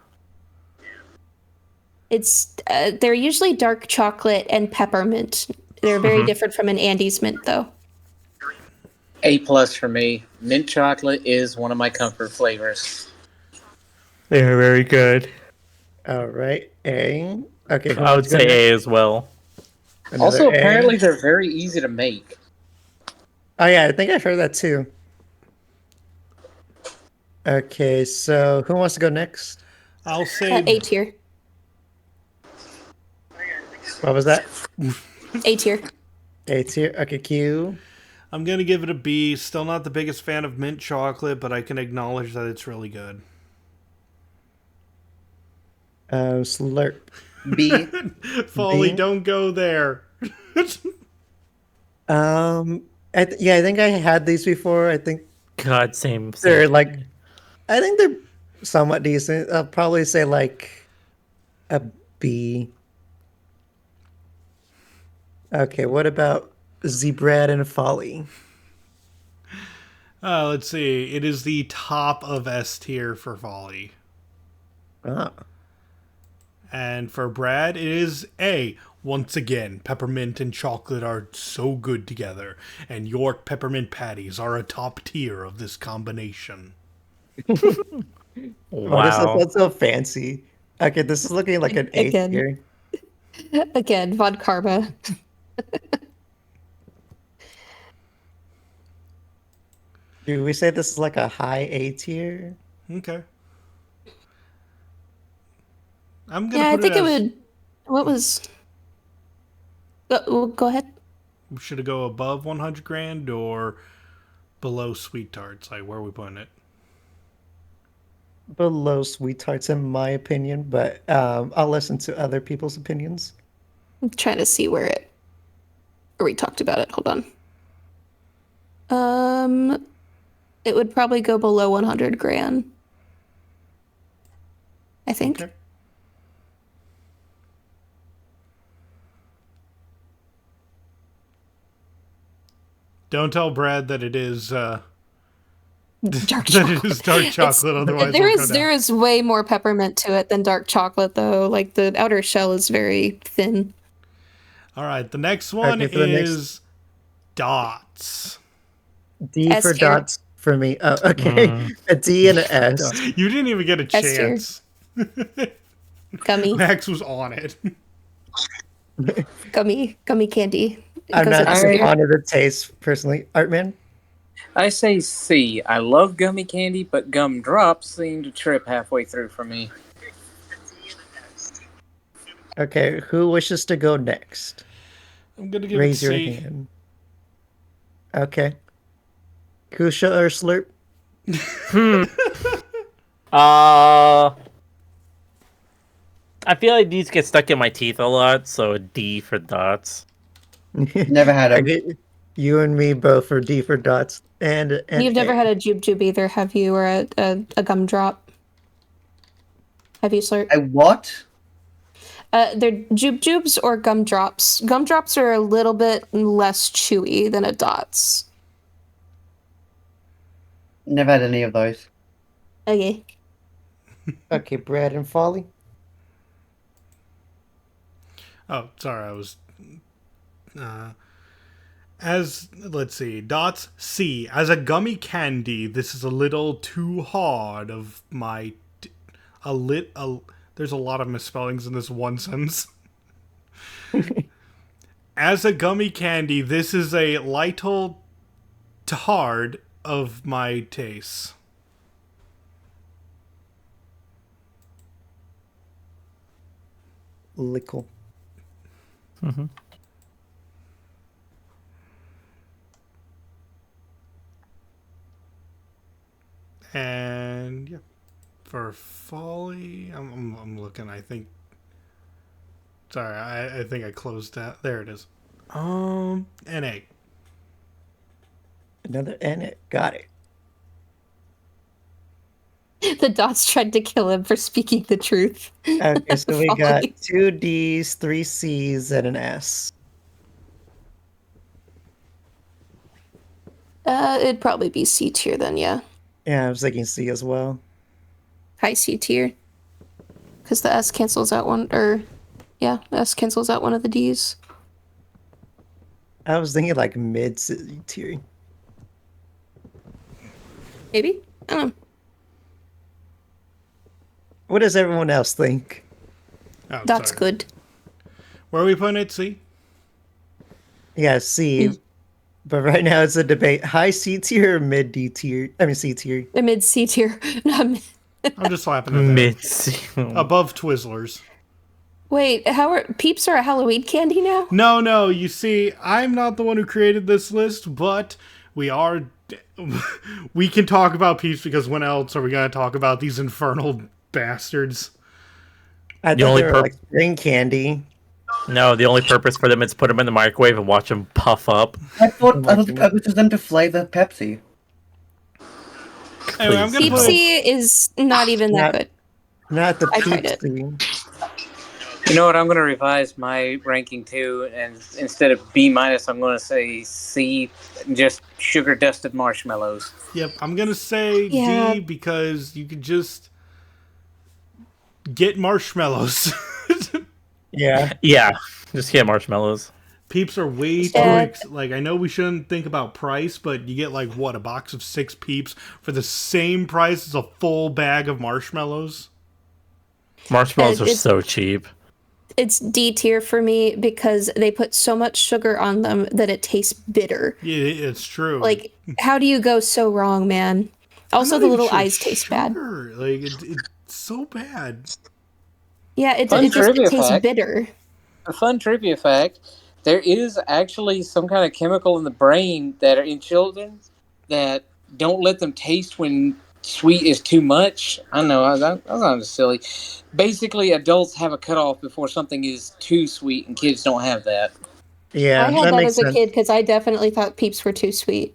It's they're usually dark chocolate and peppermint. They're very different from an Andes mint, though. A plus for me. Mint chocolate is one of my comfort flavors. They're very good. Alright, A. Okay, who I would wants to go say next? A as well. Another Also, A. apparently they're very easy to make. Oh yeah, I think I've heard that too. Okay, so who wants to go next? I'll say A tier. What was that? A tier. A tier. Okay, Q. I'm gonna give it a B. Still not the biggest fan of mint chocolate, but I can acknowledge that it's really good. Slurp. B. Folly, B? don't go there. I think I had these before. I think God, same. they're like, I think they're somewhat decent. I'll probably say like a B. Okay, what about Zebrad and Folly? Let's see. It is the top of S tier for Folly. Ah, And for Brad, it is A. Once again, peppermint and chocolate are so good together, and York peppermint patties are a top tier of this combination. wow, this Wow. is so fancy. Okay, this is looking like an A Again. tier. Again, Von Karma. Do we say this is like a high A tier? Okay. I'm gonna Yeah, I put think it it as, would. What was? Go ahead. should it go above 100 grand or below Sweet Tarts? Like, where are we putting it? Below Sweet Tarts, in my opinion, but I'll listen to other people's opinions. I'm trying to see where we talked about it. Hold on. It would probably go below 100 grand. I think. Okay. Don't tell Brad that it is Dark that chocolate. it is dark chocolate. Otherwise, There we'll go is down. there is way more peppermint to it than dark chocolate, though. Like the outer shell is very thin. All right, the next one Okay, for the next- is dots. D S for tier. dots for me. Oh, okay. A D and an S. You didn't even get a S tier. chance. Gummy, Max was on it. gummy candy. It I'm goes not in S too tier. fond of the taste, personally. Artman? I say C. I love gummy candy, but gumdrops seem to trip halfway through for me. Okay, who wishes to go next? I'm gonna give Raise it your C. hand. Okay. Kusha or Slurp? I feel like these get stuck in my teeth a lot, so a D for dots. Never had I them. get you and me both for D for dots. And You've never had a jube jube either, have you? Or a gumdrop? Have you, Slurp? A what? They're jube jubes or gumdrops. Gumdrops are a little bit less chewy than a dots. Never had any of those. Okay. Okay, Brad and Folly. Oh, sorry, I was. Let's see, dots C. As a gummy candy, this is a little too hard of my. There's a lot of misspellings in this one sentence. As a gummy candy, this is a little too hard of my taste. Lickle. And yeah, for Folly, I'm looking. I think. Sorry, I think I closed that. There it is. NA. Another N it. Got it. The dots tried to kill him for speaking the truth. Okay, so we got Folly. 2 Ds, 3 Cs, and an S. It'd probably be C tier then, yeah. Yeah, I was thinking C as well. High C tier. Because the S cancels out one, or yeah, the S cancels out one of the D's. I was thinking like mid C tier. Maybe? I don't know. What does everyone else think? Oh, That's sorry. good. Where are we putting it? C. Yeah, C. But right now it's a debate. High C tier or mid D tier? I mean C tier. A mid C tier. Not mid. I'm just slapping it there. Mid. Above Twizzlers. Wait, how are Peeps are a Halloween candy now? No. You see, I'm not the one who created this list, but we are. We can talk about Peeps because when else are we going to talk about these infernal bastards? I The thought only they were like spring candy. No, the only purpose for them is put them in the microwave and watch them puff up. I thought the purpose was them to flavor Pepsi. Anyway, I'm Please. gonna put. Peepsy is not even that good. Not the I tried Peeps it. thing. You know what? I'm going to revise my ranking too, and instead of B minus, I'm going to say C, just sugar dusted marshmallows. Yep, I'm gonna say Yeah. D because you could just get marshmallows. Yeah. Yeah, just get marshmallows. Peeps are way too like I know we shouldn't think about price, but you get like what, a box of 6 Peeps for the same price as a full bag of marshmallows. Marshmallows are It's- so cheap. It's D tier for me because they put so much sugar on them that it tastes bitter. Yeah, it's true. Like, how do you go so wrong, man? I'm Also, not the even little sure eyes taste bad. sugar. Like it's so bad. Yeah, it Fun just trivia it tastes fact. bitter. A fun trivia fact: there is actually some kind of chemical in the brain that are in children that don't let them taste when sweet is too much. I know that's not silly. Basically, adults have a cutoff before something is too sweet, and kids don't have that. Yeah, I had that that makes as a sense. kid because I definitely thought Peeps were too sweet.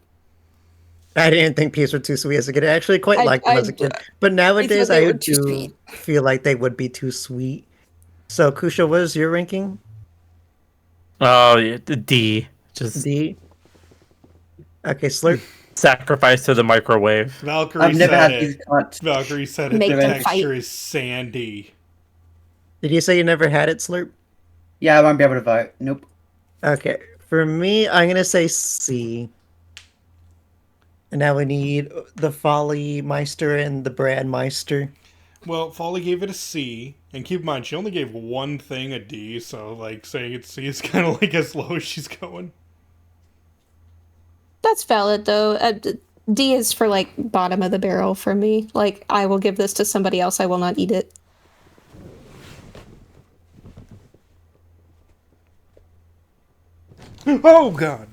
I didn't think Peeps were too sweet as a kid. I actually quite I- liked them I- as a kid. But nowadays, they I were too do sweet. feel like they would be too sweet. So, Kusha, what is your ranking? Oh, yeah, the D. Just D? Okay, Slurp. sacrifice to the microwave. Valkyrie I've never said had these it. cuts. Valkyrie said it. Make The them texture fight. is sandy. Did you say you never had it, Slurp? Yeah, I won't be able to vote. Nope. Okay, for me, I'm gonna say C. And now we need the Folly Meister and the Brad Meister. Well, Folly gave it a C, and keep in mind she only gave one thing a D, so like saying it's C is kind of like as low as she's going. That's valid though. D is for like bottom of the barrel for me. Like, I will give this to somebody else. I will not eat it. Oh God!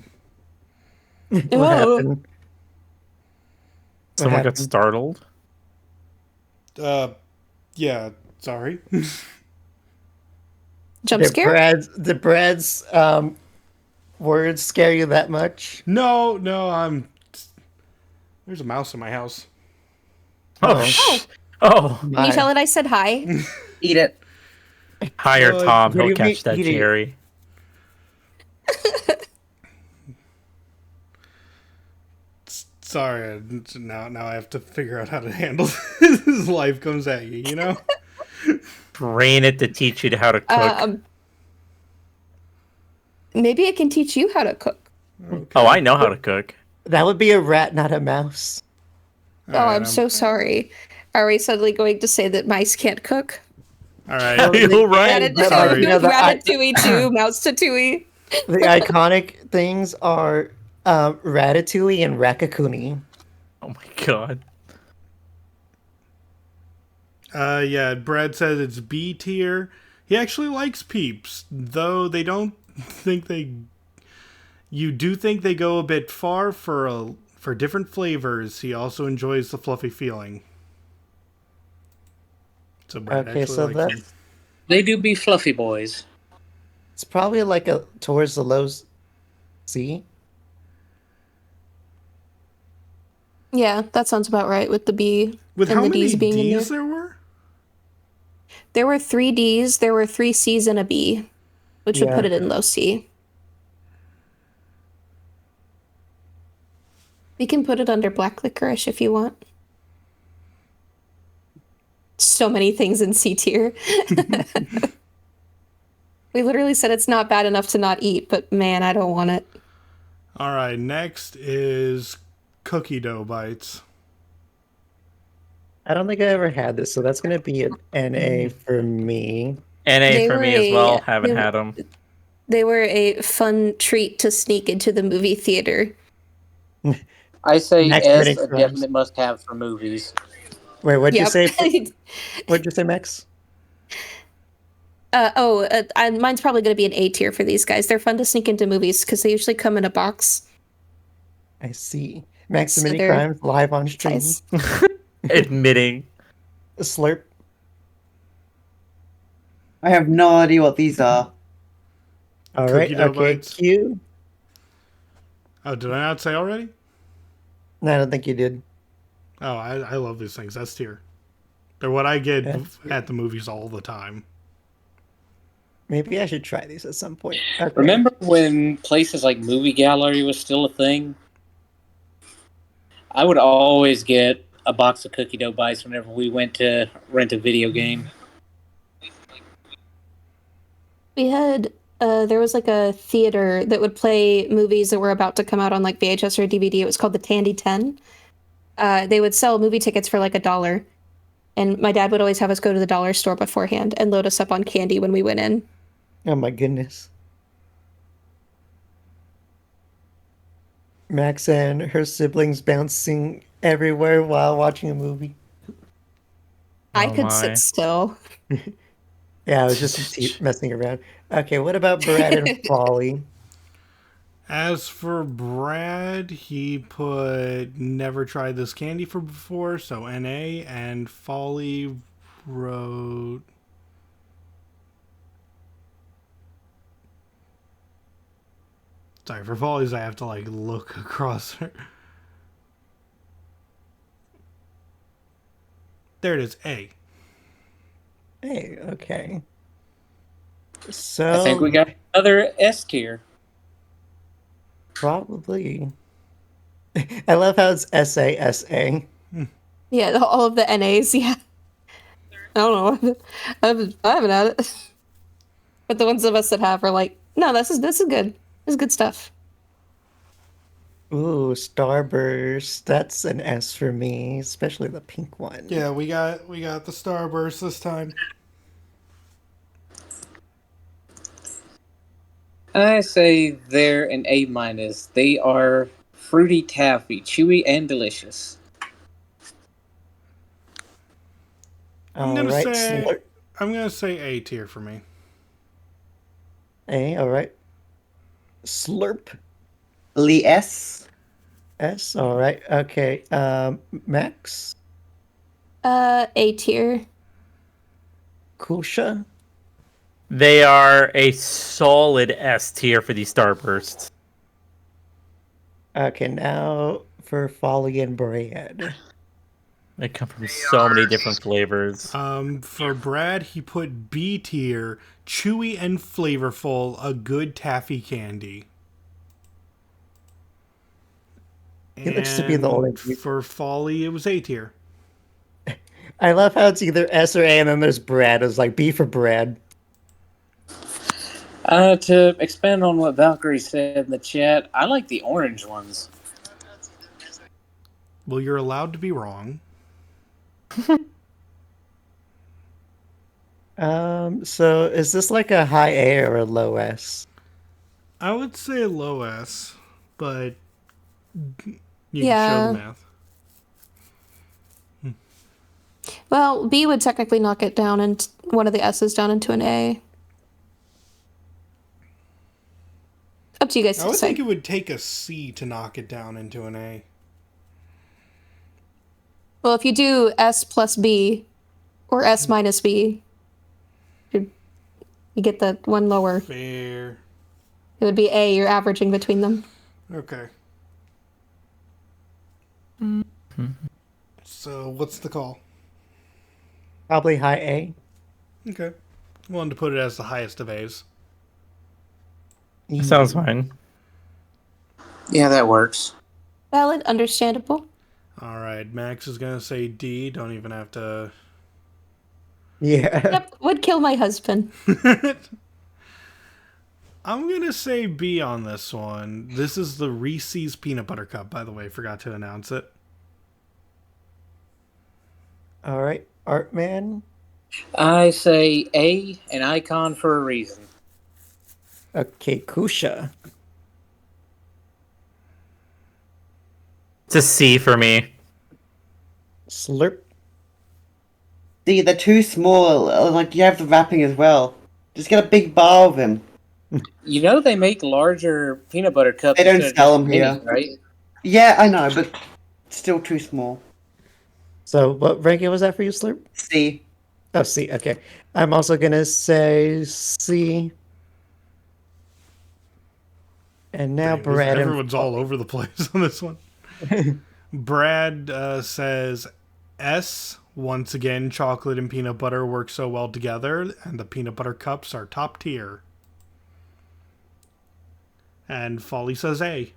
What Oh. happened? Someone got happened? startled. Yeah. Sorry. Jump Did scare? Brad's words scare you that much? No. There's a mouse in my house. Oh, Can you tell it I said hi? Eat it. hire Tom. what do He'll you catch mean that eating? Jerry. Sorry. Now I have to figure out how to handle this. Life comes at you, you know. Train it to teach you how to cook. Maybe it can teach you how to cook. Oh, I know how to cook. That would be a rat, not a mouse. Oh, I'm so sorry. Are we suddenly going to say that mice can't cook? All right. You're right. Sorry. You know, Ratatouille 2, Mouse Tatouille. The iconic things are Ratatouille and Raccacoonie. Oh my god. Yeah, Brad says it's B tier. He actually likes Peeps, though they don't think they. You do think they go a bit far for different flavors. He also enjoys the fluffy feeling. So Brad Okay, actually so likes that's them. They do be fluffy boys. it's probably like a towards the low C. Yeah, that sounds about right with the B With and how the many D's being in D's there. there were? There were 3 D's, there were 3 C's and a B, which would put Yeah. it in low C. We can put it under black licorice if you want. So many things in C tier. We literally said it's not bad enough to not eat, but man, I don't want it. All right, next is cookie dough bites. I don't think I ever had this, so that's gonna be an NA for me. NA They for were me as a- well. Haven't they- had them. They were a fun treat to sneak into the movie theater. I say Next S, rating a for us. definite must-have for movies. Wait, what'd you Yep. say? What'd you say, Max? Mine's probably going to be an A tier for these guys. They're fun to sneak into movies because they usually come in a box. I see. Max So Mini they're Crimes live on stream. Nice. Admitting. Slurp. I have no idea what these are. All Cookie right. dough Okay. bites. Q. Oh, did I not say already? No, I don't think you did. Oh, I love these things. That's tier. They're what I get That's at the movies all the time. Maybe I should try these at some point. Okay. Remember when places like Movie Gallery was still a thing? I would always get a box of cookie dough bites whenever we went to rent a video game. We had there was like a theater that would play movies that were about to come out on like VHS or DVD. It was called the Tandy 10. They would sell movie tickets for like $1. And my dad would always have us go to the dollar store beforehand and load us up on candy when we went in. Oh my goodness. Max and her siblings bouncing everywhere while watching a movie. I Oh could my. sit still. Yeah, I was just messing around. Okay, what about Brad and Polly? As for Brad, he put never tried this candy for before, so NA, and Folly wrote sorry, for Follies I have to like look across her. There it is, A. Hey, okay. I So think we got another S tier. probably. I love how it's SA. Yeah, all of the NAs. Yeah. I don't know. I haven't had it. But the ones of us that have are like, no, this is good. This is good stuff. Ooh, Starburst. That's an S for me, especially the pink one. Yeah, we got the Starburst this time. I say they're an A minus. They are fruity taffy, chewy and delicious. I'm All gonna right, say Slurp. I'm gonna say A tier for me. A, all right. Slurp. Lee S. S, all right. Okay, Max. A tier. Kusha. They are a solid S tier for these Starbursts. Okay, now for Folly and Brad. They come from so many different flavors. For Brad, he put B tier, chewy and flavorful, a good taffy candy. He looks to be the only- For Folly, it was A tier. I love how it's either S or A, and then there's Brad. It's like B for Brad. To expand on what Valkyrie said in the chat, I like the orange ones. Well, you're allowed to be wrong. So is this like a high A or a low S? I would say low S, but you can show Yeah. the math. Well, B would technically knock it down and one of the S's down into an A. Up to you guys I to would decide. think it would take a C to knock it down into an A. Well, if you do S plus B or S minus B, you get the one lower. Fair. It would be A. You're averaging between them. Okay. So, what's the call? Probably high A. Okay. Wanted to put it as the highest of A's. Sounds fine. Yeah, that works. Valid, understandable. Alright, Max is going to say D. Don't even have to... Yeah. Yep, would kill my husband. I'm going to say B on this one. This is the Reese's Peanut Butter Cup, by the way. Forgot to announce it. All right, Artman. I say A, an icon for a reason. Okay, Kusha. It's a C for me. Slurp. See, they're too small. Like, you have the wrapping as well. Just get a big bar of him. You know they make larger peanut butter cups. They don't instead of sell just 'em here. minis, right? Yeah, I know, but still too small. So what ranking was that for you, Slurp? C. Oh, C. Okay. I'm also gonna say C. And now Dang, Brad. and everyone's all over the place on this one. Brad says S. Once again, chocolate and peanut butter work so well together, and the peanut butter cups are top tier. And Folly says A.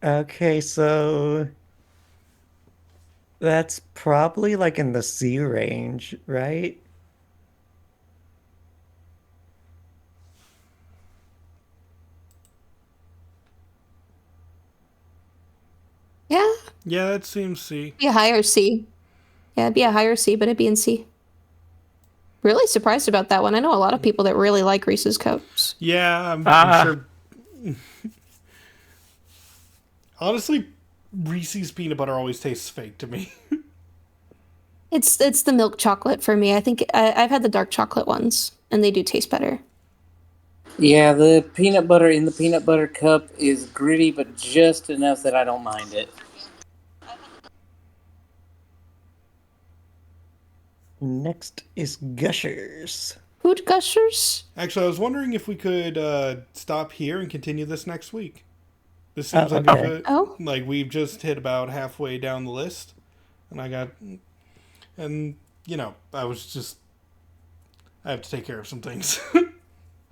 Okay, so that's probably like in the C range, right? Yeah, Yeah, that seems C. be a higher C. Yeah, it'd be a higher C, but it'd be in C. Really surprised about that one. I know a lot of people that really like Reese's Cups. Yeah, I'm sure. Honestly, Reese's peanut butter always tastes fake to me. It's the milk chocolate for me. I think I've had the dark chocolate ones, and they do taste better. Yeah, the peanut butter in the peanut butter cup is gritty, but just enough that I don't mind it. Next is Gushers. Food Gushers? Actually, I was wondering if we could stop here and continue this next week. This seems Oh, like okay. a good, Oh. like we've just hit about halfway down the list, and I have to take care of some things.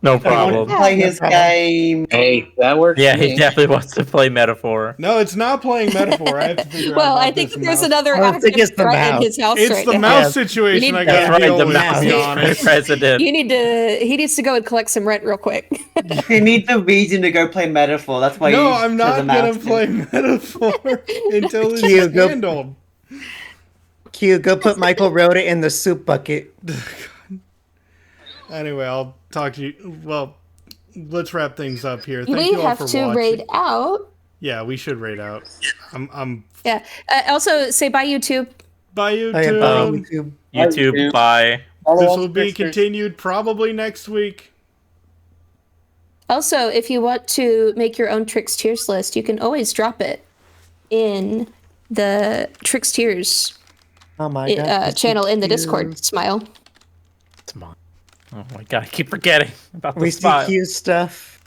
No I want problem. to play no his problem. game. Hey, that works. Yeah, for he me. definitely wants to play Metaphor. No, it's not playing metaphor. I have to figure Well, out. I about think this there's mouse. another I don't think active it's the threat in mouse. his house It's right the now. mouse Yeah. situation. You I need gotta That's right, deal the with. mouse To be is honest. president. He needs to go and collect some rent real quick. He needs a reason to go play Metaphor. That's why No, he I'm chose not a gonna mouse. play metaphor until it's You go- handled. Q, go put Michael Rhoda in the soup bucket. Anyway, I'll talk to you. Well, let's wrap things up here. Thank We you all have for to watching. raid out. Yeah, we should raid out. I'm Yeah. Also, say bye, YouTube. bye YouTube. Oh, yeah, bye, YouTube. YouTube, bye. Follow This all will the be Tricksters. continued probably next week. Also, if you want to make your own Tricksters list, you can always drop it in the Tricksters Oh my god. channel in the Discord. Smile. Come on. Oh my god, I keep forgetting about the We see spot. Q stuff.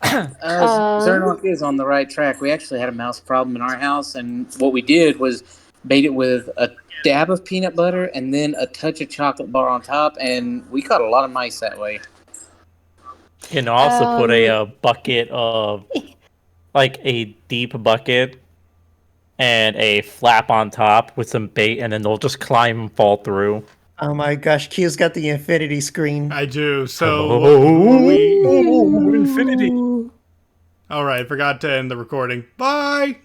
Zernok is on the right track. We actually had a mouse problem in our house, and what we did was bait it with a dab of peanut butter and then a touch of chocolate bar on top, and we caught a lot of mice that way. You can also put a bucket of, like a deep bucket and a flap on top with some bait, and then they'll just climb and fall through. Oh my gosh, Q's got the infinity screen. I do. So Infinity. all right, forgot to end the recording. Bye.